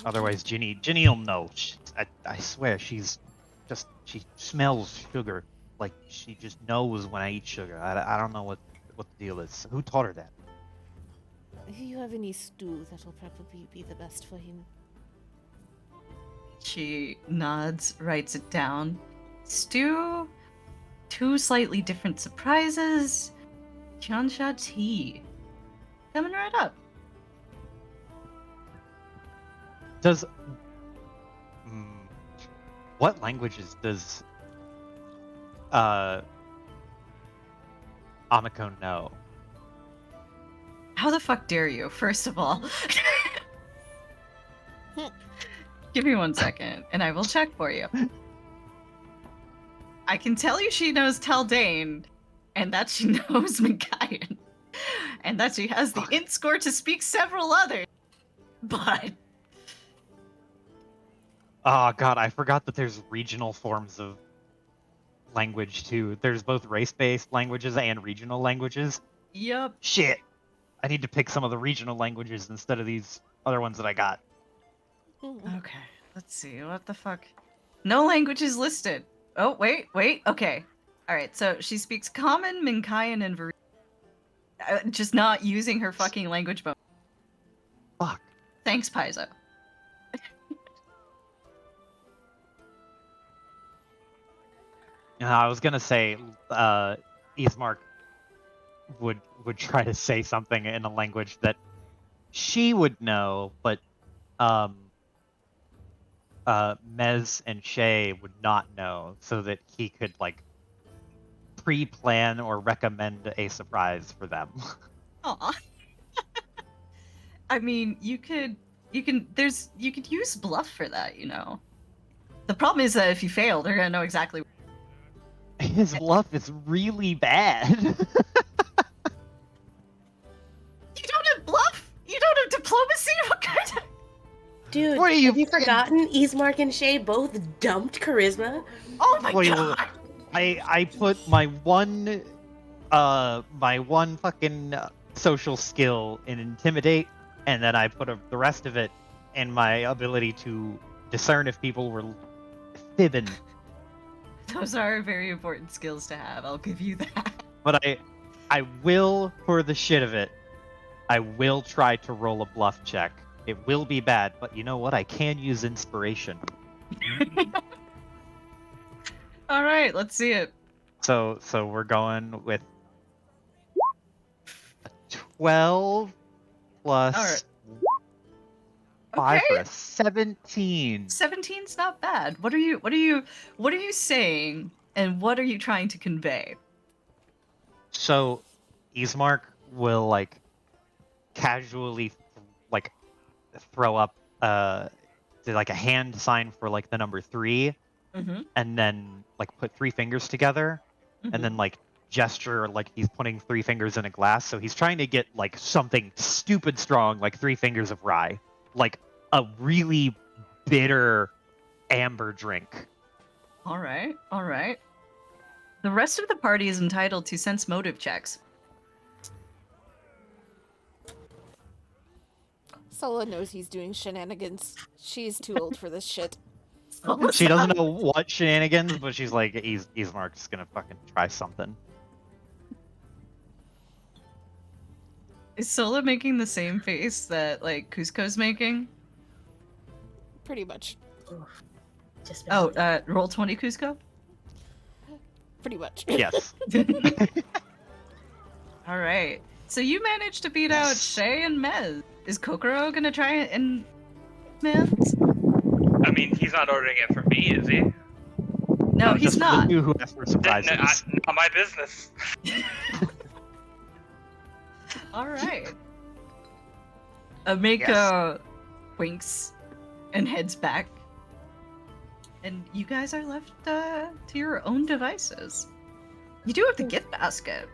Otherwise, Ginny'll know. I swear, she smells sugar. Like, she just knows when I eat sugar. I don't know what the deal is. Who taught her that? If you have any stew, that'll probably be the best for him. She nods, writes it down. Stew, 2 slightly different surprises, Tiansha tea. Coming right up. Does what languages does Amiko know? How the fuck dare you, first of all? Give me 1 second, and I will check for you. I can tell you she knows Taldane, and that she knows Mikayan, and that she has the int score to speak several others. But Oh god, I forgot that there's regional forms of language too. There's both race-based languages and regional languages. Yup. Shit. I need to pick some of the regional languages instead of these other ones that I got. Okay, let's see. What the fuck? No languages listed. Oh, wait. Okay. Alright, so she speaks Common, Minkayan, and Vari. Just not using her fucking language bonus. Fuck. Thanks, Paizo. I was gonna say, Ismark would try to say something in a language that she would know, but Mez and Shay would not know, so that he could like pre-plan or recommend a surprise for them. Aw. I mean, you could use bluff for that, you know. The problem is that if you fail, they're gonna know exactly. His bluff is really bad. You don't have bluff. You don't have diplomacy. What kind of? Dude, What are you have you forgotten Ismark and Shay both dumped charisma? Oh my Wait, god! I put my one fucking social skill in intimidate, and then I put the rest of it in my ability to discern if people were fibbing. Those are very important skills to have. I'll give you that. But I will, for the shit of it, I will try to roll a bluff check. It will be bad, but you know what? I can use inspiration. All right, let's see it. So we're going with a 12 plus All right. 5 for Okay. a 17. 17's not bad. What are you saying, and what are you trying to convey? So Ismark will like casually like throw up like a hand sign for like the number 3, Mm-hmm. and then like put 3 fingers together, and then like gesture like he's putting 3 fingers in a glass. So he's trying to get like something stupid strong, like 3 fingers of rye, like a really bitter amber drink. All right. The rest of the party is entitled to sense motive checks. Sola knows he's doing shenanigans. She's too old for this shit. She doesn't know what shenanigans, but she's like, Ismark's gonna fucking try something. Is Sola making the same face that like Cusco's making? Pretty much. Just Oh, roll 20, Cusco. Pretty much. Yes. All right. So you managed to beat out Shay and Mez. Is Kokoro gonna try it and Mez? I mean, he's not ordering it for me, is he? No, Oh, he's just not. For the two who asked for surprises. Not my business. All right. Ameko winks and heads back. And you guys are left to your own devices. You do have the gift basket.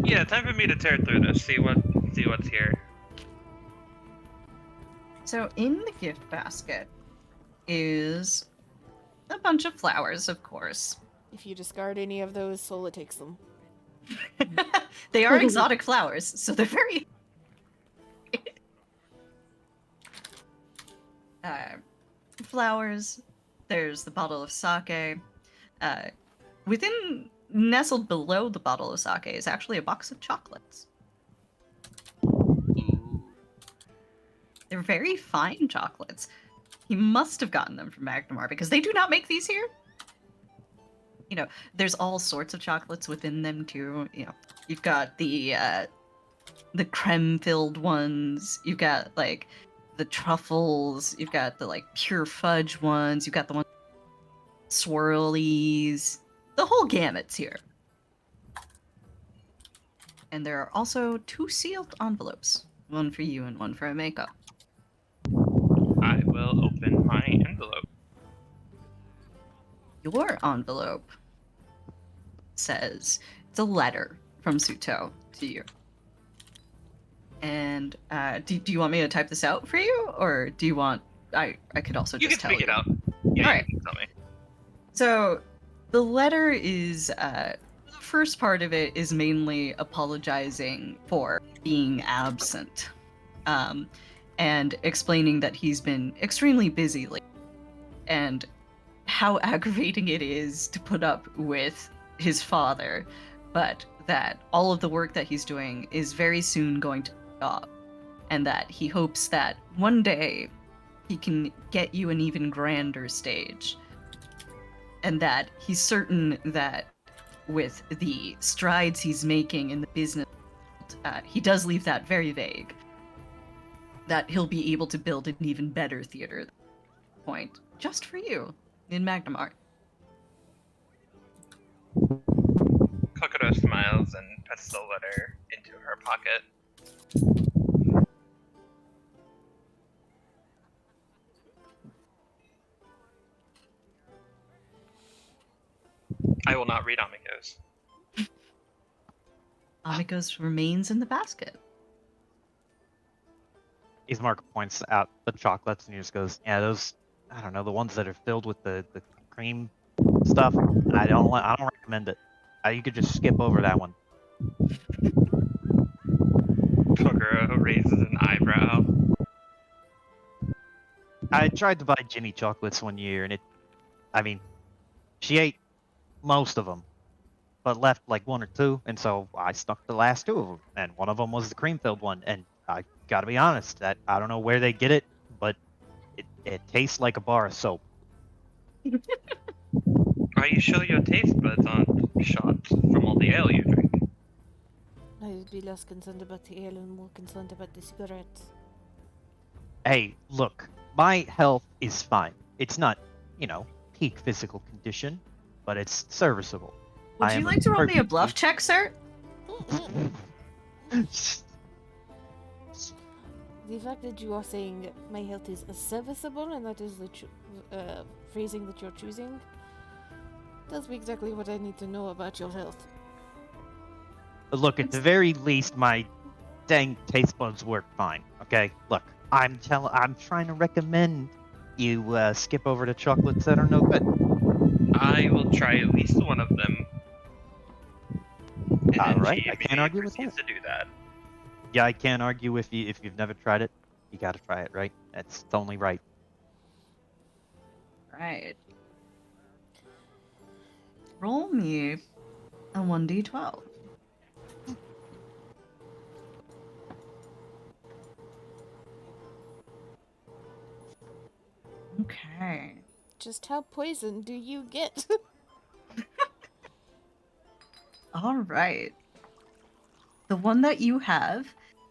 Yeah, time for me to tear through this. See what's here. So in the gift basket is a bunch of flowers, of course. If you discard any of those, Sola takes them. They are exotic flowers, so they're very flowers. There's the bottle of sake. Within, nestled below the bottle of sake, is actually a box of chocolates. They're very fine chocolates. He must have gotten them from Magnamar because they do not make these here. You know, there's all sorts of chocolates within them too. You know, you've got the creme-filled ones. You've got like the truffles. You've got the like pure fudge ones. You've got the ones swirlies. The whole gamut's here. And there are also 2 sealed envelopes, one for you and one for Ameko. I will open my envelope. Your envelope says it's a letter from Suto to you. And do you want me to type this out for you, or do you want I could also You just can tell speak you? it out. Yeah, All right. you can tell me. So the letter is the first part of it is mainly apologizing for being absent, and explaining that he's been extremely busy lately, and how aggravating it is to put up with his father, but that all of the work that he's doing is very soon going to stop, and that he hopes that one day he can get you an even grander stage. and that he's certain that with the strides he's making in the business, he does leave that very vague, that he'll be able to build an even better theater at that point, just for you, in Magnamart. Kokoro smiles and puts the letter into her pocket. I will not read Amiko's. Amiko's remains in the basket. Ismark points out the chocolates and he just goes, "Yeah, those, I don't know, the ones that are filled with the cream stuff. I don't recommend it. You could just skip over that one." Kokoro raises an eyebrow. I tried to buy Ginny chocolates one year, and she ate most of them, but left like one or two, and so I stuck the last two of them, and one of them was the cream-filled one, and I gotta be honest, that I don't know where they get it, but it tastes like a bar of soap. Are you sure your taste buds aren't shot from all the ale you drink? I would be less concerned about the ale and more concerned about the cigarettes. Hey, look, my health is fine. It's not, peak physical condition, but it's serviceable. Would I you am like to roll me a perfectly- bluff check, sir? The fact that you are saying that my health is serviceable and that is the phrasing that you're choosing tells me exactly what I need to know about your health. Look, at the very least, my dang taste buds work fine. Okay, look, I'm trying to recommend you skip over the chocolates that are no good. I will try at least one of them. And All then right, she I can't argue with proceeds that. to do that. Yeah, I can't argue if you've never tried it. You got to try it, right? It's only right. Right. Roll me a 1d12. Okay. Just how poisoned do you get? All right. The one that you have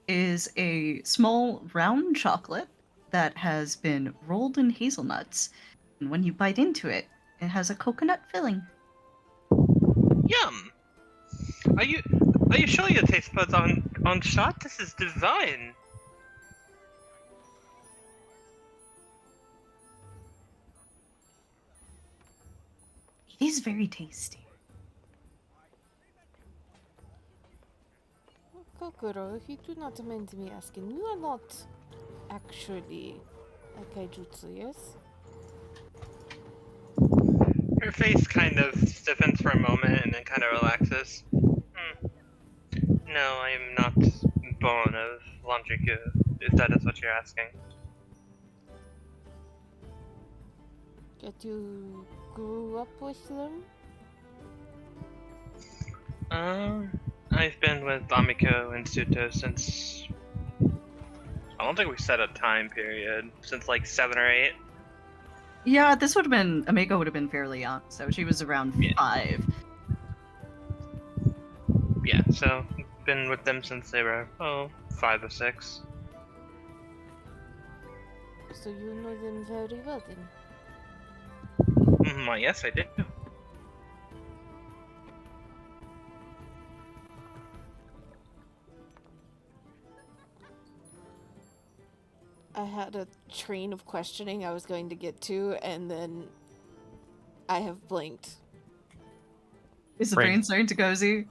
is a small round chocolate that has been rolled in hazelnuts. And when you bite into it, it has a coconut filling. Yum! Are you sure your taste buds on shot? This is divine. It is very tasty. Kokoro, if you do not mind me asking, you are not actually a kaijutsu, yes? Her face kind of stiffens for a moment and then kind of relaxes. No, I am not born of Landriku, if that is what you're asking. That you grew up with them? I've been with Amiko and Suto since... I don't think we set a time period. Since like 7 or 8. Yeah, this would have been... Amiko would have been fairly young, so she was around 5. Yeah, so been with them since they were, 5 or 6. So you know them very well then. Well, yes, I did. I had a train of questioning I was going to get to, and then I have blinked. Is the Brain. brain starting to cozy?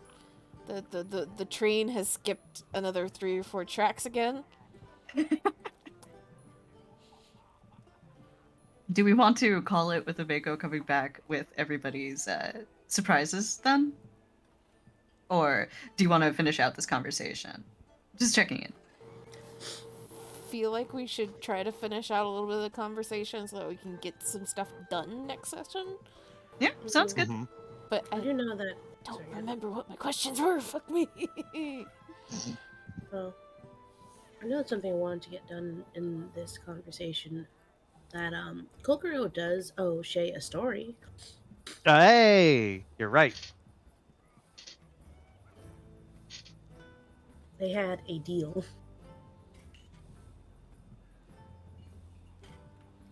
The train has skipped another 3 or 4 tracks again. Do we want to call it with Amiko coming back with everybody's surprises then? Or do you want to finish out this conversation? Just checking in. Feel like we should try to finish out a little bit of the conversation so that we can get some stuff done next session. Yeah, sounds good. Mhm. But I I do know that. don't Sorry. remember what my questions were. Fuck me. Well, I know it's something I wanted to get done in this conversation. That Kokoro does owe Shay a story. Hey, you're right. They had a deal.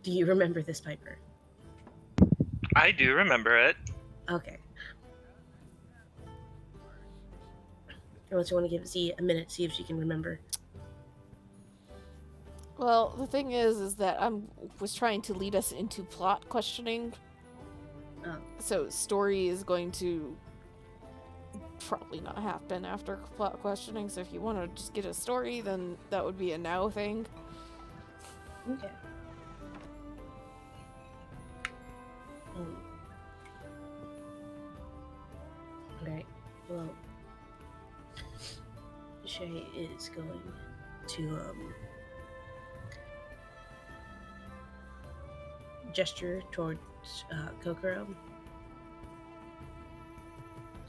Do you remember this, Piper? I do remember it. Okay. Unless you want to give Z a minute, see if she can remember. Well, the thing is that was trying to lead us into plot questioning. Oh. So story is going to probably not happen after plot questioning. So if you want to just get a story, then that would be a now thing. Okay. Okay. Well, Shay is going to gesture towards Kokoro.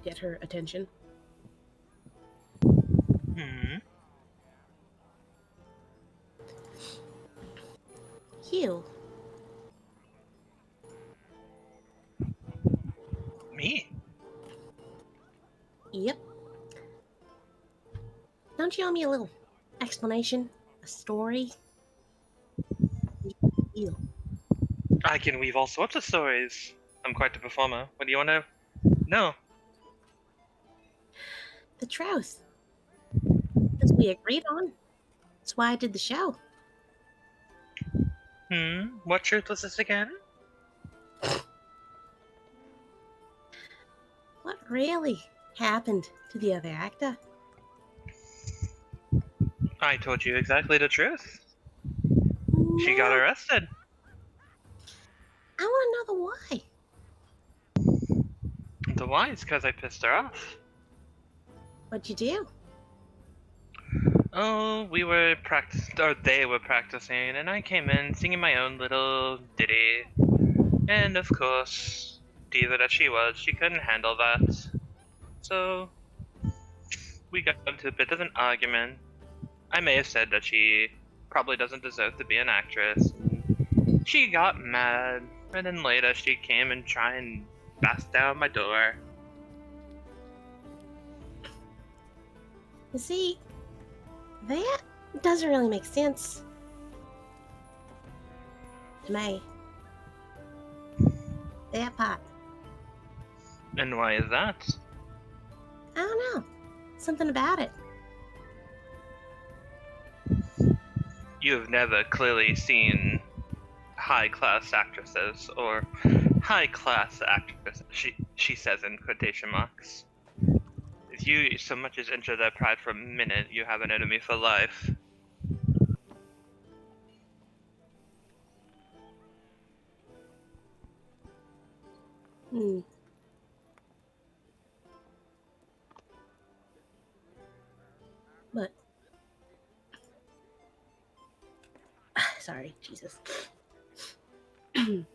Get her attention. Hmm. You. Me? Yep. Don't you owe me a little explanation? A story? You. I can weave all sorts of stories. I'm quite a performer. What do you want to know? The truth. As we agreed on. That's why I did the show. What truth was this again? What really happened to the other actor? I told you exactly the truth. She got No, arrested. I want to know the why. The why is because I pissed her off. What'd you do? Oh, they were practicing, and I came in singing my own little ditty. And of course, diva that she was, she couldn't handle that. So, we got into a bit of an argument. I may have said that she probably doesn't deserve to be an actress. She got mad, and then later she came and tried and bust down my door. You see, that doesn't really make sense to me. That part. And why is that? I don't know. Something about it. You've never clearly seen high-class actresses, or high-class actress, she says in quotation marks. If you so much as enter their pride for a minute, you have an enemy for life. Hmm. But sorry, Jesus. I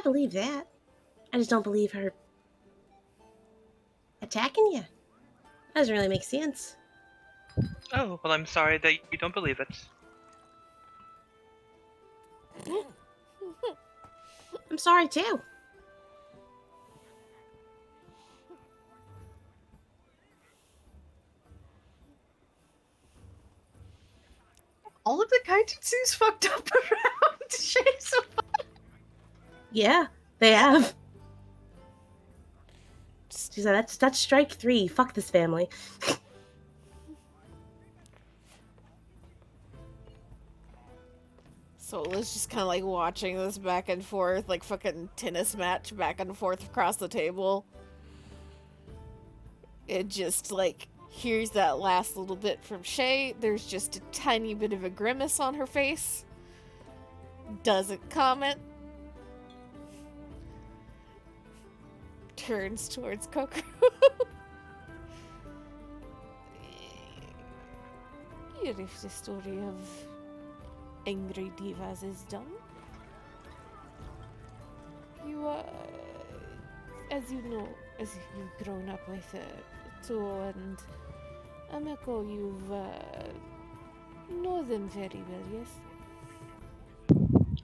believe that. I just don't believe her attacking you. That doesn't really make sense. Oh, well, I'm sorry that you don't believe it. I'm sorry too. All of the kaijutsu's fucked up around Shay's. Yeah, they have. She said, that's strike 3. Fuck this family. So Liz just kind of like watching this back and forth, like fucking tennis match back and forth across the table. It just like hears that last little bit from Shay. There's just a tiny bit of a grimace on her face. Doesn't comment. Turns towards Kokoro. Here if the story of angry divas is done. You as you know, as you've grown up with Tuo and Ameko, you've know them very well, yes?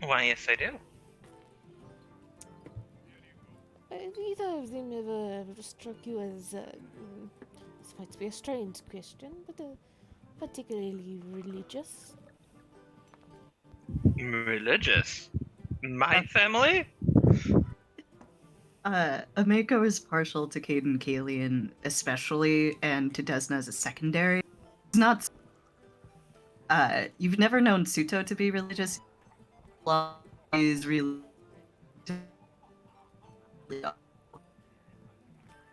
Why, yes, I do. either of them ever struck you as, this might be a strange question, but particularly religious? Religious? My family? Ameko is partial to Caden Kalian especially, and to Desna as a secondary. It's not. You've never known Suto to be religious. Is really.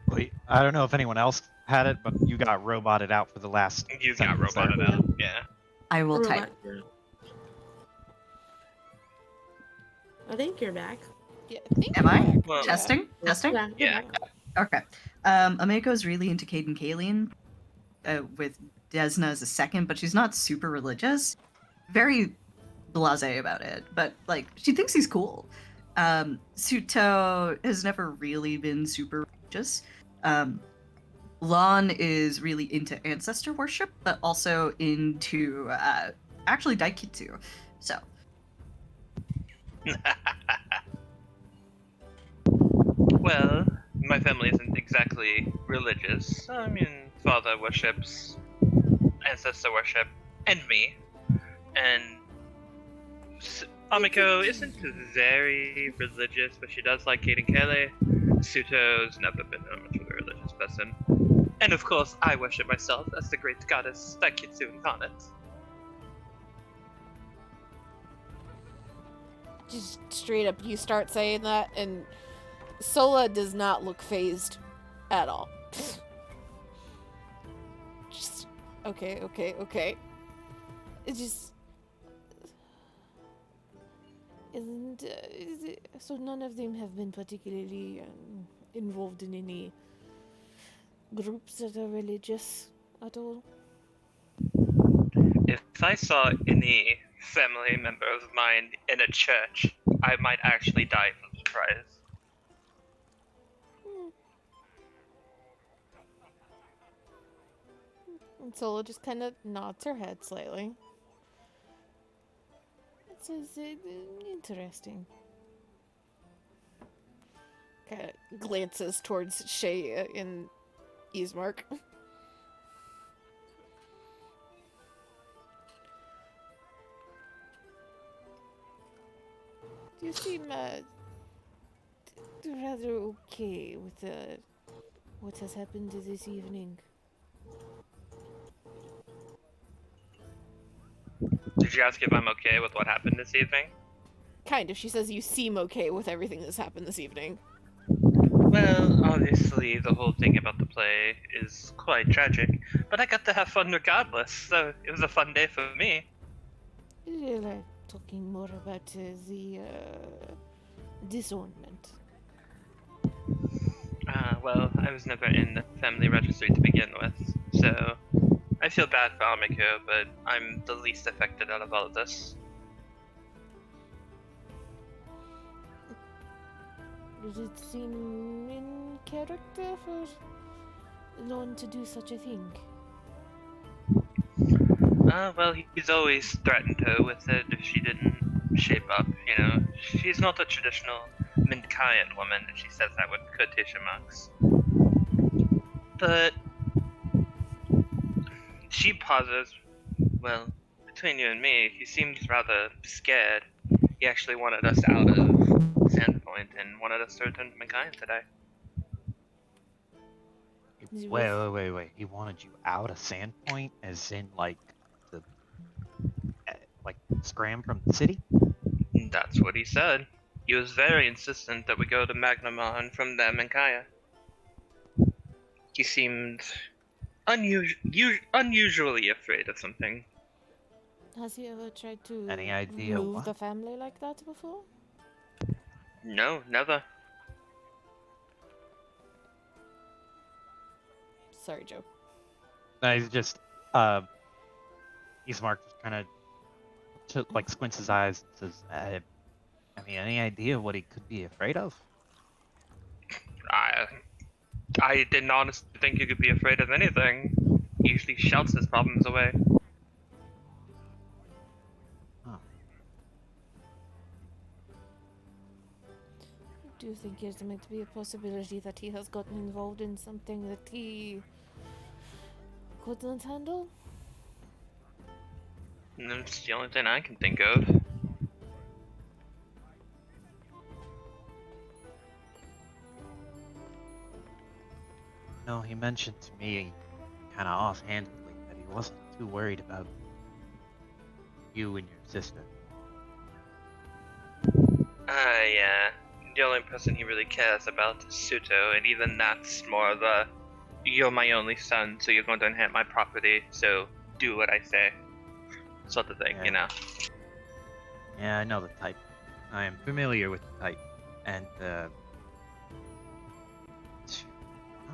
Wait, I don't know if anyone else had it, but you got roboted out for the last. You got sentence there. roboted out. Yeah. I will Robot type. girl. I think you're back. Yeah, I think Am you're I? back. Well, Testing? Testing? Yeah. Yeah. Okay. Ameko's really into Caden Kalian, with Desna as a second, but she's not super religious. Very blasé about it, but like she thinks he's cool. Suto has never really been super religious. Lon is really into ancestor worship, but also into actually Daikitsu. So Well, my family isn't exactly religious. I mean, father worships, ancestor worship, and me. And Amiko isn't very religious, but she does like Kaden Kele. Suto's never been much of a religious person. And of course, I worship myself as the great goddess Daikitsu incarnate. Just straight up, you start saying that, and Sola does not look phased at all. Just, okay. It just... Isn't... so none of them have been particularly involved in any groups that are religious at all? If I saw any family member of mine in a church, I might actually die from surprise. And Sola just kind of nods her head slightly. It says, interesting. Kind of glances towards Shay and Ismark. You seem rather okay with what has happened this evening. Did you ask if I'm okay with what happened this evening? Kind of. She says you seem okay with everything that's happened this evening. Well, obviously, the whole thing about the play is quite tragic, but I got to have fun regardless, so it was a fun day for me. Like talking more about the disownment. Well, I was never in the family registry to begin with, so I feel bad for Amiko, but I'm the least affected out of all of this. Does it seem in character for Lon to do such a thing? Well, he's always threatened her with it if she didn't shape up, you know. She's not a traditional Minkayan woman, and she says that with quotation marks. But she pauses. Well, between you and me, he seems rather scared. He actually wanted us out of Sandpoint and wanted us to return to Minkayan today. Wait. He wanted you out of Sandpoint, as in like the scram from the city? That's what he said. He was very insistent that we go to Magnamar and from there Minkayan. He seemed unusually afraid of something. Has he ever tried to Any idea move what? the family like that before? No, never. Sorry, Joe. No, he's just Ismark just kind of squints his eyes and says, I mean, any idea what he could be afraid of? I didn't honestly think he could be afraid of anything. He usually shouts his problems away. Do you think there might be a possibility that he has gotten involved in something that he couldn't handle? That's the only thing I can think of. No, he mentioned to me, kind of offhandedly, that he wasn't too worried about you and your sister. Yeah. The only person he really cares about is Suto, and even that's more of a, you're my only son, so you're going to inherit my property, so do what I say. Sort of thing, Yeah. you know? Yeah, I know the type. I am familiar with the type, and I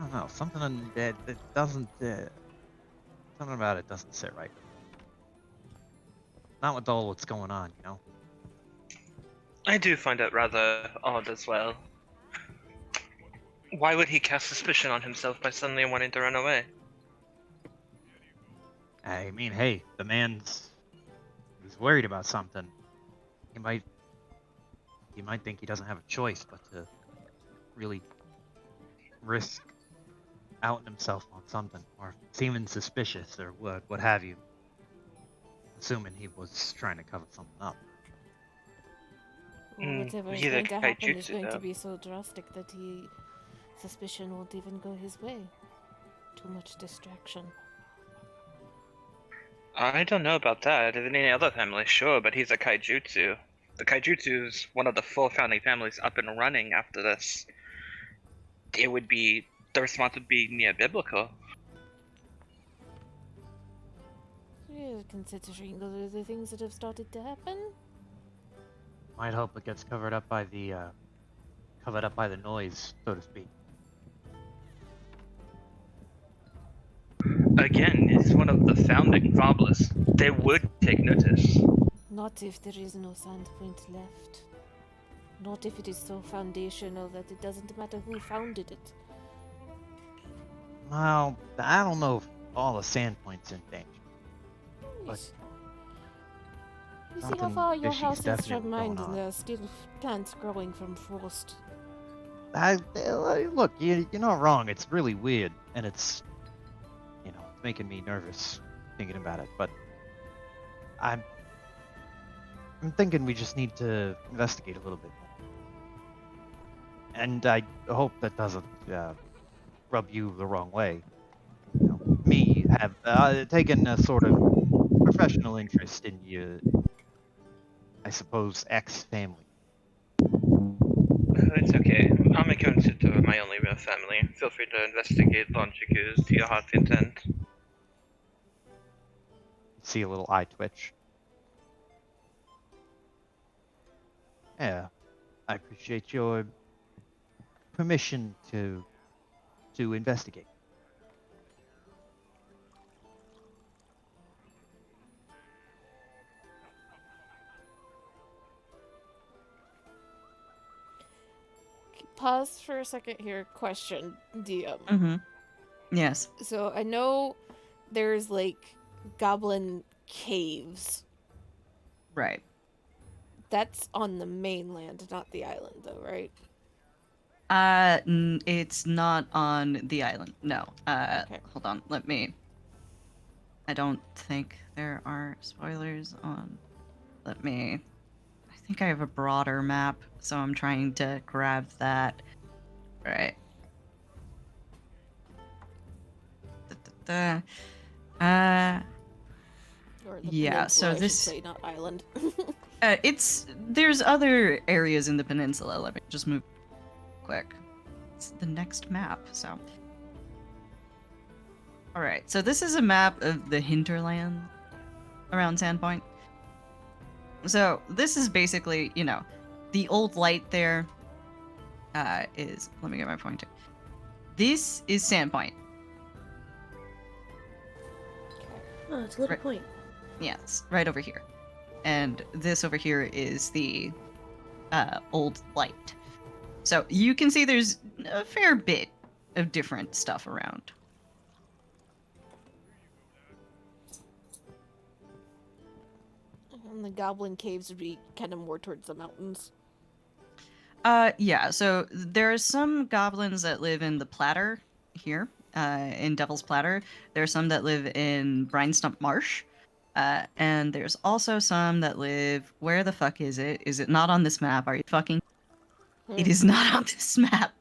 don't know, something in that doesn't, something about it doesn't sit right. Not with all what's going on, you know. I do find it rather odd as well. Why would he cast suspicion on himself by suddenly wanting to run away? I mean, hey, the he's worried about something. He might think he doesn't have a choice but to really risk outing himself on something or seeming suspicious or what have you. Assuming he was trying to cover something up. Well, whatever is he's a going to happen is kaijutsu, going to though. be so drastic that suspicion won't even go his way. Too much distraction. I don't know about that. In any other family, sure, but he's a kaijutsu. The kaijutsu is one of the 4 founding families up and running after this. The response would be near biblical. Yeah, considering all of the things that have started to happen. Might hope it gets covered up by the noise, so to speak. Again, it's one of the founding fathers. They would take notice. Not if there is no Sandpoint left. Not if it is so foundational that it doesn't matter who founded it. Well, I don't know if all the Sandpoint's in danger. But You see how something far your fishy's house is definitely from mine, going and on. there are still plants growing from frost. Look, you're not wrong. It's really weird, and it's making me nervous thinking about it. But I'm thinking we just need to investigate a little bit more. And I hope that doesn't rub you the wrong way. Me have taken a sort of professional interest in your, I suppose, ex-family. It's okay. I'll make you consider my only real family. Feel free to investigate Lonchiku's to your heart's content. See a little eye twitch. Yeah, I appreciate your permission to investigate. Pause for a second here. Question, DM. Mm-hmm. Yes. So I know there's like goblin caves. Right. That's on the mainland, not the island, though, right? It's not on the island. No. Okay. Hold on. I don't think there are spoilers on. I think I have a broader map, so I'm trying to grab that. Right. Or the Yeah, peninsula, so I this- should say, not island. There's other areas in the peninsula. Let me just move quick. It's the next map, so. Alright, so this is a map of the hinterland around Sandpoint. So this is basically, the old light there is, let me get my pointer. This is Sandpoint. Oh, it's a little Right. point. Yes, right over here. And this over here is the old light. So you can see there's a fair bit of different stuff around. And the goblin caves would be kind of more towards the mountains. Yeah, so there are some goblins that live in the Platter here, in Devil's Platter. There are some that live in Brinestump Marsh. And there's also some that live. Where the fuck is it? Is it not on this map? Are you fucking? It is not on this map.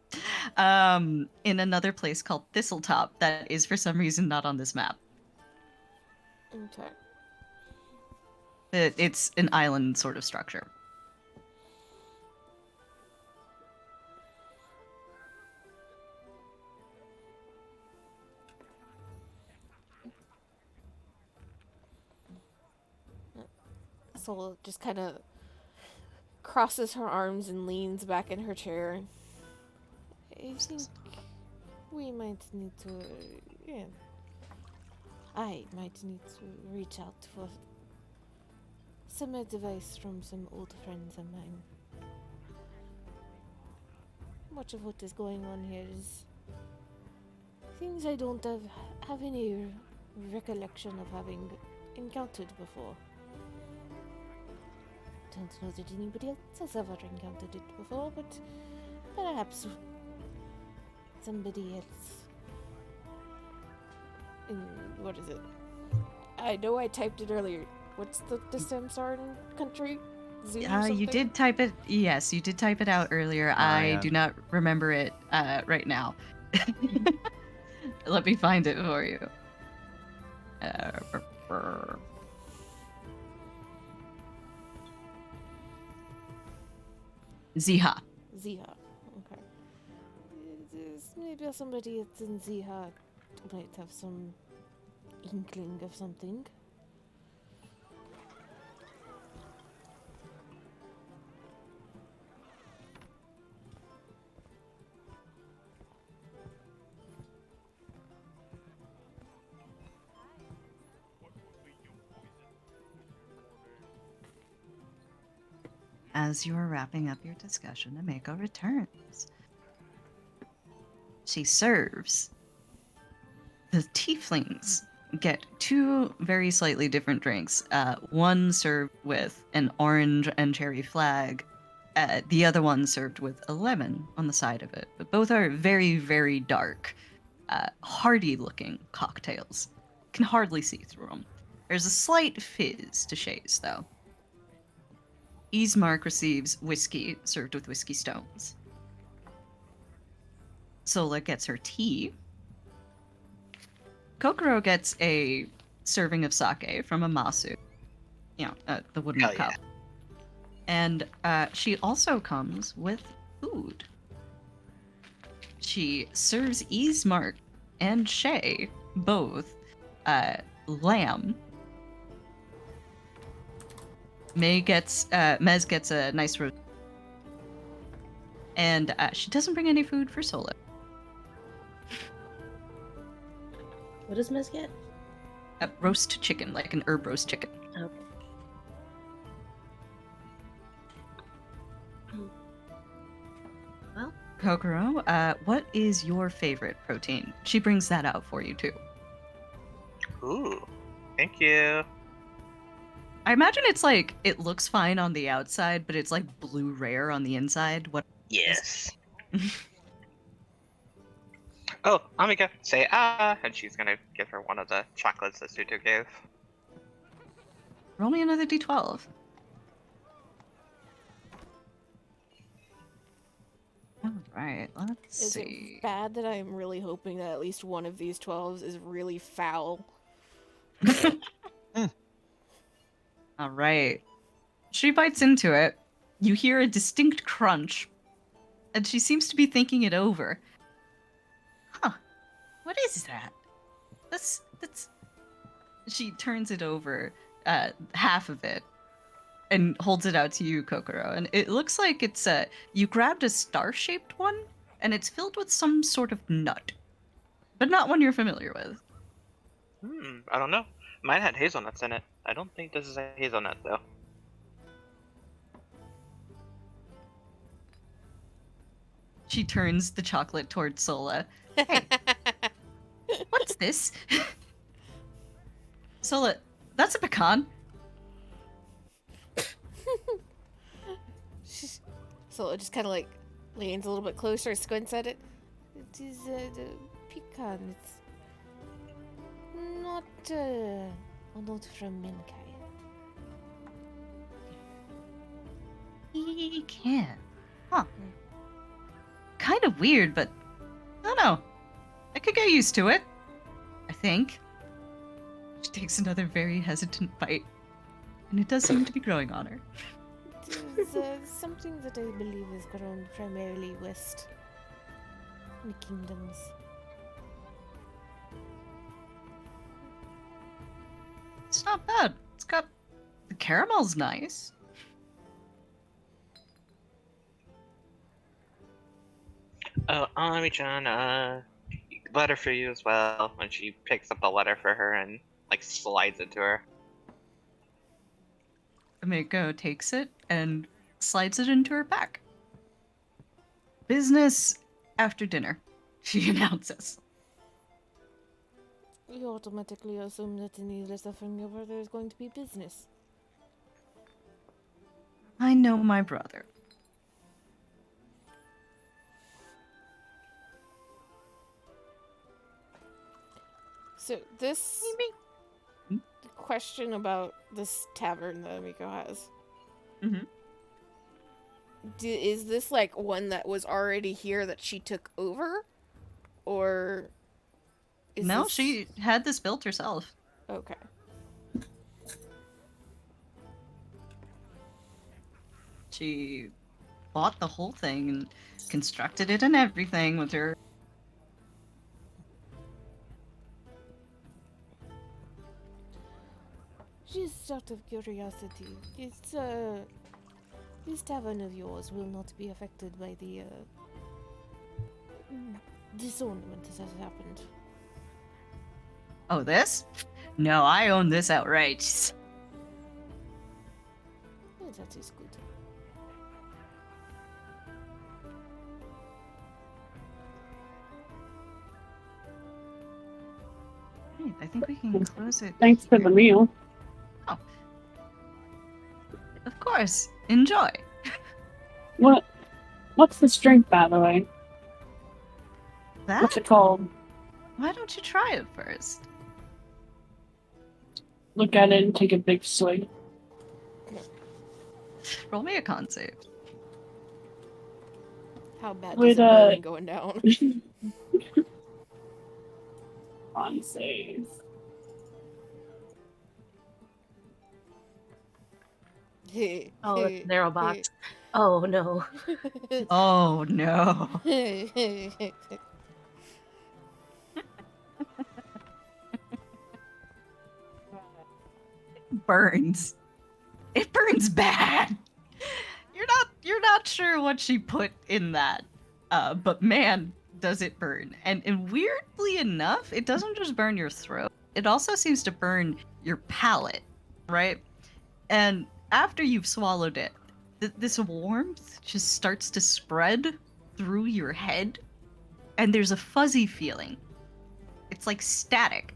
In another place called Thistletop, that is for some reason not on this map. Okay. It's an island sort of structure. Soul just kind of crosses her arms and leans back in her chair. I think we might need to. Yeah. I might need to reach out for some advice from some old friends of mine. Much of what is going on here is things I don't have any recollection of having encountered before. Don't know that anybody else has ever encountered it before, but perhaps somebody else. What is it? I know I typed it earlier. What's the Samsarn country? Zoo You did type it. Yes, you did type it out earlier. I do not remember it right now. Let me find it for you. Ziha. Ziha. Okay. Maybe somebody that's in Ziha might have some inkling of something. As you are wrapping up your discussion, Ameko returns. She serves. The tieflings get two very slightly different drinks. One served with an orange and cherry flag. The other one served with a lemon on the side of it. But both are very, very dark, hearty-looking cocktails. Can hardly see through them. There's a slight fizz to Shays, though. Ismark receives whiskey served with whiskey stones. Sola gets her tea. Kokoro gets a serving of sake from a masu. The wooden Hell cup. yeah. And she also comes with food. She serves Ismark and Shay both lamb. Mez gets a nice roast. And she doesn't bring any food for Sola. What does Mez get? Roast chicken, like an herb roast chicken. Okay. Well, Kokoro, what is your favorite protein? She brings that out for you too. Ooh, thank you. I imagine it's like it looks fine on the outside, but it's like blue rare on the inside. What? Yes. Oh, Amika, say ah, and she's gonna give her one of the chocolates that Suto gave. Roll me another d12. All right, let's Is see. it bad that I'm really hoping that at least one of these 12s is really foul? All right. She bites into it. You hear a distinct crunch, and she seems to be thinking it over. Huh. What is that? That's. She turns it over, half of it, and holds it out to you, Kokoro. And it looks like it's you grabbed a star-shaped one, and it's filled with some sort of nut, but not one you're familiar with. I don't know. Mine had hazelnuts in it. I don't think this is a hazelnut though. She turns the chocolate towards Sola. Hey, what's this? Sola, that's a pecan. So it just kind of like leans a little bit closer, squints at it. It is the pecan. It's not from Minkai. Pecan. Huh. Kind of weird, but I don't know. I could get used to it. I think. She takes another very hesitant bite, and it does seem to be growing on her. It is something that I believe is grown primarily west in the kingdoms. It's not bad. It's got the caramel's nice. Oh, Ami-chan, letter for you as well. When she picks up the letter for her and like slides it to her. Amiko takes it and slides it into her pack. Business after dinner, she announces. You automatically assume that in the letter from your brother is going to be business. I know my brother. So this Hmm? question about this tavern that Amiko has. Mm-hmm. Is this like one that was already here that she took over? Or is No, this... she had this built herself. Okay. She bought the whole thing and constructed it and everything with her. Just out of curiosity, this tavern of yours will not be affected by the disornament that has happened. Oh, this? No, I own this outright. Oh, that is good. Right, I think we can close it. Thanks for the meal. Of course. Enjoy. What's this drink, by the way? That? What's it called? Why don't you try it first? Look at it and take a big swig. Roll me a con save. How bad Would, does it burn going down? On save. Oh, it's an arrow box. Oh no. Oh no. Burns. It burns bad. You're not sure what she put in that. But man, does it burn. And weirdly enough, it doesn't just burn your throat. It also seems to burn your palate, right? And after you've swallowed it, this warmth just starts to spread through your head, and there's a fuzzy feeling. It's static.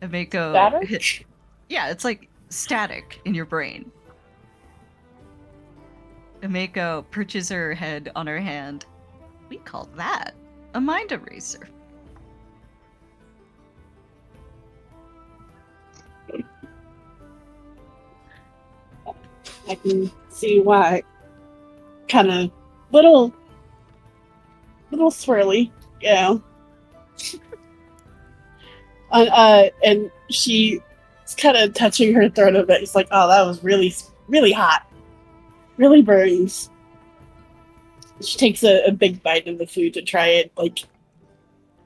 Amiko Static? Yeah, it's like static in your brain. Amiko perches her head on her hand. We call that a mind eraser. I can see why. Kind of little swirly, you know. And she's kind of touching her throat a bit. It's like, oh, that was really, really hot. Really burns. She takes a big bite of the food to try it,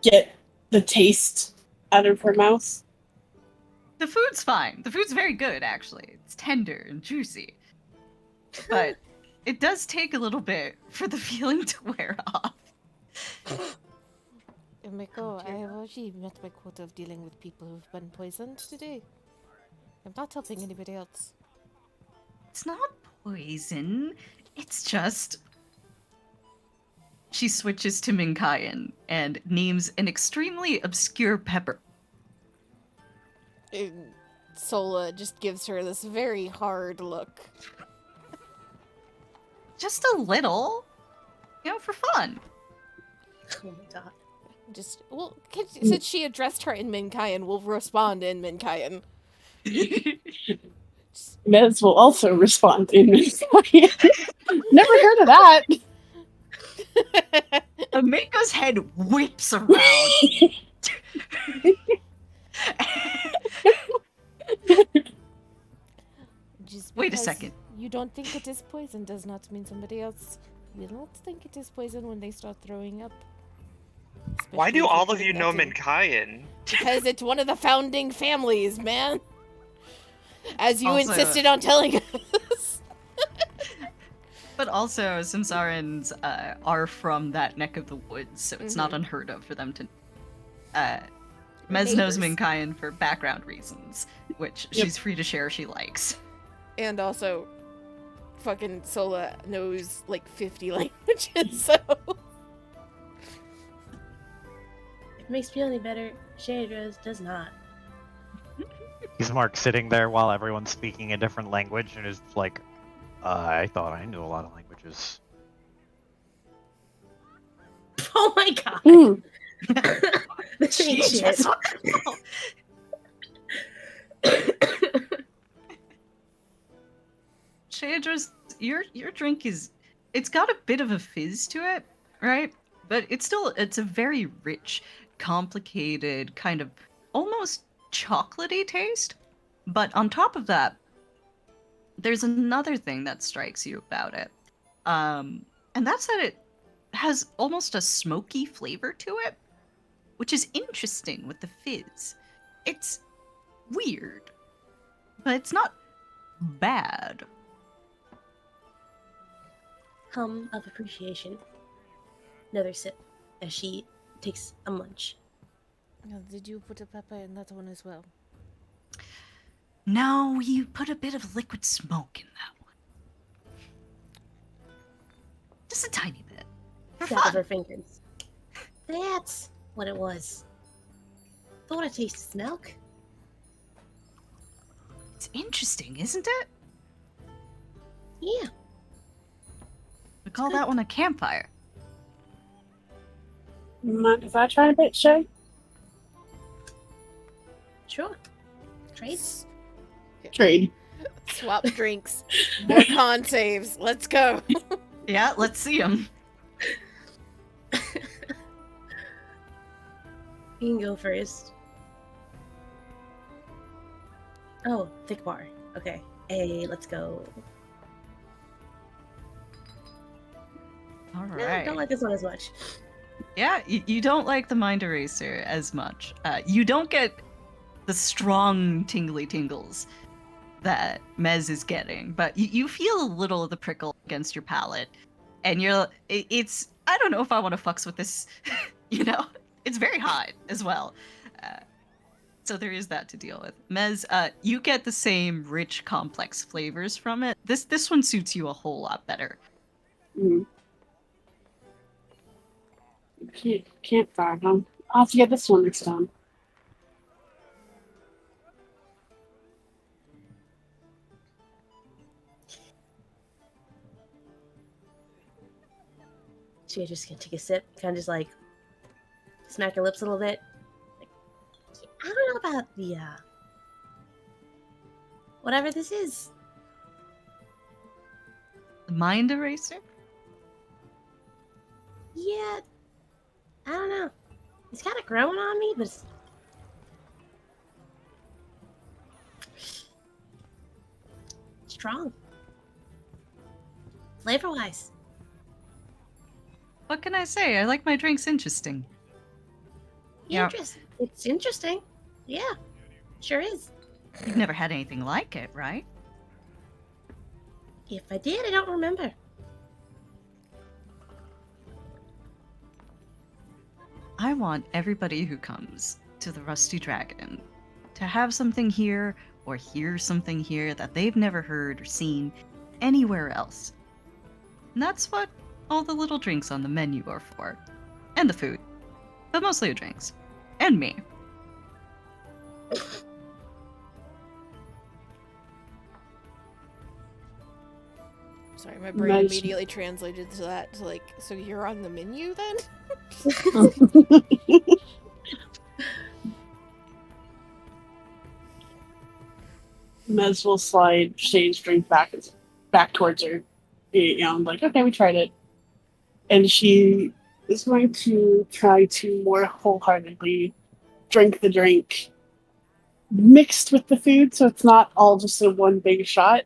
get the taste out of her mouth. The food's fine. The food's very good, actually. It's tender and juicy. But it does take a little bit for the feeling to wear off. Miko, I have already met my quota of dealing with people who've been poisoned today. I'm not helping anybody else. It's not poison. It's just... She switches to Minkayan and names an extremely obscure pepper. Sola just gives her this very hard look. Just a little, for fun. Oh my god. Just, well, since she addressed her in Minkayan, we'll respond in Minkayan. Mez will also respond in Never heard of that. Ameko's head whips around. Just Wait a because second. You don't think it is poison does not mean somebody else will not think it is poison when they start throwing up. Why Especially do if all put of you it know that in. Minkayan? Because it's one of the founding families, man. As you Also- insisted on telling us. But also, Samsarans are from that neck of the woods, so it's not unheard of for them to. Mez knows Neighbors. Minkayan for background reasons, which she's free to share if she likes. And also, fucking Sola knows like 50 languages, so. If it makes you feel any better, Shadros does not. He's Mark sitting there while everyone's speaking a different language and is like, I thought I knew a lot of languages. Oh my god. Mm. This ain't shit. Jesus. Shadras, your drink it's got a bit of a fizz to it, right? But it's a very rich, complicated, kind of almost chocolatey taste. But on top of that, there's another thing that strikes you about it. And that's that it has almost a smoky flavor to it, which is interesting with the fizz. It's weird, but it's not bad. Hum of appreciation. Another sip as she takes a munch. Did you put a pepper in that one as well? No, you put a bit of liquid smoke in that one. Just a tiny bit. For Snap of her fun. fingers. That's what it was. Thought I tasted milk. It's interesting, isn't it? Yeah. We call that one a campfire. Mind if I try a bit, Shay? Sure. Trades? Trade. Swap drinks. More con saves. Let's go. Yeah, let's see them. You can go first. Oh, thick bar. Okay. Hey, let's go. All No, right. don't like this one as much. Yeah, you don't like the Mind Eraser as much. You don't get the strong tingly tingles that Mez is getting, but you feel a little of the prickle against your palate, and it's I don't know if I want to fucks with this, it's very hot as well. So there is that to deal with. Mez, you get the same rich, complex flavors from it. This one suits you a whole lot better. Mm. Campfire, huh? I'll have to get this one next time. She just gonna take a sip, kind of just like smack her lips a little bit. Like, I don't know about the whatever this is. Mind Eraser? Yeah, I don't know. It's kind of growing on me, but it's strong, flavor-wise. What can I say? I like my drinks interesting. Yeah. It's interesting. Yeah, sure is. You've never had anything like it, right? If I did, I don't remember. I want everybody who comes to the Rusty Dragon to have something here or hear something here that they've never heard or seen anywhere else. And that's what all the little drinks on the menu are for. And the food. But mostly the drinks. And me. Sorry, my brain Nice. immediately translated to that to like, so you're on the menu then? Mez will slide Shay's drink back towards her. Like, okay, we tried it. And she is going to try to more wholeheartedly drink the drink mixed with the food, so it's not all just in one big shot.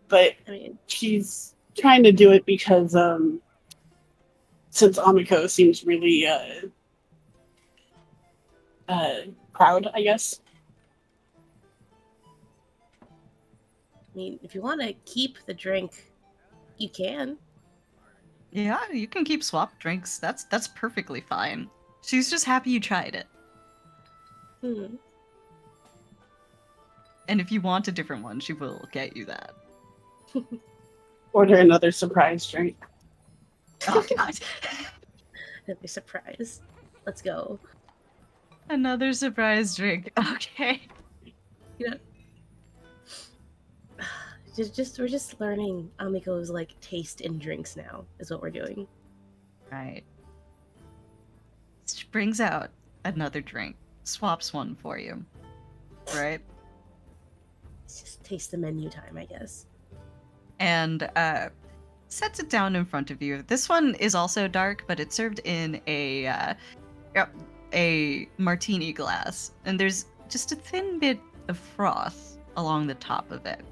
But I mean, she's trying to do it because since Amiko seems really proud, I guess. if you want to keep the drink, you can. Yeah, you can keep swap drinks. That's perfectly fine. She's just happy you tried it. Hmm. And if you want a different one, she will get you that. Order another surprise drink. Oh god. Another surprise. Let's go. Another surprise drink. Okay. We're just learning Amiko's like taste in drinks now. Is what we're doing. Right. She brings out another drink. Swaps one for you. Right? It's just taste the menu time, I guess. And sets it down in front of you. This one is also dark, but it's served in a martini glass, and there's just a thin bit of froth along the top of it.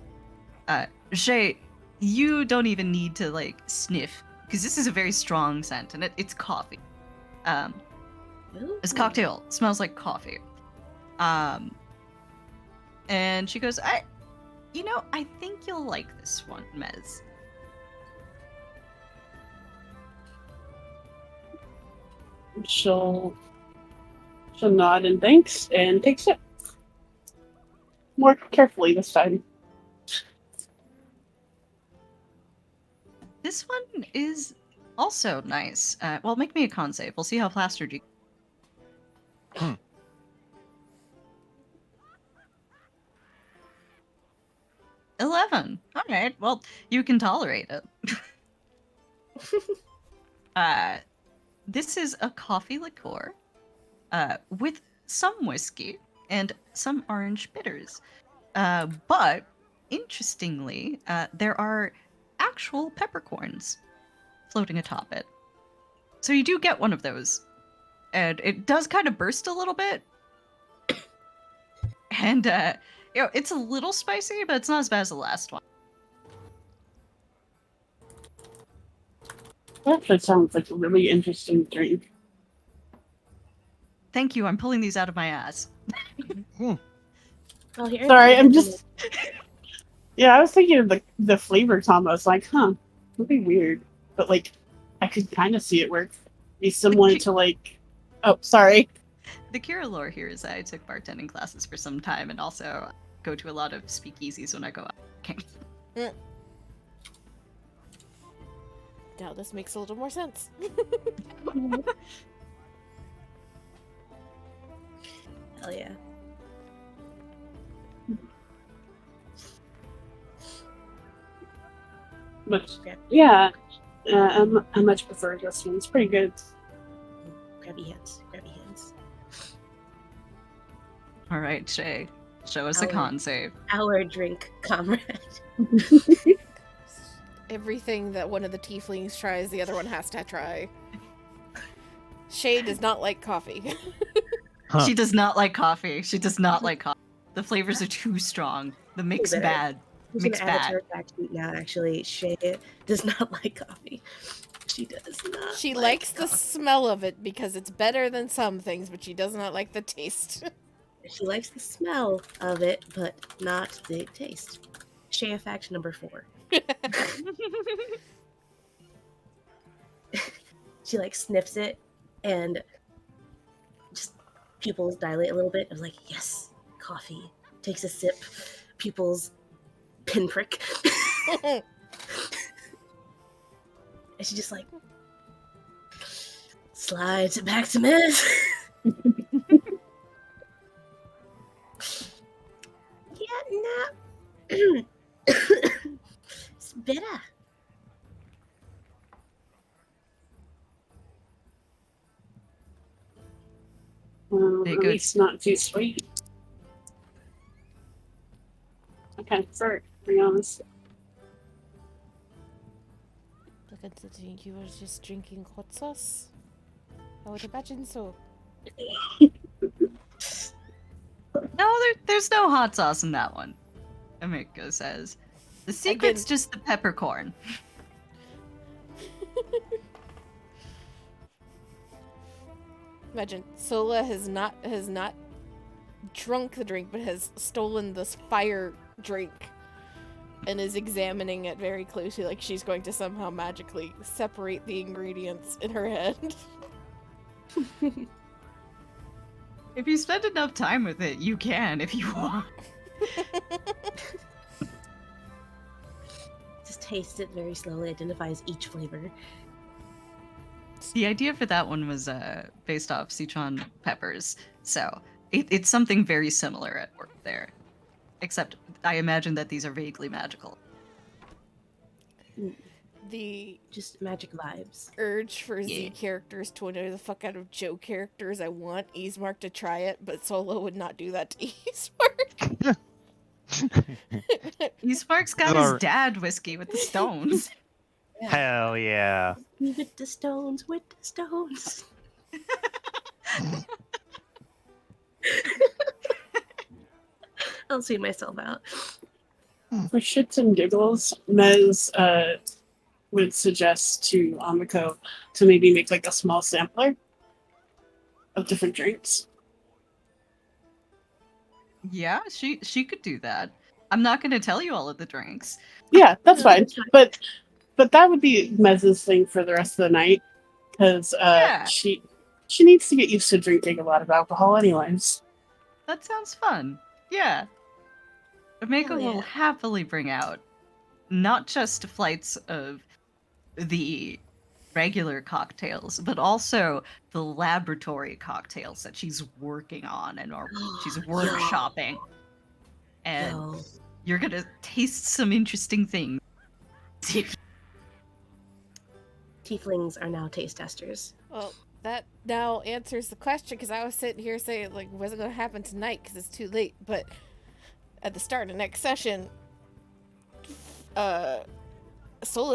Shay, you don't even need to like sniff because this is a very strong scent, and it's coffee. This cocktail smells like coffee. And she goes, I think you'll like this one, Mez. She'll nod and thanks and take a sip. More carefully this time. This one is also nice. Well, make me a con save. We'll see how plastered you. 11. All right. Well, you can tolerate it. This is a coffee liqueur with some whiskey and some orange bitters. But interestingly, there are actual peppercorns floating atop it. So you do get one of those. And it does kind of burst a little bit. And it's a little spicy, but it's not as bad as the last one. That actually sounds like a really interesting drink. Thank you. I'm pulling these out of my ass. Oh, here. Sorry, I'm just. Yeah, I was thinking of the flavor combo. I was like, that'd be weird. But like, I could kind of see it work. Be similar to like. Oh, sorry. The Kira lore here is that I took bartending classes for some time and also go to a lot of speakeasies when I go out. Okay. Now this makes a little more sense. Hell yeah. But yeah, I much prefer this one. It's pretty good. Grabby hands. Grabby hands. All right, Shay. Show us a con save. Our drink, comrade. Everything that one of the tieflings tries, the other one has to try. Shay does not like coffee. Huh. She does not like coffee. She does not like coffee. The flavors are too strong. The mix bad. Mix bad. Now, actually, Shay does not like coffee. She does not. She like likes the coffee. smell of it because it's better than some things, but she does not like the taste. She likes the smell of it, but not the taste. Shay fact number 4. She like sniffs it and just pupils dilate a little bit. I was like, yes, coffee. Takes a sip, pupils pinprick. And she just like slides it back to Miz. Yeah, no. It's bitter. least not too sweet. I kind of prefer it, to be honest. Look at the drink. You were just drinking hot sauce? I would imagine so. No, there's no hot sauce in that one, Amiko says. The secret's just the peppercorn. Imagine Sola has not drunk the drink, but has stolen this fire drink and is examining it very closely, like she's going to somehow magically separate the ingredients in her head. If you spend enough time with it, you can if you want. Just tastes it very slowly, identifies each flavor. The idea for that one was based off Sichuan peppers, so it's something very similar at work there. Except I imagine that these are vaguely magical. The Just magic vibes. urge for Z characters to annoy the fuck out of Joe characters. I want Ismark to try it, but Solo would not do that to Ismark. Ismark's got his dad whiskey with the stones. Hell yeah. With the stones, with the stones. I'll see myself out. For shits and giggles, Mez would suggest to Amiko to maybe make like a small sampler of different drinks. Yeah, she could do that. I'm not going to tell you all of the drinks. Yeah, that's No, fine. that's fine. But that would be Mez's thing for the rest of the night, because Yeah. she needs to get used to drinking a lot of alcohol, anyways. That sounds fun. Yeah. Amiko Hell yeah. will happily bring out not just flights of the regular cocktails, but also the laboratory cocktails that she's working on and she's workshopping. And Yo. you're gonna taste some interesting things. Tieflings are now taste testers. Well, that now answers the question, because I was sitting here saying, like, wasn't going to happen tonight because it's too late, but at the start of next session, Sola,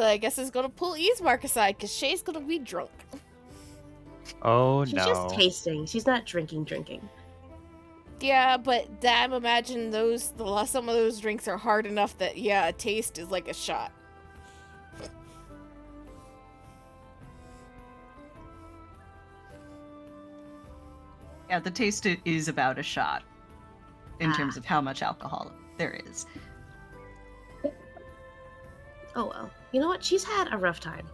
I guess, is going to pull Ismark aside because Shay's going to be drunk. Oh She's no. just tasting. She's not drinking. Yeah, but I'm imagining some of those drinks are hard enough that, yeah, a taste is like a shot. Yeah, the taste is about a shot in terms of how much alcohol there is. Oh well. You know what? She's had a rough time.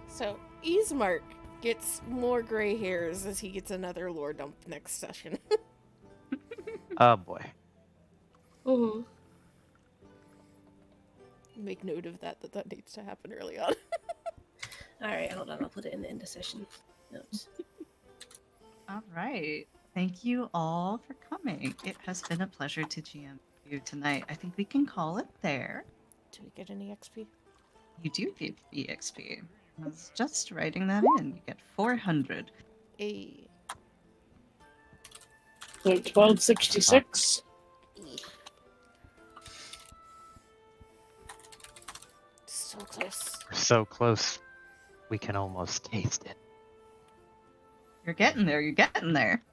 So, Ismark gets more gray hairs as he gets another lore dump next session. Oh boy. Mm-hmm. Make note of that needs to happen early on. Alright, hold on. I'll put it in the end of session notes. All right. Thank you all for coming. It has been a pleasure to GM you tonight. I think we can call it there. Do we get any XP? You do get EXP. I was just writing that in. You get 400. A. So 1266. So close. We're so close. We can almost taste it. You're getting there. You're getting there.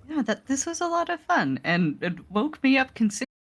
Yeah, this was a lot of fun, and it woke me up considerably.